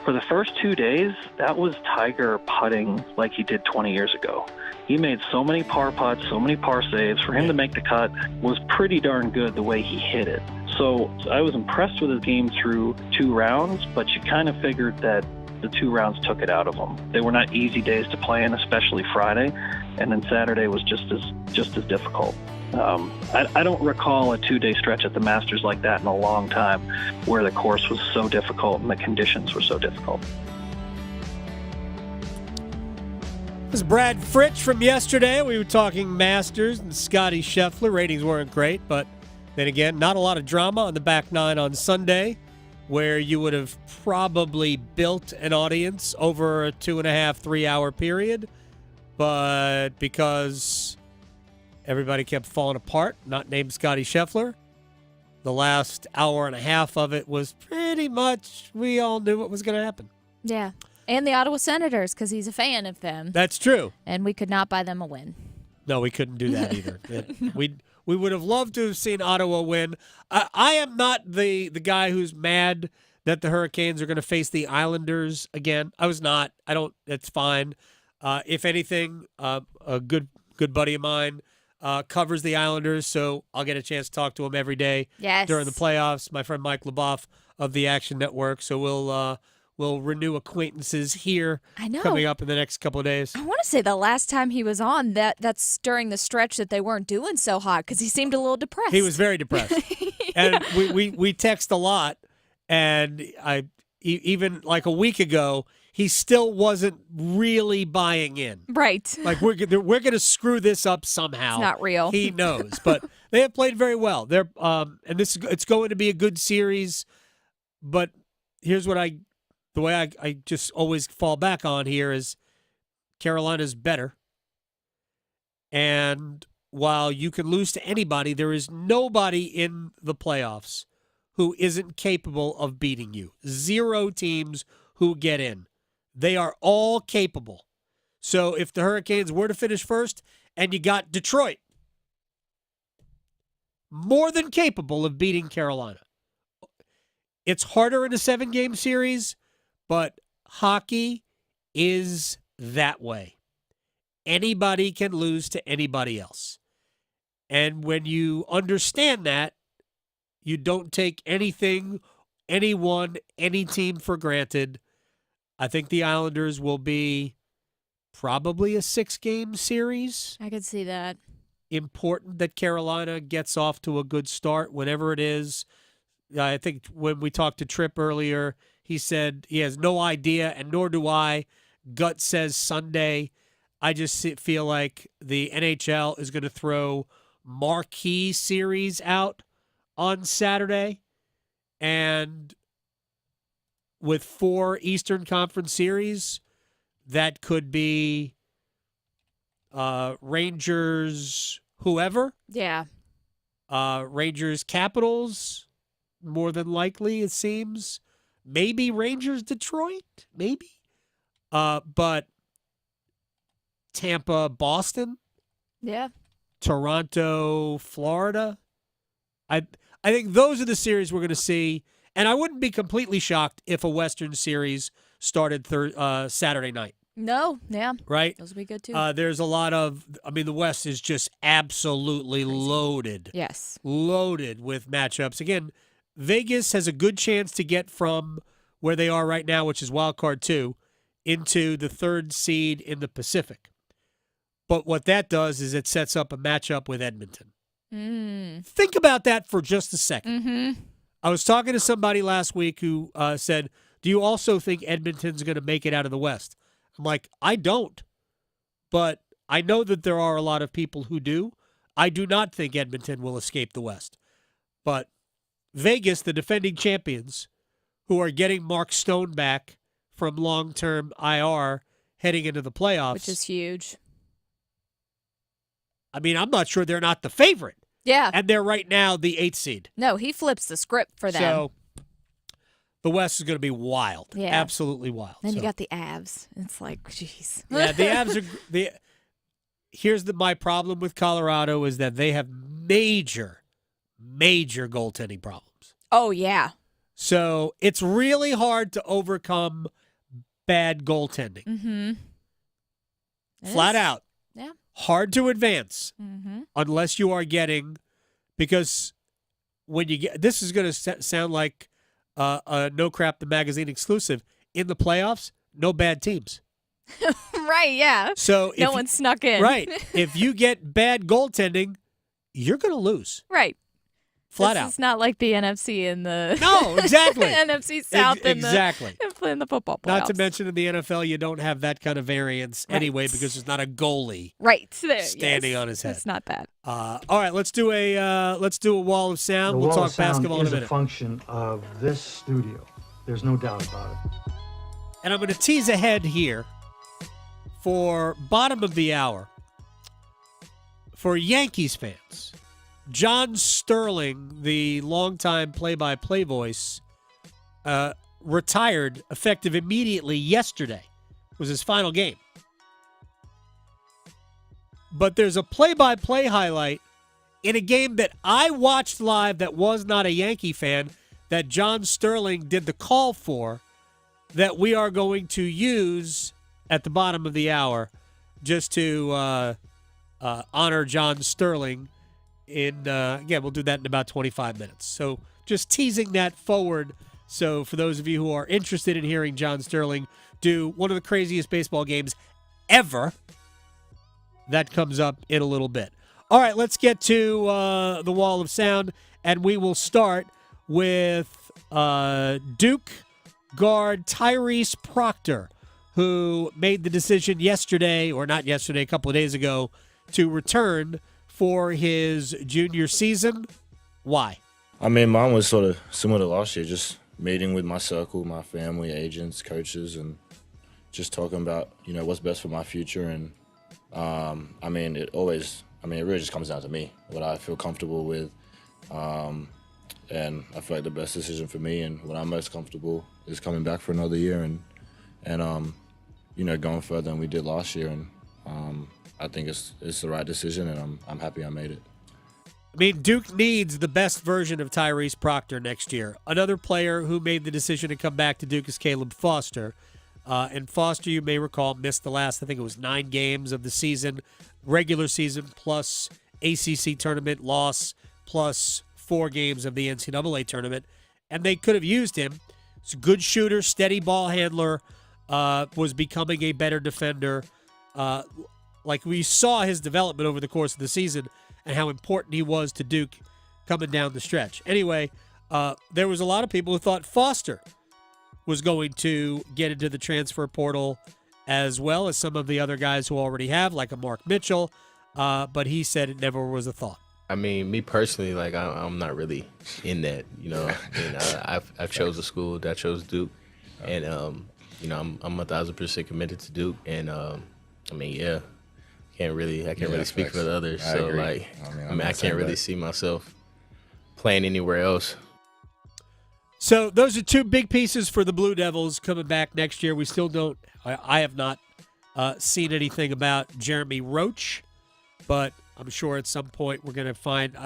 For the first 2 days, that was Tiger putting like he did 20 years ago. He made so many par putts, so many par saves. For him to make the cut was pretty darn good the way he hit it. So I was impressed with his game through 2 rounds, but you kind of figured that the 2 rounds took it out of him. They were not easy days to play in, especially Friday, and then Saturday was just as difficult. I don't recall a 2-day stretch at the Masters like that in a long time where the course was so difficult and the conditions were so difficult. This is Brad Fritsch from yesterday. We were talking Masters and Scotty Scheffler. Ratings weren't great, but then again, not a lot of drama on the back nine on Sunday. where you would have probably built an audience over a 2.5, 3 hour period. But because everybody kept falling apart, not named Scotty Scheffler, the last hour and a half of it was pretty much, we all knew what was going to happen. Yeah. And the Ottawa Senators, because he's a fan of them. That's true. And we could not buy them a win. No, we couldn't do that either. No. We would have loved to have seen Ottawa win. I am not the guy who's mad that the Hurricanes are going to face the Islanders again. I was not. I don't. It's fine. If anything, a good buddy of mine covers the Islanders, so I'll get a chance to talk to him every day during the playoffs. My friend Mike Leboff of the Action Network. So we'll renew acquaintances here coming up in the next couple of days. I want to say the last time he was on, that's during the stretch that they weren't doing so hot because he seemed a little depressed. He was very depressed. And we text a lot, and even like a week ago, he still wasn't really buying in. Right. Like we're going to screw this up somehow. It's not real. He knows, but they have played very well. They're and it's going to be a good series, but here's what the way I just always fall back on here is Carolina's better. And while you can lose to anybody, there is nobody in the playoffs who isn't capable of beating you. 0 teams who get in. They are all capable. So if the Hurricanes were to finish first and you got Detroit, more than capable of beating Carolina. It's harder in a 7-game series, but hockey is that way. Anybody can lose to anybody else. And when you understand that, you don't take anything, anyone, any team for granted. I think the Islanders will be probably a 6-game series. I could see that. Important that Carolina gets off to a good start, whenever it is. I think when we talked to Tripp earlier, he said he has no idea, and nor do I. Gut says Sunday. I just feel like the NHL is going to throw marquee series out on Saturday. And with 4 Eastern Conference series, that could be Rangers, whoever. Yeah. Rangers, Capitals, more than likely, it seems. Maybe Rangers, Detroit, maybe. But Tampa, Boston. Yeah. Toronto, Florida. I think those are the series we're going to see. And I wouldn't be completely shocked if a Western series started Saturday night. No, yeah. Right? Those would be good, too. There's a lot of, the West is just absolutely loaded. Yes. Loaded with matchups. Again, Vegas has a good chance to get from where they are right now, which is wild card 2, into the 3rd seed in the Pacific. But what that does is it sets up a matchup with Edmonton. Think about that for just a second. Mm-hmm. I was talking to somebody last week who said, do you also think Edmonton's going to make it out of the West? I'm like, I don't. But I know that there are a lot of people who do. I do not think Edmonton will escape the West. But Vegas, the defending champions, who are getting Mark Stone back from long-term IR heading into the playoffs. Which is huge. I'm not sure they're not the favorite. Yeah. And they're right now the 8th seed. No, he flips the script for them. So the West is going to be wild. Yeah. Absolutely wild. Then you got the Avs. It's like, jeez. Yeah, the Avs are here's my problem with Colorado is that they have major goaltending problems. Oh, yeah. So it's really hard to overcome bad goaltending. Mm-hmm. Flat out. Yeah. Hard to advance unless you are getting, because when you get, this is going to sound like a No Crap the Magazine exclusive. In the playoffs, no bad teams. Right, yeah. So no one snuck in. Right. If you get bad goaltending, you're going to lose. Right. Flat out. It's not like the NFC and the No, exactly. NFC South exactly. in the football playoffs. Not to mention in the NFL, you don't have that kind of variance anyway because there's not a goalie standing on his head. It's not that. All right, let's do a wall of sound. We'll talk basketball in a minute. The function of this studio. There's no doubt about it. And I'm going to tease ahead here for bottom of the hour. For Yankees fans, John Sterling, the longtime play-by-play voice, retired effective immediately yesterday. It was his final game. But there's a play-by-play highlight in a game that I watched live that was not a Yankee fan that John Sterling did the call for that we are going to use at the bottom of the hour just to honor John Sterling. Again, we'll do that in about 25 minutes. So just teasing that forward. So for those of you who are interested in hearing John Sterling do one of the craziest baseball games ever, that comes up in a little bit. All right, let's get to the wall of sound, and we will start with Duke guard Tyrese Proctor, who made the decision yesterday, or not yesterday, a couple of days ago, to return for his junior season. Why? I mean, mine was sort of similar to last year, just meeting with my circle, my family, agents, coaches, and just talking about, what's best for my future. And, it really just comes down to me, what I feel comfortable with. And I feel like the best decision for me and what I'm most comfortable is coming back for another year and going further than we did last year. And I think it's the right decision, and I'm happy I made it. I mean, Duke needs the best version of Tyrese Proctor next year. Another player who made the decision to come back to Duke is Caleb Foster. And Foster, you may recall, missed the last, I think it was 9 games of the season, regular season, plus ACC tournament loss, plus 4 games of the NCAA tournament. And they could have used him. He's a good shooter, steady ball handler, was becoming a better defender. Like we saw his development over the course of the season and how important he was to Duke coming down the stretch. Anyway, there was a lot of people who thought Foster was going to get into the transfer portal as well as some of the other guys who already have, like a Mark Mitchell, but he said it never was a thought. I mean, me personally, I'm not really in that, And I've chose a school that chose Duke, and I'm 1,000% committed to Duke, and I can't really speak for the others. I can't really see myself playing anywhere else. So those are 2 big pieces for the Blue Devils coming back next year. We still don't. I have not seen anything about Jeremy Roach, but I'm sure at some point we're going to find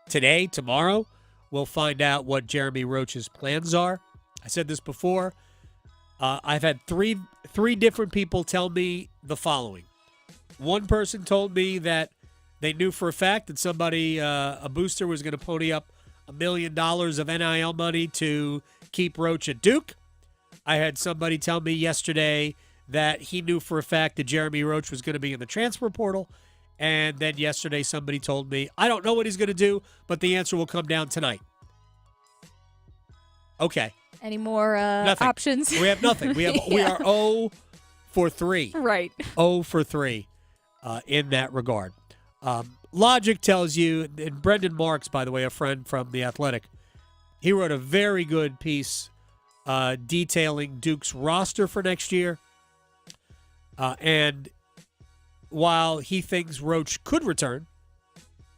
today, tomorrow, we'll find out what Jeremy Roach's plans are. I said this before. I've had three different people tell me the following. One person told me that they knew for a fact that somebody, a booster, was going to pony up $1 million of NIL money to keep Roach at Duke. I had somebody tell me yesterday that he knew for a fact that Jeremy Roach was going to be in the transfer portal. And then yesterday somebody told me, I don't know what he's going to do, but the answer will come down tonight. Okay. Any more options? We have nothing. We are 0 for 3. Right. 0 for 3 in that regard. Logic tells you, and Brendan Marks, by the way, a friend from The Athletic, he wrote a very good piece detailing Duke's roster for next year. And while he thinks Roach could return,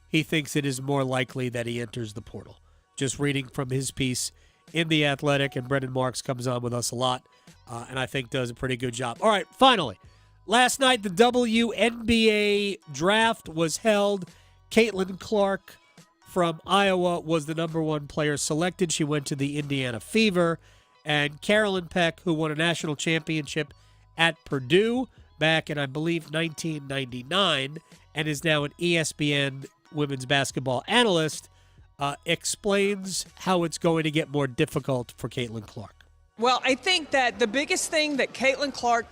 he thinks it is more likely that he enters the portal. Just reading from his piece in The Athletic, and Brendan Marks comes on with us a lot, and I think does a pretty good job. All right, finally, last night the WNBA draft was held. Caitlin Clark from Iowa was the number 1 player selected. She went to the Indiana Fever. And Carolyn Peck, who won a national championship at Purdue back in, I believe, 1999, and is now an ESPN women's basketball analyst, explains how it's going to get more difficult for Caitlin Clark. Well, I think that the biggest thing that Caitlin Clark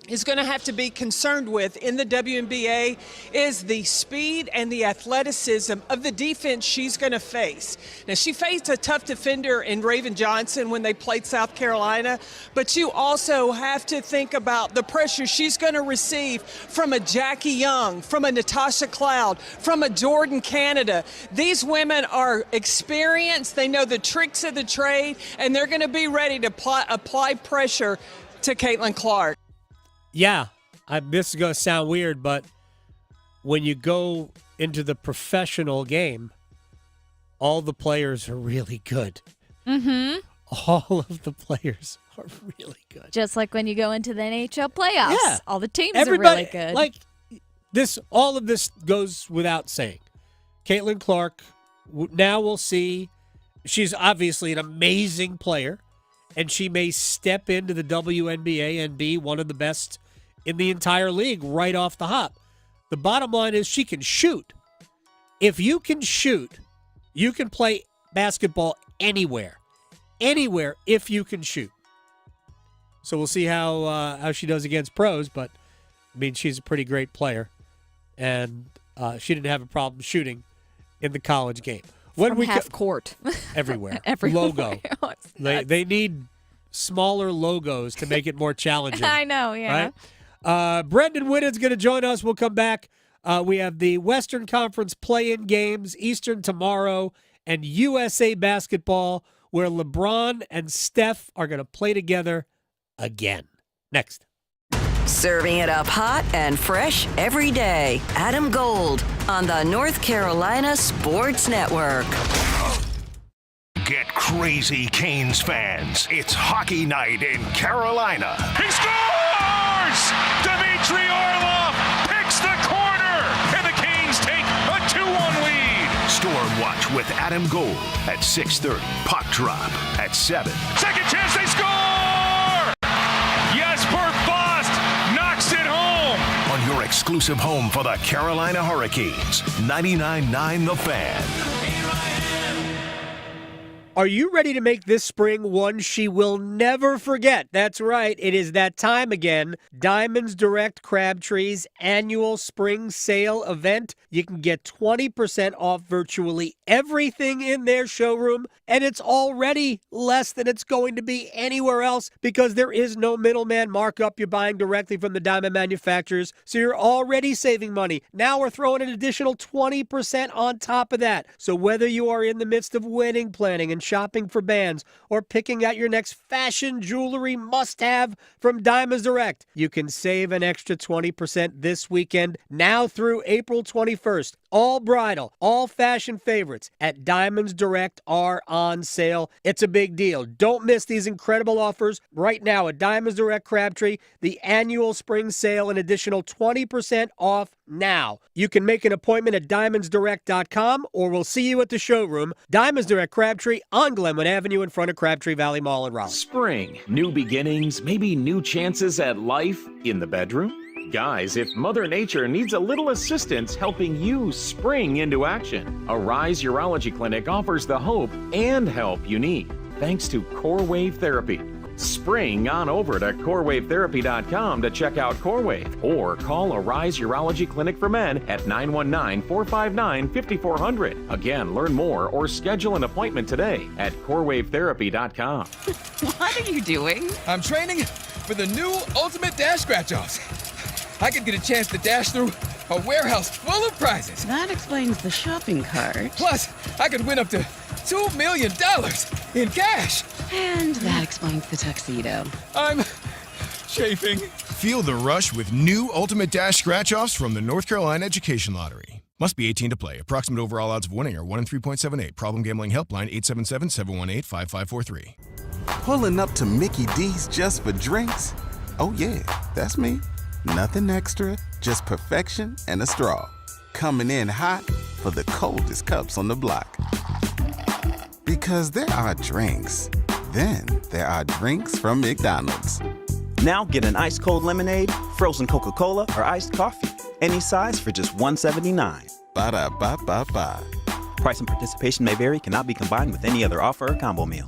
is going to have to be concerned with in the WNBA is the speed and the athleticism of the defense she's going to face. Now, she faced a tough defender in Raven Johnson when they played South Carolina, but you also have to think about the pressure she's going to receive from a Jackie Young, from a Natasha Cloud, from a Jordan Canada. These women are experienced. They know the tricks of the trade, and they're going to be ready to apply pressure to Caitlin Clark. Yeah, this is going to sound weird, but when you go into the professional game, all the players are really good. Mm-hmm. All of the players are really good. Just like when you go into the NHL playoffs. Yeah. All the teams Everybody, are really good. Like this, all of this goes without saying. Caitlin Clark, now we'll see. She's obviously an amazing player, and she may step into the WNBA and be one of the best in the entire league right off the hop. The bottom line is she can shoot. If you can shoot, you can play basketball anywhere. Anywhere if you can shoot. So we'll see how she does against pros, but I mean, she's a pretty great player, and she didn't have a problem shooting in the college game. When From half court. Everywhere. Everywhere. Logo. They need smaller logos to make it more challenging. I know, yeah. Right? Brendan Whitten's going to join us. We'll come back. We have the Western Conference play-in games, Eastern tomorrow, and USA basketball, where LeBron and Steph are going to play together again. Next. Serving it up hot and fresh every day. Adam Gold on the North Carolina Sports Network. Get crazy, Canes fans. It's hockey night in Carolina. He scores! Dmitry Orlov picks the corner, and the Canes take a 2-1 lead. Storm Watch with Adam Gold at 6:30. Puck drop at 7. Second chance, they score! Jesper Fast knocks it home. On your exclusive home for the Carolina Hurricanes, 99.9 The Fan. Are you ready to make this spring one she will never forget? That's right. It is that time again. Diamonds Direct Crabtree's annual spring sale event. You can get 20% off virtually everything in their showroom, and it's already less than it's going to be anywhere else because there is no middleman markup. You're buying directly from the diamond manufacturers, so you're already saving money. Now we're throwing an additional 20% on top of that. So whether you are in the midst of wedding planning and shopping for bands or picking out your next fashion jewelry must-have from Diamonds Direct, you can save an extra 20% this weekend now through April 21st. All bridal, all fashion favorites at Diamonds Direct are on sale. It's a big deal. Don't miss these incredible offers right now at Diamonds Direct Crabtree. The annual spring sale, an additional 20% off now. You can make an appointment at diamondsdirect.com or we'll see you at the showroom. Diamonds Direct Crabtree on Glenwood Avenue in front of Crabtree Valley Mall in Raleigh. Spring, new beginnings, maybe new chances at life in the bedroom. Guys, if Mother Nature needs a little assistance helping you spring into action, Arise Urology Clinic offers the hope and help you need, thanks to CoreWave Therapy. Spring on over to CoreWaveTherapy.com to check out CoreWave or call Arise Urology Clinic for Men at 919-459-5400. Again, learn more or schedule an appointment today at CoreWaveTherapy.com. What are you doing? I'm training for the new Ultimate Dash Scratch-Offs. I could get a chance to dash through a warehouse full of prizes. That explains the shopping cart. Plus, I could win up to $2 million in cash. And that explains the tuxedo. I'm chafing. Feel the rush with new Ultimate Dash Scratch-Offs from the North Carolina Education Lottery. Must be 18 to play. Approximate overall odds of winning are 1 in 3.78. Problem gambling helpline 877-718-5543. Pulling up to Mickey D's just for drinks? Oh yeah, that's me. Nothing extra, just perfection and a straw. Coming in hot for the coldest cups on the block. Because there are drinks. Then there are drinks from McDonald's. Now get an ice cold lemonade, frozen Coca-Cola, or iced coffee. Any size for just $1.79. Ba-da-ba-ba-ba. Price and participation may vary, cannot be combined with any other offer or combo meal.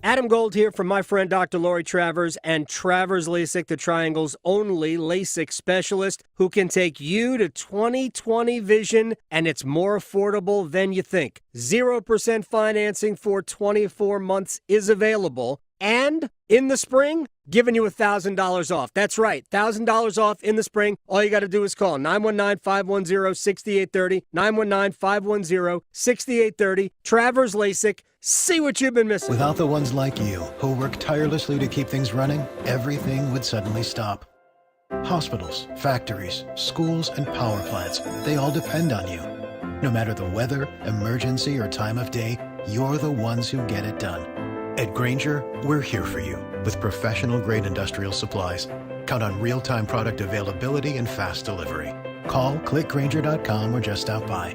Adam Gold here from my friend Dr. Lori Travers and Travers LASIK, the Triangle's only LASIK specialist who can take you to 20/20 vision, and it's more affordable than you think. 0% financing for 24 months is available. And in the spring, giving you $1,000 off. That's right, $1,000 off in the spring. All you got to do is call 919-510-6830, 919-510-6830. Travers LASIK. See what you've been missing. Without the ones like you, who work tirelessly to keep things running, everything would suddenly stop. Hospitals, factories, schools, and power plants, they all depend on you. No matter the weather, emergency, or time of day, you're the ones who get it done. At Grainger, we're here for you with professional-grade industrial supplies. Count on real-time product availability and fast delivery. Call, click Grainger.com, or just stop by.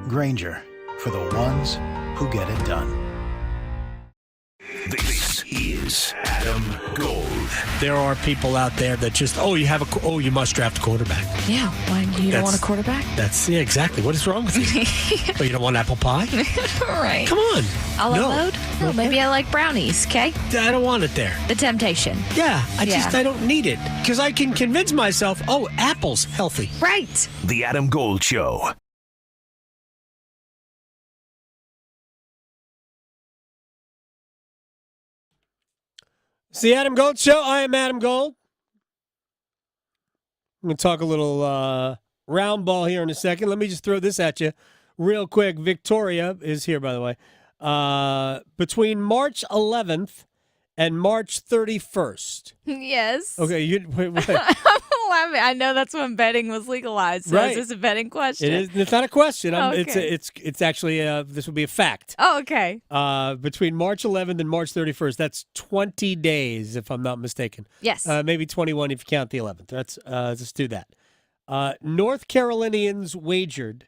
Grainger, for the ones who get it done. This is Adam Gold. There are people out there that just, you must draft a quarterback. Yeah, why you don't want a quarterback? Yeah, exactly. What is wrong with you? Oh, you don't want apple pie? All right. Come on. A la mode? No, maybe I like brownies, okay? I don't want it there. The temptation. Yeah, I don't need it. Because I can convince myself, apple's healthy. Right. The Adam Gold Show. It's the Adam Gold Show. I am Adam Gold. I'm going to talk a little round ball here in a second. Let me just throw this at you real quick. Victoria is here, by the way. Between March 11th and March 31st. Yes. Okay. Wait. I'm laughing. I know that's when betting was legalized. So right. Is this a betting question? It is. It's not a question. Okay. It's actually this would be a fact. Oh, okay. Between March 11th and March 31st, that's 20 days, if I'm not mistaken. Yes. Maybe 21 if you count the 11th. Let's do that. North Carolinians wagered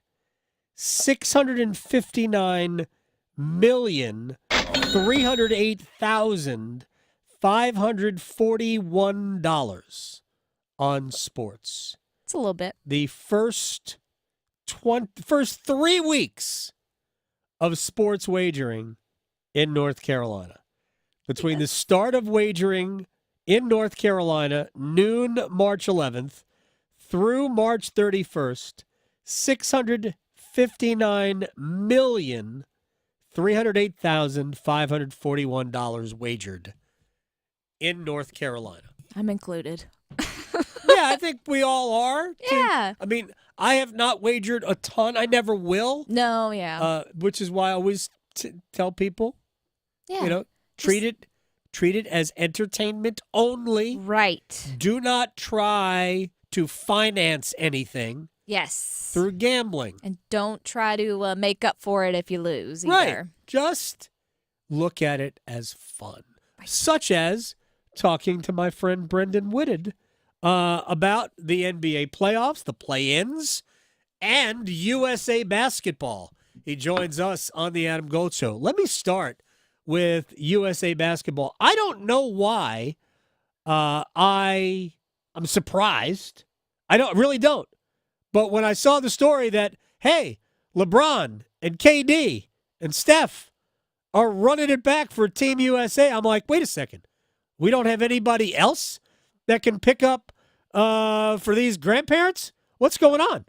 $659,308,541 on sports. It's a little bit. The first 3 weeks of sports wagering in North Carolina. Between the start of wagering in North Carolina, noon March 11th, through March 31st, $659,308,541 wagered in North Carolina. I'm included. Yeah, I think we all are. Yeah. I mean, I have not wagered a ton. I never will. No, yeah. Which is why I always tell people, treat it as entertainment only. Right. Do not try to finance anything. Yes. Through gambling. And don't try to make up for it if you lose either. Right. Just look at it as fun. Right. Such as talking to my friend Brendan Whitted about the NBA playoffs, the play-ins, and USA basketball. He joins us on the Adam Gold Show. Let me start with USA basketball. I don't know why I'm surprised. I really don't. But when I saw the story that, hey, LeBron and KD and Steph are running it back for Team USA, I'm like, wait a second. We don't have anybody else that can pick up for these grandparents? What's going on?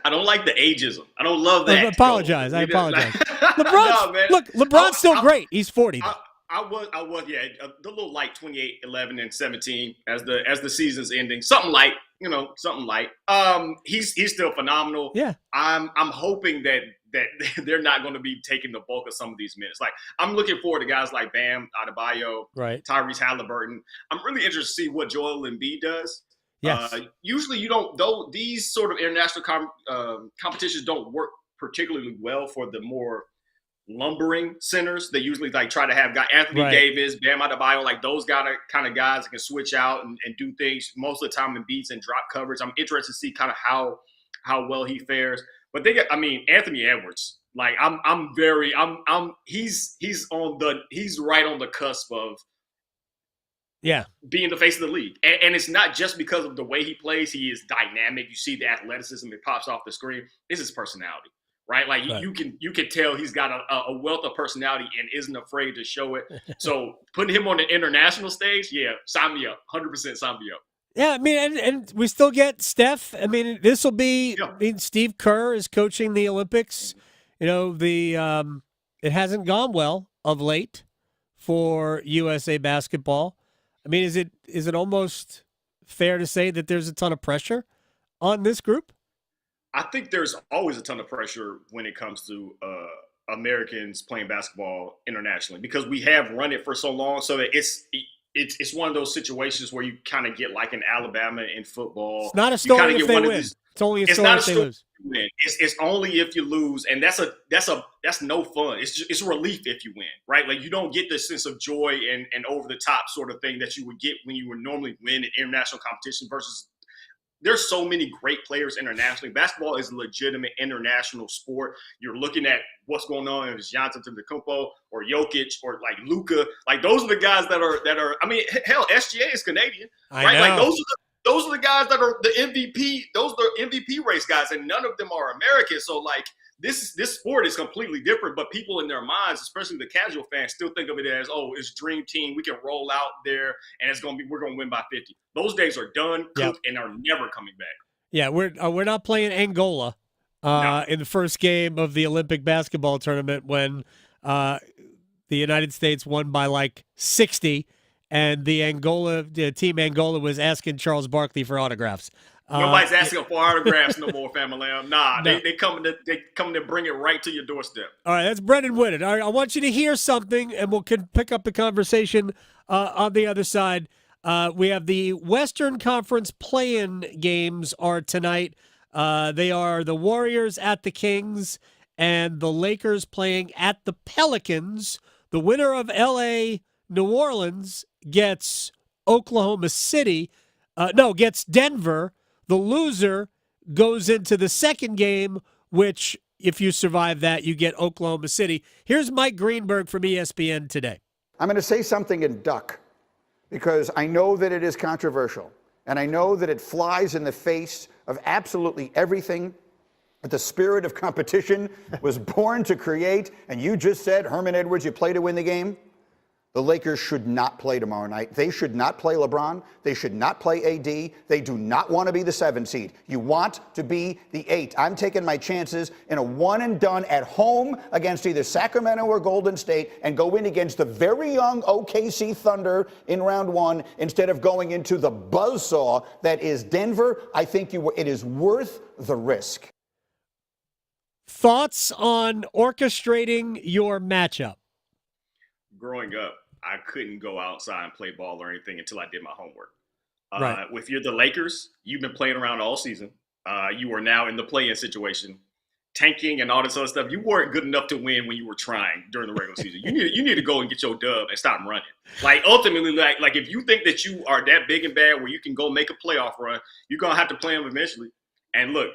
I don't like the ageism. I don't love that. I apologize. LeBron's still great. He's 40. I was, the little light 28, 11, and 17 as the season's ending. Something light. He's still phenomenal. Yeah. I'm hoping that they're not going to be taking the bulk of some of these minutes. Like, I'm looking forward to guys like Bam Adebayo, right, Tyrese Halliburton. I'm really interested to see what Joel Embiid does. Yes. Usually you don't, though these sort of international competitions don't work particularly well for the more lumbering centers. They usually try to have Anthony Davis, Bam Adebayo, those kind of guys that can switch out and do things most of the time in beats and drop coverage. I'm interested to see kind of how well he fares. But Anthony Edwards, he's right on the cusp of being the face of the league. And it's not just because of the way he plays. He is dynamic. You see the athleticism that pops off the screen. It's his personality. right? Like you can tell he's got a wealth of personality and isn't afraid to show it. So putting him on the international stage, yeah, sign me up, 100% sign me up. Yeah, I mean, and we still get Steph. I mean, this will be. I mean, Steve Kerr is coaching the Olympics. You know, it hasn't gone well of late for USA basketball. I mean, is it almost fair to say that there's a ton of pressure on this group? I think there's always a ton of pressure when it comes to Americans playing basketball internationally because we have run it for so long. So that it's one of those situations where you kind of get like in Alabama in football. It's not a story if they win. It's only a story if they lose. It's only if you lose, and that's no fun. It's relief if you win, right? Like you don't get the sense of joy and over the top sort of thing that you would get when you would normally win in international competition versus. There's so many great players internationally. Basketball is a legitimate international sport. You're looking at what's going on in Giannis Antetokounmpo or Jokic or like Luka. Like those are the guys that are. I mean, hell, SGA is Canadian, right? Like those are the guys that are the MVP. Those are the MVP race guys, and none of them are American. So like this sport is completely different. But people in their minds, especially the casual fans, still think of it as, oh, it's dream team. We can roll out there, and we're gonna win by 50. Those days are done, cooked, and are never coming back. Yeah, we're not playing Angola in the first game of the Olympic basketball tournament when the United States won by like 60, and the team Angola was asking Charles Barkley for autographs. Nobody's asking for autographs no more, family. Nah, no. they come to bring it right to your doorstep. All right, that's Brendan Whitted. All right, I want you to hear something, and we'll pick up the conversation on the other side. We have the Western Conference play-in games are tonight. They are the Warriors at the Kings and the Lakers playing at the Pelicans. The winner of L.A. New Orleans gets Oklahoma City. Gets Denver. The loser goes into the second game, which, if you survive that, you get Oklahoma City. Here's Mike Greenberg from ESPN today. I'm going to say something in duck because I know that it is controversial, and I know that it flies in the face of absolutely everything that the spirit of competition was born to create. And you just said, Herman Edwards, you play to win the game. The Lakers should not play tomorrow night. They should not play LeBron. They should not play AD. They do not want to be the 7 seed. You want to be the 8. I'm taking my chances in a one and done at home against either Sacramento or Golden State and go in against the very young OKC Thunder in round 1 instead of going into the buzzsaw that is Denver. I think it is worth the risk. Thoughts on orchestrating your matchup? Growing up, I couldn't go outside and play ball or anything until I did my homework. Right. If you're the Lakers, you've been playing around all season. You are now in the play-in situation, tanking and all this other stuff. You weren't good enough to win when you were trying during the regular season. You need to go and get your dub and stop running. Like ultimately, like if you think that you are that big and bad where you can go make a playoff run, you're gonna have to play them eventually. And look,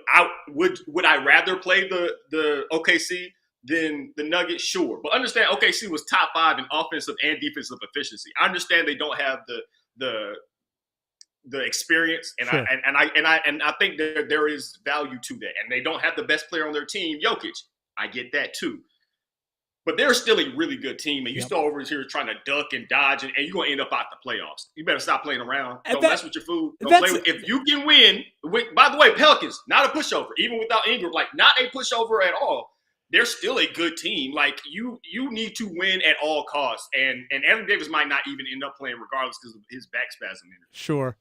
would I rather play the OKC than the Nuggets? Sure. But understand OKC was top 5 in offensive and defensive efficiency. I understand they don't have the experience, and sure. I think there is value to that. And they don't have the best player on their team, Jokic. I get that too. But they're still a really good team, and you still over here trying to duck and dodge, and you're going to end up out the playoffs. You better stop playing around. Don't mess with your food. Don't play with, if you can win, by the way, Pelicans, not a pushover. Even without Ingram, like not a pushover at all. They're still a good team. Like you need to win at all costs. And Anthony Davis might not even end up playing regardless because of his back spasm. Sure.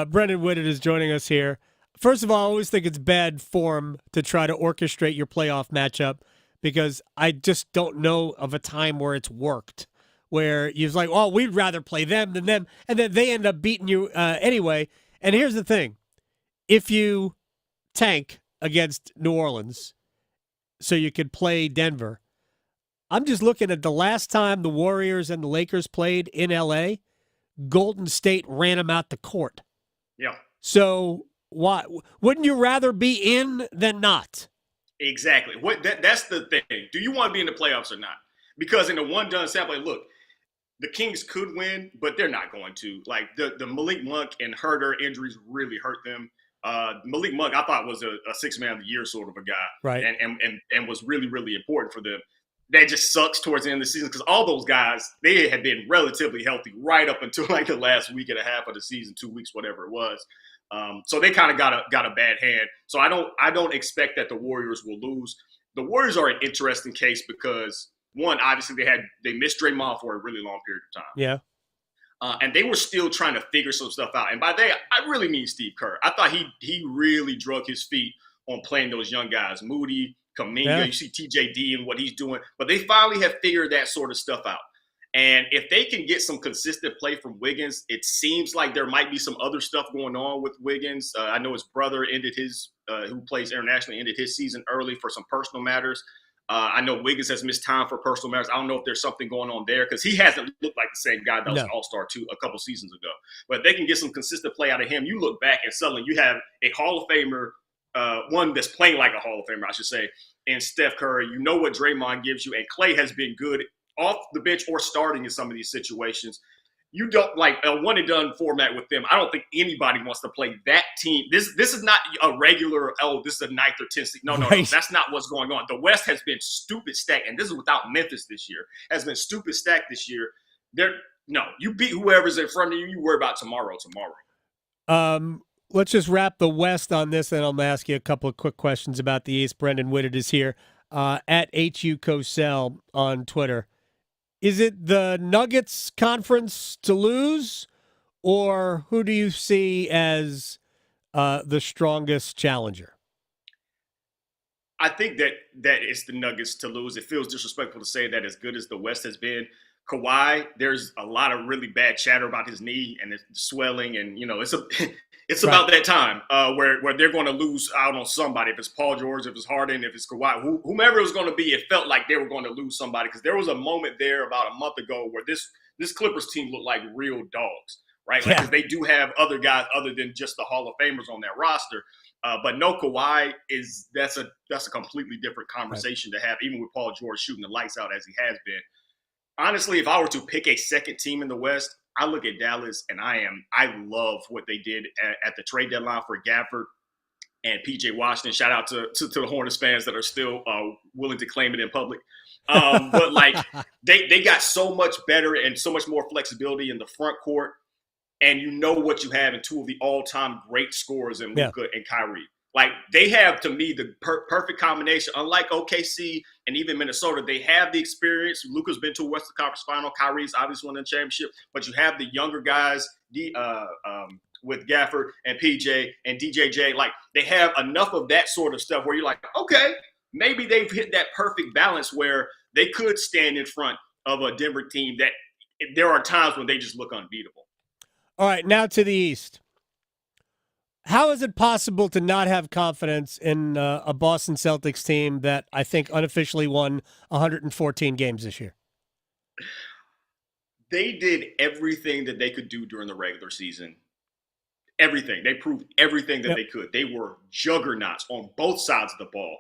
Brendan Whitted is joining us here. First of all, I always think it's bad form to try to orchestrate your playoff matchup because I just don't know of a time where it's worked, where you're like, oh, we'd rather play them than them, and then they end up beating you anyway. And here's the thing. If you tank against New Orleans so you could play Denver, I'm just looking at the last time the Warriors and the Lakers played in L.A., Golden State ran them out the court. Yeah. So why wouldn't you rather be in than not? Exactly. That's the thing. Do you want to be in the playoffs or not? Because in the one done sample, look, the Kings could win, but they're not going to. Like the Malik Monk and Herter injuries really hurt them. Malik Monk, I thought was a six man of the year sort of a guy, right? And was really, really important for them. That just sucks towards the end of the season because all those guys, they had been relatively healthy right up until like the last week and a half of the season, 2 weeks, whatever it was. So they kind of got a bad hand. So I don't expect that the Warriors will lose. The Warriors are an interesting case because one, obviously they missed Draymond for a really long period of time. Yeah. And they were still trying to figure some stuff out. And by that, I really mean Steve Kerr. I thought he really drug his feet on playing those young guys, Moody, Kuminga. Yeah. You see TJD and what he's doing. But they finally have figured that sort of stuff out. And if they can get some consistent play from Wiggins, it seems like there might be some other stuff going on with Wiggins. I know his brother who plays internationally, ended his season early for some personal matters. I know Wiggins has missed time for personal matters. I don't know if there's something going on there because he hasn't looked like the same guy that was an all-star a couple seasons ago. But if they can get some consistent play out of him, you look back and suddenly you have a Hall of Famer, one that's playing like a Hall of Famer, I should say, and Steph Curry. You know what Draymond gives you, and Klay has been good off the bench or starting in some of these situations. You don't like a one and done format with them. I don't think anybody wants to play that team. This is not a regular, this is a 9th or 10th seed. No, that's not what's going on. The West has been stupid stacked, and this is without Memphis this year. Has been stupid stacked this year. You beat whoever's in front of you. You worry about tomorrow. Let's just wrap the West on this, and I'm going to ask you a couple of quick questions about the East. Brendan Whitted is here at HU Cosell on Twitter. Is it the Nuggets conference to lose, or who do you see as the strongest challenger? I think that it's the Nuggets to lose. It feels disrespectful to say that as good as the West has been. Kawhi, there's a lot of really bad chatter about his knee and it's swelling, and it's about that time where they're going to lose out on somebody. If it's Paul George, if it's Harden, if it's Kawhi, whomever it was going to be, it felt like they were going to lose somebody because there was a moment there about a month ago where this Clippers team looked like real dogs, right? Because they do have other guys other than just the Hall of Famers on that roster. But no, Kawhi that's a completely different conversation to have, even with Paul George shooting the lights out as he has been. Honestly, if I were to pick a second team in the West, I look at Dallas and I love what they did at the trade deadline for Gafford and PJ Washington. Shout out to the Hornets fans that are still willing to claim it in public. But like they got so much better and so much more flexibility in the front court. And you know what you have in two of the all-time great scorers in Luka and Kyrie. Like they have, to me, the perfect combination. Unlike OKC and even Minnesota, they have the experience. Luka's been to a Western Conference Final. Kyrie's obviously won the championship. But you have the younger guys with Gafford and PJ and DJJ. Like they have enough of that sort of stuff where you're like, okay, maybe they've hit that perfect balance where they could stand in front of a Denver team that there are times when they just look unbeatable. All right, now to the East. How is it possible to not have confidence in a Boston Celtics team that I think unofficially won 114 games this year? They did everything that they could do during the regular season. Everything. They proved everything that they could. They were juggernauts on both sides of the ball.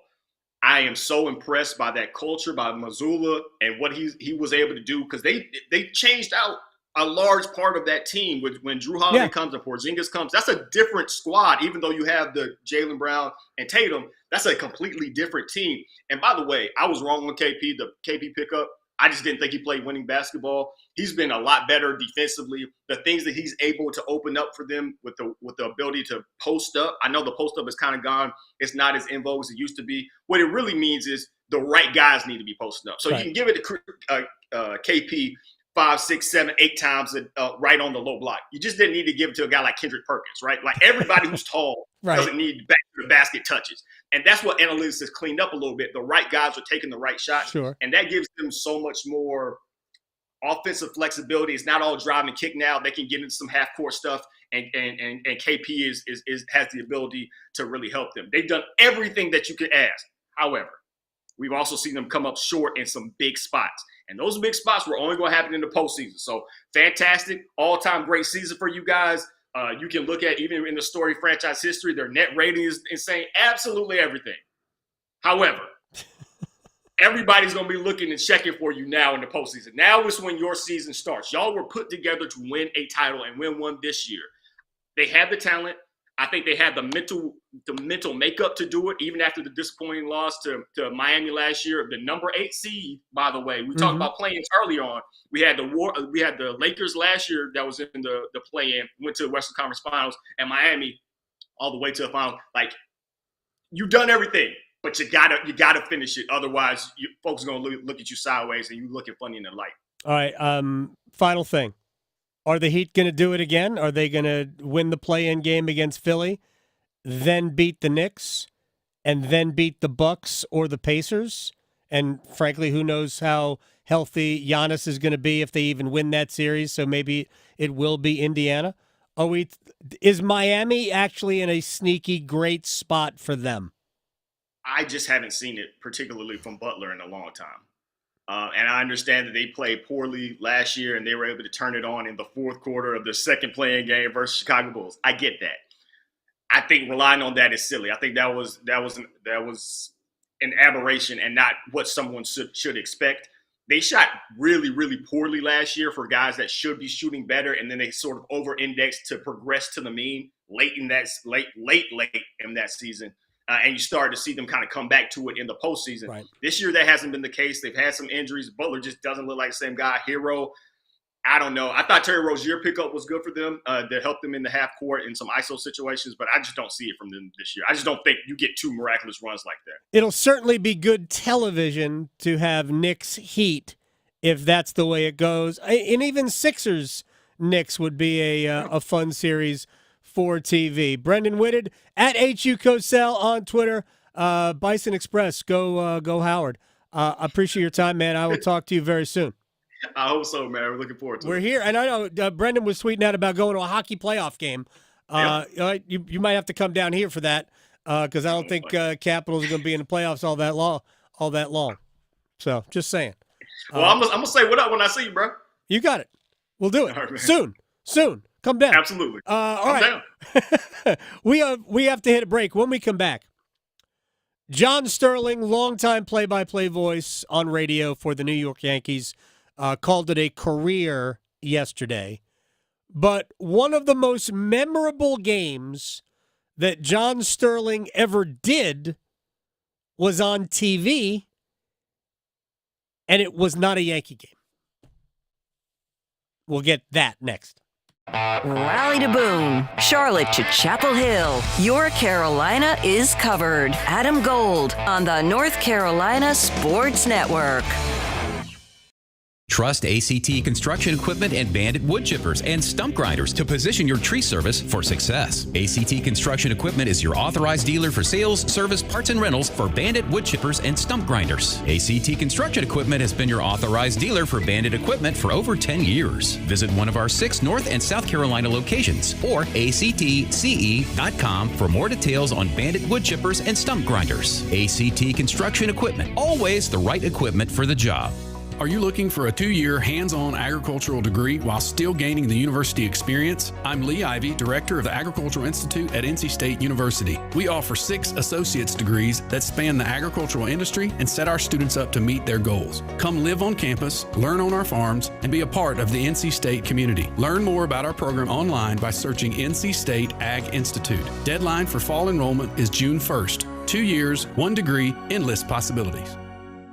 I am so impressed by that culture, by Mazzulla, and what he was able to do because they changed out a large part of that team when Drew Holiday comes and Porzingis comes. That's a different squad, even though you have the Jaylen Brown and Tatum. That's a completely different team. And by the way, I was wrong on KP, the KP pickup. I just didn't think he played winning basketball. He's been a lot better defensively. The things that he's able to open up for them with the ability to post up. I know the post up is kind of gone. It's not as in vogue as it used to be. What it really means is the right guys need to be posting up. So you can give it to KP 5, 6, 7, 8 times right on the low block. You just didn't need to give it to a guy like Kendrick Perkins, right? Like everybody who's tall doesn't need back to the basket touches. And that's what analytics has cleaned up a little bit. The right guys are taking the right shots. Sure. And that gives them so much more offensive flexibility. It's not all drive and kick now. They can get into some half-court stuff, and KP has the ability to really help them. They've done everything that you could ask. However, we've also seen them come up short in some big spots. And those big spots were only going to happen in the postseason. So fantastic, all-time great season for you guys. You can look at, even in the story franchise history, their net rating is insane. Absolutely everything. However, everybody's going to be looking and checking for you now in the postseason. Now is when your season starts. Y'all were put together to win a title and win one this year. They have the talent. I think they had the mental makeup to do it, even after the disappointing loss to Miami last year. The number 8 seed, by the way, we talked about play-ins earlier on. We had the Lakers last year that was in the play-in, went to the Western Conference Finals, and Miami all the way to the final. Like, you've done everything, but you gotta finish it. Otherwise, folks are gonna look at you sideways, and you looking funny in the light. All right. Final thing. Are the Heat going to do it again? Are they going to win the play-in game against Philly, then beat the Knicks, and then beat the Bucks or the Pacers? And frankly, who knows how healthy Giannis is going to be if they even win that series? So maybe it will be Indiana. Is Miami actually in a sneaky great spot for them? I just haven't seen it, particularly from Butler, in a long time. And I understand that they played poorly last year and they were able to turn it on in the fourth quarter of the second play-in game versus Chicago Bulls. I get that. I think relying on that is silly. I think that was an aberration and not what someone should expect. They shot really, really poorly last year for guys that should be shooting better, and then they sort of over-indexed to progress to the mean late in that season. And you started to see them kind of come back to it in the postseason. Right. This year, that hasn't been the case. They've had some injuries. Butler just doesn't look like the same guy. Hero, I don't know. I thought Terry Rozier pickup was good for them to help them in the half court in some ISO situations, but I just don't see it from them this year. I just don't think you get two miraculous runs like that. It'll certainly be good television to have Knicks Heat if that's the way it goes. And even Sixers Knicks would be a fun series for TV. Brendan Whitted at HU Cosell on Twitter. Bison Express, go Howard. Appreciate your time, man. I will talk to you very soon. I hope so, man. We're looking forward to it. We're here, and I know Brendan was tweeting out about going to a hockey playoff game. You might have to come down here for that because I don't think Capitals are going to be in the playoffs all that long. So, just saying. Well, I'm gonna say what up when I see you, bro. You got it. We'll do it right, soon. Come down. Absolutely. All right. we have to hit a break. When we come back, John Sterling, longtime play-by-play voice on radio for the New York Yankees, called it a career yesterday. But one of the most memorable games that John Sterling ever did was on TV, and it was not a Yankee game. We'll get that next. Raleigh to Boone, Charlotte to Chapel Hill. Your Carolina is covered. Adam Gold on the North Carolina Sports Network. Trust ACT Construction Equipment and Bandit Wood Chippers and Stump Grinders to position your tree service for success. ACT Construction Equipment is your authorized dealer for sales, service, parts, and rentals for Bandit Wood Chippers and Stump Grinders. ACT Construction Equipment has been your authorized dealer for Bandit equipment for over 10 years. Visit one of our 6 North and South Carolina locations or actce.com for more details on Bandit Wood Chippers and Stump Grinders. ACT Construction Equipment, always the right equipment for the job. Are you looking for a 2-year hands-on agricultural degree while still gaining the university experience? I'm Lee Ivey, Director of the Agricultural Institute at NC State University. We offer 6 associate's degrees that span the agricultural industry and set our students up to meet their goals. Come live on campus, learn on our farms, and be a part of the NC State community. Learn more about our program online by searching NC State Ag Institute. Deadline for fall enrollment is June 1st. 2 years, 1 degree, endless possibilities.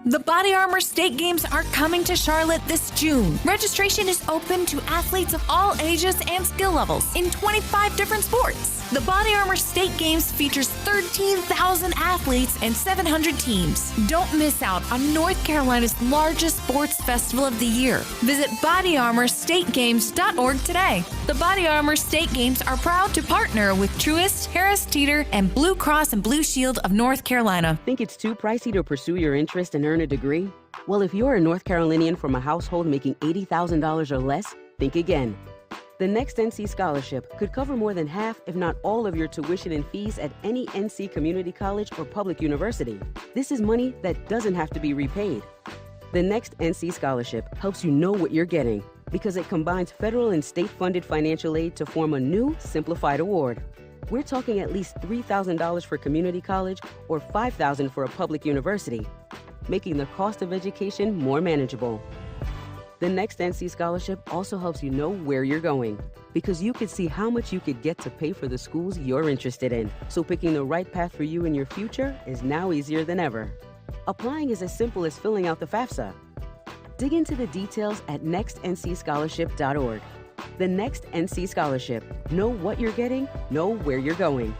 The Body Armor State Games are coming to Charlotte this June. Registration is open to athletes of all ages and skill levels in 25 different sports. The Body Armor State Games features 13,000 athletes and 700 teams. Don't miss out on North Carolina's largest sports festival of the year. Visit bodyarmorstategames.org today. The Body Armor State Games are proud to partner with Truist, Harris Teeter, and Blue Cross and Blue Shield of North Carolina. Think it's too pricey to pursue your interest and earn a degree? Well, if you're a North Carolinian from a household making $80,000 or less, think again. The Next NC Scholarship could cover more than half, if not all, of your tuition and fees at any NC community college or public university. This is money that doesn't have to be repaid. The Next NC Scholarship helps you know what you're getting because it combines federal and state-funded financial aid to form a new, simplified award. We're talking at least $3,000 for community college or $5,000 for a public university, making the cost of education more manageable. The Next NC Scholarship also helps you know where you're going because you could see how much you could get to pay for the schools you're interested in. So picking the right path for you and your future is now easier than ever. Applying is as simple as filling out the FAFSA. Dig into the details at nextncscholarship.org. The Next NC Scholarship. Know what you're getting, know where you're going.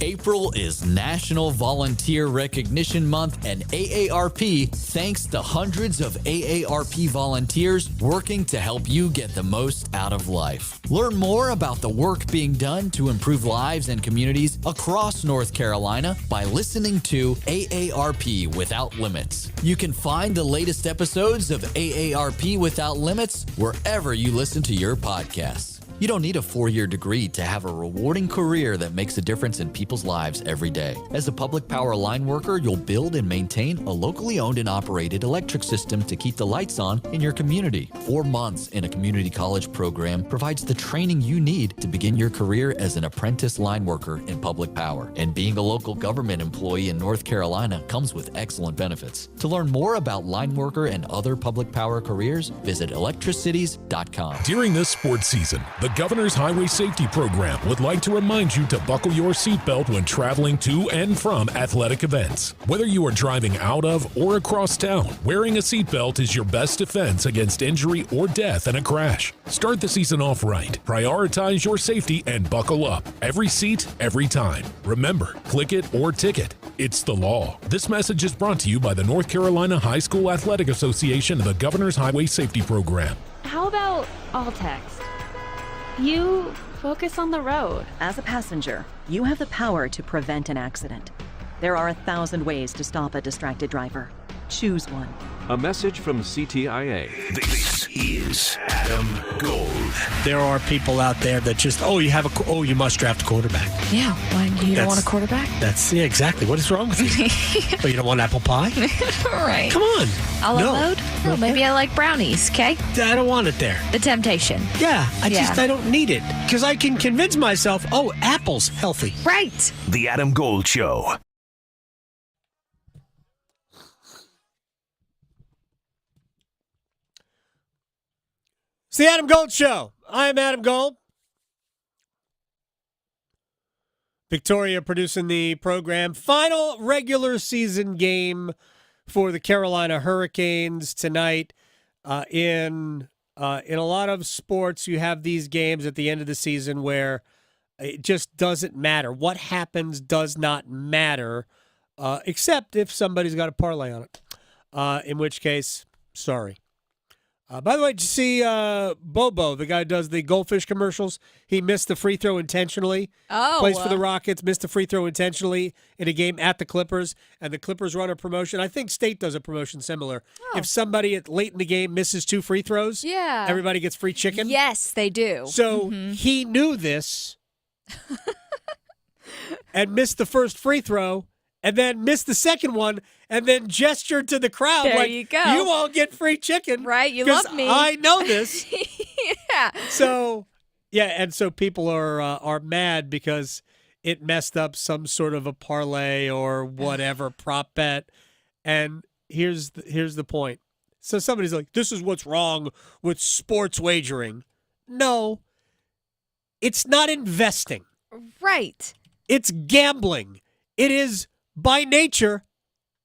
April is National Volunteer Recognition Month, and AARP thanks to hundreds of AARP volunteers working to help you get the most out of life. Learn more about the work being done to improve lives and communities across North Carolina by listening to AARP Without Limits. You can find the latest episodes of AARP Without Limits wherever you listen to your podcasts. You don't need a 4-year degree to have a rewarding career that makes a difference in people's lives every day. As a public power line worker, you'll build and maintain a locally owned and operated electric system to keep the lights on in your community. 4 months in a community college program provides the training you need to begin your career as an apprentice line worker in public power. And being a local government employee in North Carolina comes with excellent benefits. To learn more about line worker and other public power careers, visit electricities.com. During this sports season, the Governor's Highway Safety Program would like to remind you to buckle your seatbelt when traveling to and from athletic events. Whether you are driving out of or across town, wearing a seatbelt is your best defense against injury or death in a crash. Start the season off right. Prioritize your safety and buckle up. Every seat, every time. Remember, click it or ticket. It's the law. This message is brought to you by the North Carolina High School Athletic Association and the Governor's Highway Safety Program. How about all text? You focus on the road. As a passenger, you have the power to prevent an accident. There are 1,000 ways to stop a distracted driver. Choose one. A message from CTIA. This is Adam Gold. There are people out there that just, you must draft a quarterback. Yeah, why you don't want a quarterback? Exactly. What is wrong with you? You don't want apple pie? Right. Come on. A la mode? Oh, maybe I like brownies, okay? I don't want it there. The temptation. Yeah, I don't need it. Because I can convince myself, apple's healthy. Right. The Adam Gold Show. It's the Adam Gold Show. I'm Adam Gold. Victoria producing the program. Final regular season game for the Carolina Hurricanes tonight. In a lot of sports, you have these games at the end of the season where it just doesn't matter. What happens does not matter, except if somebody's got a parlay on it, in which case, sorry. By the way, did you see Bobo, the guy who does the goldfish commercials? He missed the free throw intentionally. Plays for the Rockets, missed the free throw intentionally in a game at the Clippers, and the Clippers run a promotion. I think State does a promotion similar. If somebody late in the game misses 2 free throws, everybody gets free chicken. Yes, they do. So he knew this and missed the first free throw, and then missed the second one, and then gestured to the crowd there like, you go. You all get free chicken. Right, you love me. I know this. Yeah. So, and so people are mad because it messed up some sort of a parlay or whatever prop bet. And here's the point. So somebody's like, this is what's wrong with sports wagering. No, it's not investing. Right. It's gambling. It is, by nature,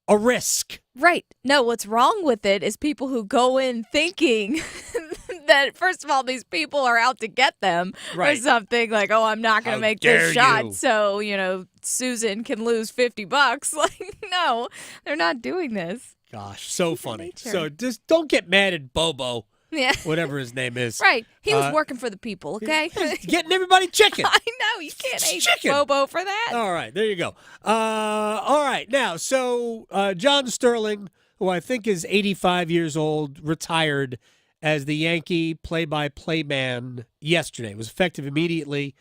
a risk. Right. No, what's wrong with it is people who go in thinking that, first of all, these people are out to get them or something like, I'm not going to make this shot. So, Susan can lose $50. Like, no, they're not doing this. Gosh, so funny. So just don't get mad at Bobo. Yeah. Whatever his name is. Right. He was working for the people, okay? Getting everybody chicken. I know. You can't hate chicken. Bobo for that. All right. There you go. All right. Now, so John Sterling, who I think is 85 years old, retired as the Yankee play-by-play man yesterday. It was effective immediately.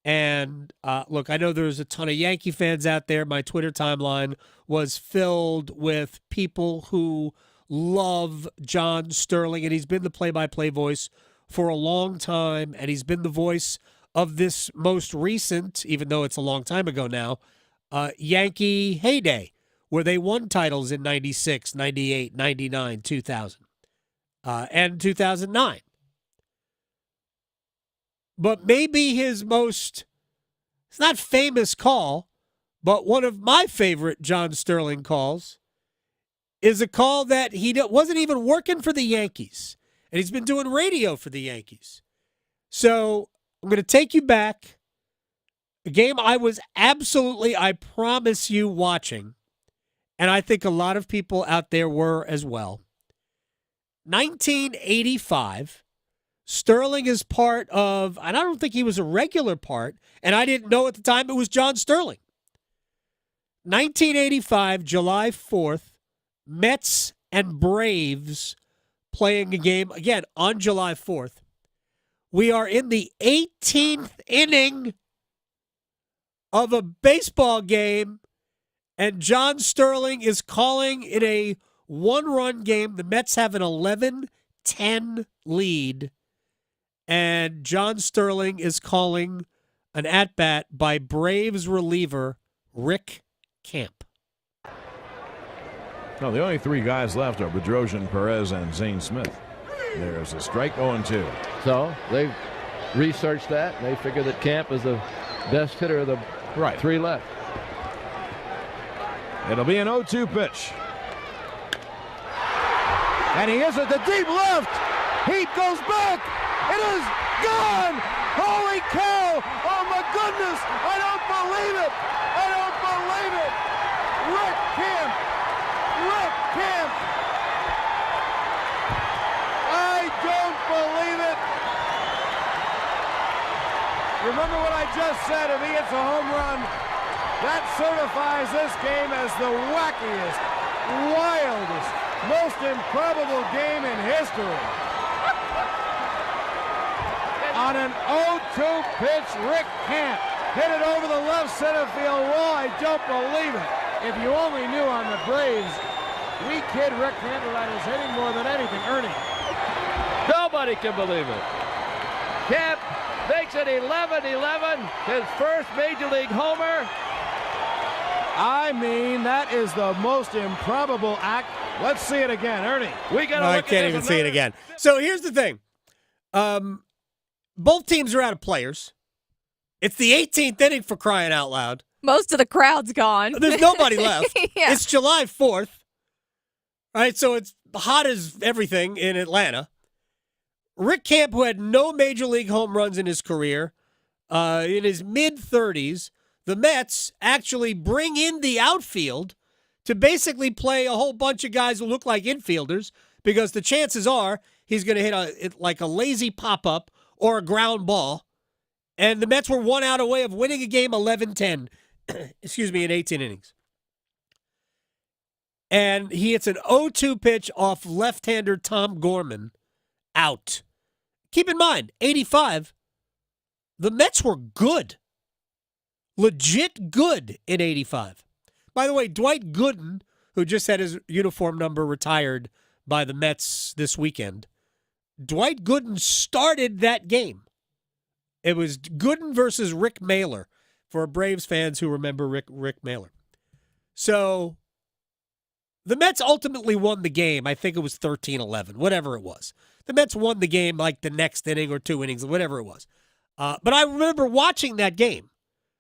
And look, I know there's a ton of Yankee fans out there. My Twitter timeline was filled with people who love John Sterling, and he's been the play-by-play voice for a long time, and he's been the voice of this most recent, even though it's a long time ago now, Yankee heyday, where they won titles in 96, 98, 99, 2000, and 2009. but maybe his most, it's not famous call, but one of my favorite John Sterling calls is a call that he wasn't even working for the Yankees, and he's been doing radio for the Yankees. So I'm going to take you back. A game I was absolutely, I promise you, watching, and I think a lot of people out there were as well. 1985, Sterling is part of, and I don't think he was a regular part, and I didn't know at the time it was John Sterling. 1985, July 4th, Mets and Braves playing a game, again, on July 4th. We are in the 18th inning of a baseball game, and John Sterling is calling in a one-run game. The Mets have an 11-10 lead, and John Sterling is calling an at-bat by Braves reliever Rick Camp. No, the only three guys left are Bedrosian, Perez, and Zane Smith. There's a strike 0-2. So they researched that, and they figure that Camp is the best hitter of the three left. It'll be an 0-2 pitch. And he is at the deep left. Heat goes back. It is gone. Holy cow. Oh, my goodness. I don't believe it. I don't believe it. Rick Camp. Rick Camp. I don't believe it. Remember what I just said. If he hits a home run, that certifies this game as the wackiest, wildest, most improbable game in history. On an 0-2 pitch, Rick Camp hit it over the left center field wall. I don't believe it. If you only knew on the Braves, we kid Rick Camp about his hitting more than anything. Ernie. Nobody can believe it. Camp makes it 11-11, his first Major League homer. I mean, that is the most improbable act. Let's see it again, Ernie. I can't even see it again. So here's the thing. Both teams are out of players. It's the 18th inning, for crying out loud. Most of the crowd's gone. There's nobody left. Yeah. It's July 4th. Right, so it's hot as everything in Atlanta. Rick Camp, who had no Major League home runs in his career, in his mid-30s, the Mets actually bring in the outfield to basically play a whole bunch of guys who look like infielders, because the chances are he's going to hit like a lazy pop-up or a ground ball. And the Mets were 1 out away of winning a game 11-10, in 18 innings. And he hits an 0-2 pitch off left-hander Tom Gorman, out. Keep in mind, 85, the Mets were good. Legit good in 85. By the way, Dwight Gooden, who just had his uniform number retired by the Mets this weekend, Dwight Gooden started that game. It was Gooden versus Rick Mailer, for Braves fans who remember Rick Mailer. So the Mets ultimately won the game. I think it was 13-11, whatever it was. The Mets won the game like the next inning or 2 innings, whatever it was. But I remember watching that game.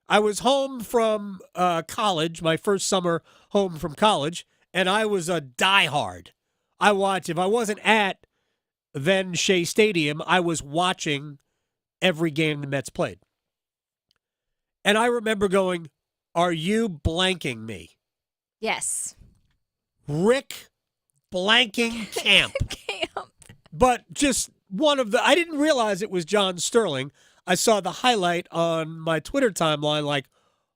I was home from college, my first summer home from college, and I was a diehard. I watched, if I wasn't at then Shea Stadium, I was watching every game the Mets played. And I remember going, are you blanking me? Yes. Rick blanking Camp. But just one of the, I didn't realize it was John Sterling. I saw the highlight on my Twitter timeline like,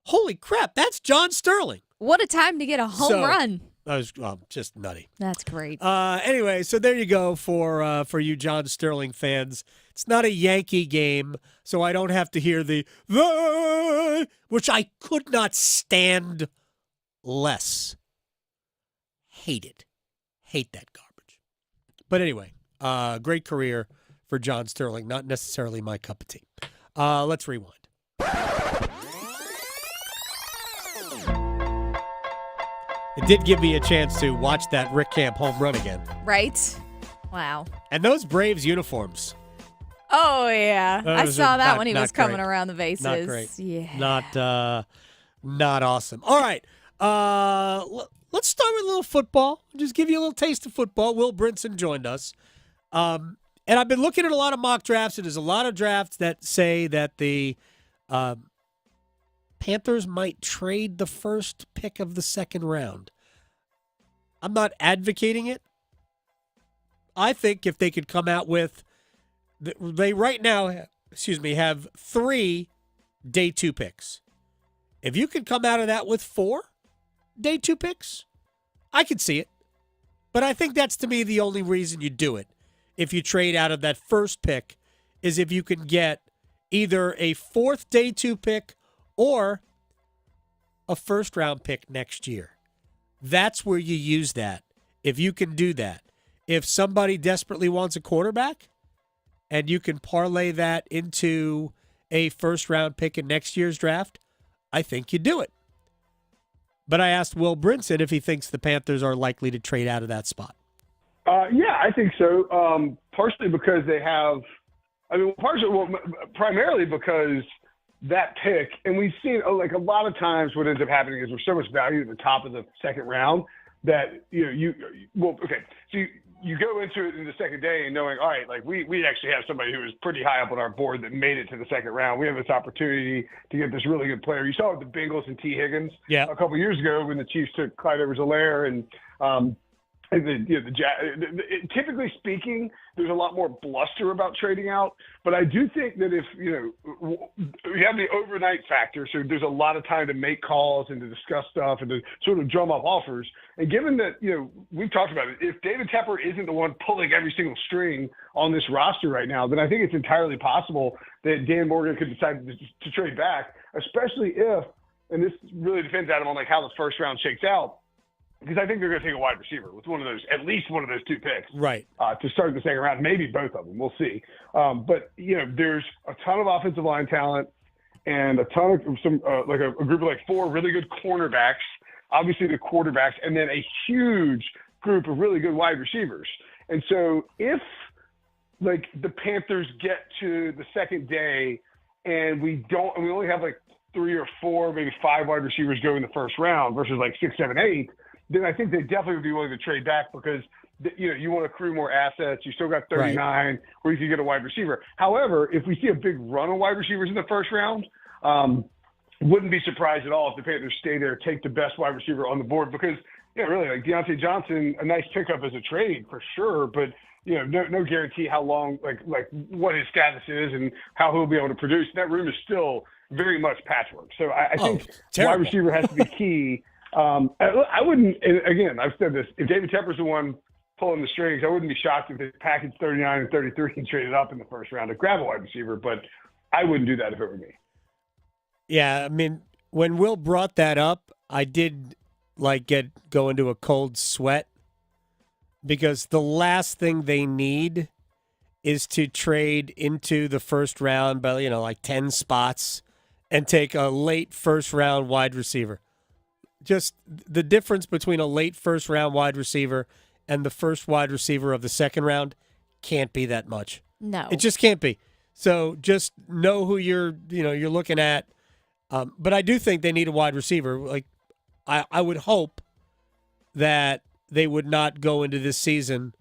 holy crap, that's John Sterling. What a time to get a home run. That was just nutty. That's great. Anyway, so there you go for you John Sterling fans. It's not a Yankee game, so I don't have to hear the which I could not stand less. Hate it. Hate that garbage. But anyway, great career for John Sterling. Not necessarily my cup of tea. Let's rewind. It did give me a chance to watch that Rick Camp home run again. Right? Wow. And those Braves uniforms. Oh, yeah. I saw that when he was coming great. around the bases. Not great. Yeah. Not awesome. All right. Let's start with a little football. Just give you a little taste of football. Will Brinson joined us. And I've been looking at a lot of mock drafts, and there's a lot of drafts that say that the Panthers might trade the first pick of the second round. I'm not advocating it. I think if they could come out with, they right now, have 3 day 2 picks. If you could come out of that with 4 day 2 picks, I could see it. But I think that's, to me, the only reason you do it. If you trade out of that first pick, is if you can get either a 4th day 2 pick or a first-round pick next year. That's where you use that, if you can do that. If somebody desperately wants a quarterback and you can parlay that into a first-round pick in next year's draft, I think you do it. But I asked Will Brinson if he thinks the Panthers are likely to trade out of that spot. Yeah, I think so. Partially because they have – primarily because that pick – and we've seen a lot of times what ends up happening is there's so much value at the top of the second round that, you go into it in the second day and knowing, all right, we actually have somebody who was pretty high up on our board that made it to the second round. We have this opportunity to get this really good player. You saw it with the Bengals and T. Higgins a couple years ago when the Chiefs took Clyde Edwards-Helaire and typically speaking, there's a lot more bluster about trading out. But I do think that if, we have the overnight factor, so there's a lot of time to make calls and to discuss stuff and to sort of drum up offers. And given that, we've talked about it, if David Tepper isn't the one pulling every single string on this roster right now, then I think it's entirely possible that Dan Morgan could decide to trade back, especially if, and this really depends, Adam, on how the first round shakes out, because I think they're going to take a wide receiver with at least one of those 2 picks. Right. To start the second round, maybe both of them. We'll see. But, there's a ton of offensive line talent and a ton of a group of 4 really good cornerbacks, obviously the quarterbacks, and then a huge group of really good wide receivers. And so if, the Panthers get to the second day and we only have 3 or 4, maybe 5 wide receivers go in the first round versus 6, 7, 8, then I think they definitely would be willing to trade back because, you want to accrue more assets. You still got 39 where you can get a wide receiver. However, if we see a big run of wide receivers in the first round, wouldn't be surprised at all if the Panthers stay there, take the best wide receiver on the board because, really, Deontay Johnson, a nice pickup as a trade for sure, but, no guarantee how long, what his status is and how he'll be able to produce. That room is still very much patchwork. So I think wide receiver has to be key. I wouldn't, and again, I've said this, if David Tepper's the one pulling the strings, I wouldn't be shocked if they packaged 39 and 33 and traded up in the first round to grab a wide receiver, but I wouldn't do that if it were me. Yeah, when Will brought that up, I did go into a cold sweat because the last thing they need is to trade into the first round by 10 spots and take a late first round wide receiver. Just the difference between a late first round wide receiver and the first wide receiver of the second round can't be that much. No. It just can't be. So just know who you're looking at. But I do think they need a wide receiver. I would hope that they would not go into this season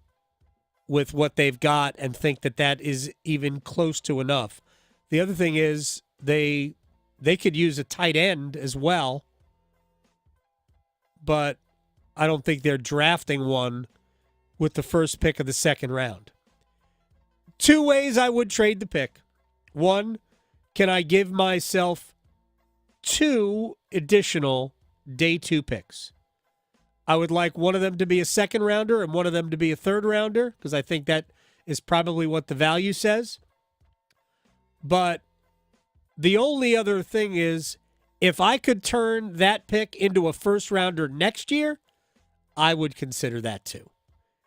with what they've got and think that is even close to enough. The other thing is they could use a tight end as well, but I don't think they're drafting one with the first pick of the second round. 2 ways I would trade the pick. 1, can I give myself 2 additional day 2 picks? I would like one of them to be a second rounder and one of them to be a third rounder because I think that is probably what the value says. But the only other thing is if I could turn that pick into a first rounder next year, I would consider that too.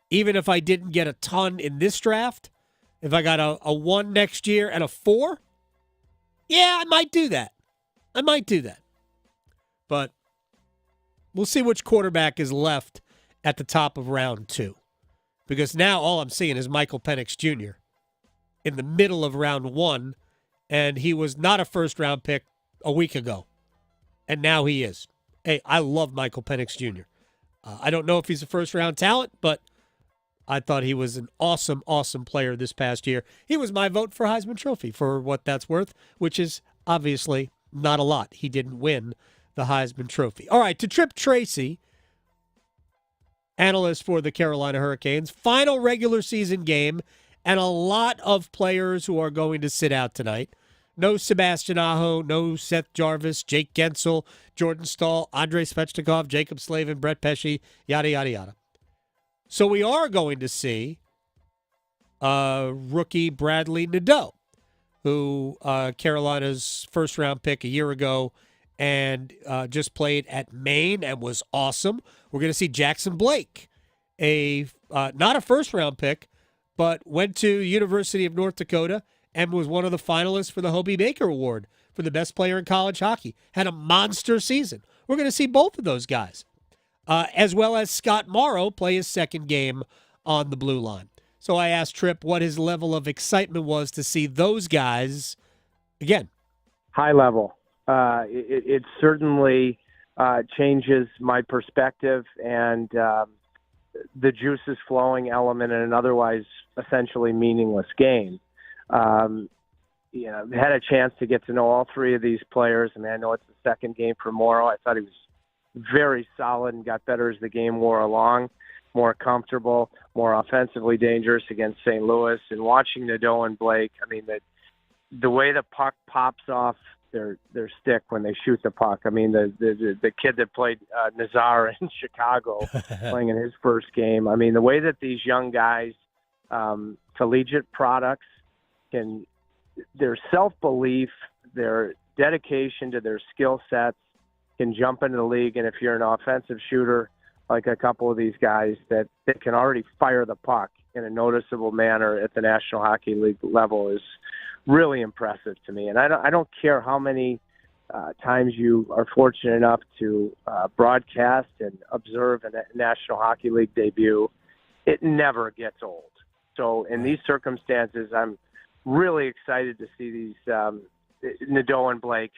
Even if I didn't get a ton in this draft, if I got a 1 next year and a 4, yeah, I might do that. But we'll see which quarterback is left at the top of round 2. Because now all I'm seeing is Michael Penix Jr. in the middle of round 1, and he was not a first-round pick a week ago, and now he is. Hey, I love Michael Penix Jr. I don't know if he's a first-round talent, but I thought he was an awesome, awesome player this past year. He was my vote for Heisman Trophy, for what that's worth, which is obviously not a lot. He didn't win the Heisman Trophy. All right, to Trip Tracy, analyst for the Carolina Hurricanes, final regular season game, and a lot of players who are going to sit out tonight. No Sebastian Aho, no Seth Jarvis, Jake Gensel, Jordan Stahl, Andrei Svechnikov, Jacob Slavin, Brett Pesce, yada, yada, yada. So we are going to see rookie Bradley Nadeau, who Carolina's first-round pick a year ago and just played at Maine and was awesome. We're going to see Jackson Blake, not a first-round pick, but went to University of North Dakota and was one of the finalists for the Hobie Baker Award for the best player in college hockey. Had a monster season. We're going to see both of those guys, as well as Scott Morrow play his second game on the blue line. So I asked Tripp what his level of excitement was to see those guys again. High level. It certainly changes my perspective and the juices flowing element in an otherwise essentially meaningless game. Had a chance to get to know all three of these players. I mean, I know it's the second game for Morrow. I thought he was very solid and got better as the game wore along, more comfortable, more offensively dangerous against St. Louis. And watching Nadeau and Blake, I mean, the way the puck pops off their stick when they shoot the puck. I mean, the kid that played Nazar in Chicago playing in his first game. I mean, the way that these young guys, collegiate products, their self-belief, their dedication to their skill sets can jump into the league. And if you're an offensive shooter, like a couple of these guys that can already fire the puck in a noticeable manner at the National Hockey League level is really impressive to me. And I don't care how many times you are fortunate enough to broadcast and observe a National Hockey League debut, it never gets old. So in these circumstances, I'm really excited to see these Nadeau and Blake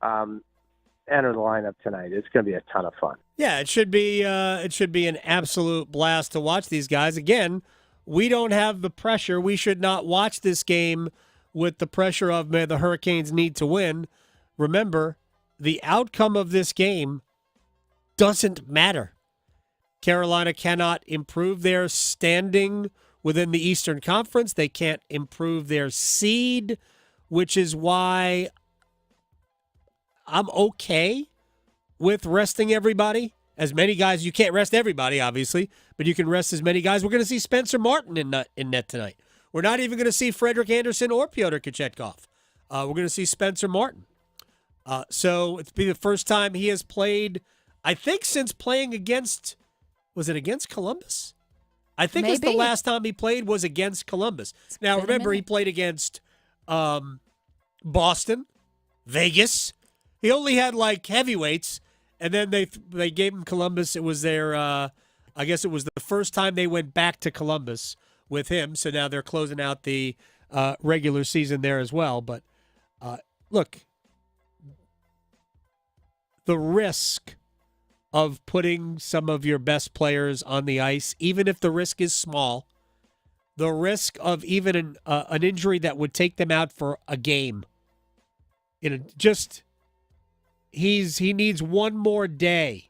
enter the lineup tonight. It's going to be a ton of fun. Yeah, it should be an absolute blast to watch these guys. Again, we don't have the pressure. We should not watch this game with the pressure of the Hurricanes need to win. Remember, the outcome of this game doesn't matter. Carolina cannot improve their standing within the Eastern Conference. They can't improve their seed, which is why I'm okay with resting everybody. As many guys, you can't rest everybody, obviously, but you can rest as many guys. We're going to see Spencer Martin in net tonight. We're not even going to see Frederik Andersen or Pyotr Kochetkov. We're going to see Spencer Martin. So it's be the first time he has played, I think, since playing against, was it against Columbus? I think it's the last time he played was against Columbus. Now, remember, he played against Boston, Vegas. He only had, like, heavyweights, and then they gave him Columbus. It was their, I guess it was the first time they went back to Columbus with him, so now they're closing out the regular season there as well. But, look, the risk of putting some of your best players on the ice, even if the risk is small, the risk of even an injury that would take them out for a game, he needs one more day.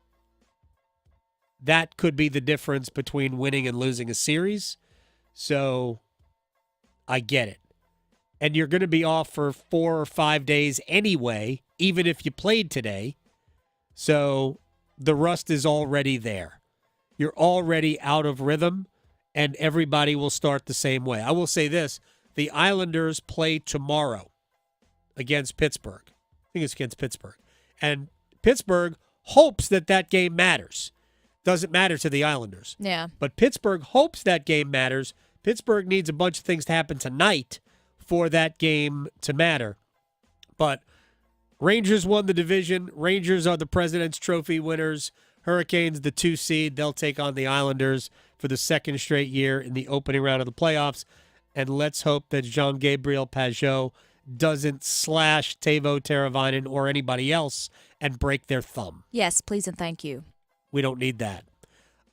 That could be the difference between winning and losing a series. So I get it. And you're going to be off for 4 or 5 days anyway, even if you played today. So the rust is already there. You're already out of rhythm, and everybody will start the same way. I will say this. The Islanders play tomorrow against Pittsburgh. I think it's against Pittsburgh. And Pittsburgh hopes that game matters. Doesn't matter to the Islanders. Yeah. But Pittsburgh hopes that game matters. Pittsburgh needs a bunch of things to happen tonight for that game to matter. But Rangers won the division. Rangers are the President's Trophy winners. Hurricanes, the 2 seed. They'll take on the Islanders for the second straight year in the opening round of the playoffs. and let's hope that Jean-Gabriel Pageau doesn't slash Teuvo Teravainen or anybody else and break their thumb. Yes, please and thank you. We don't need that.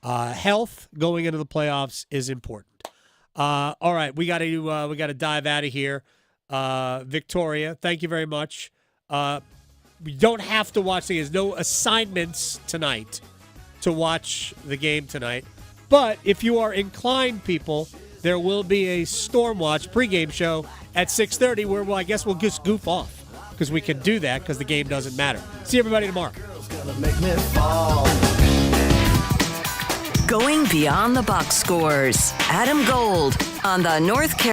Health going into the playoffs is important. All right, we got to dive out of here. Victoria, thank you very much. We don't have to watch the game. There's no assignments tonight to watch the game tonight. But if you are inclined, people, there will be a Stormwatch pregame show at 6:30 where I guess we'll just goof off because we can do that because the game doesn't matter. See everybody tomorrow. Going beyond the box scores. Adam Gold on the North Carolina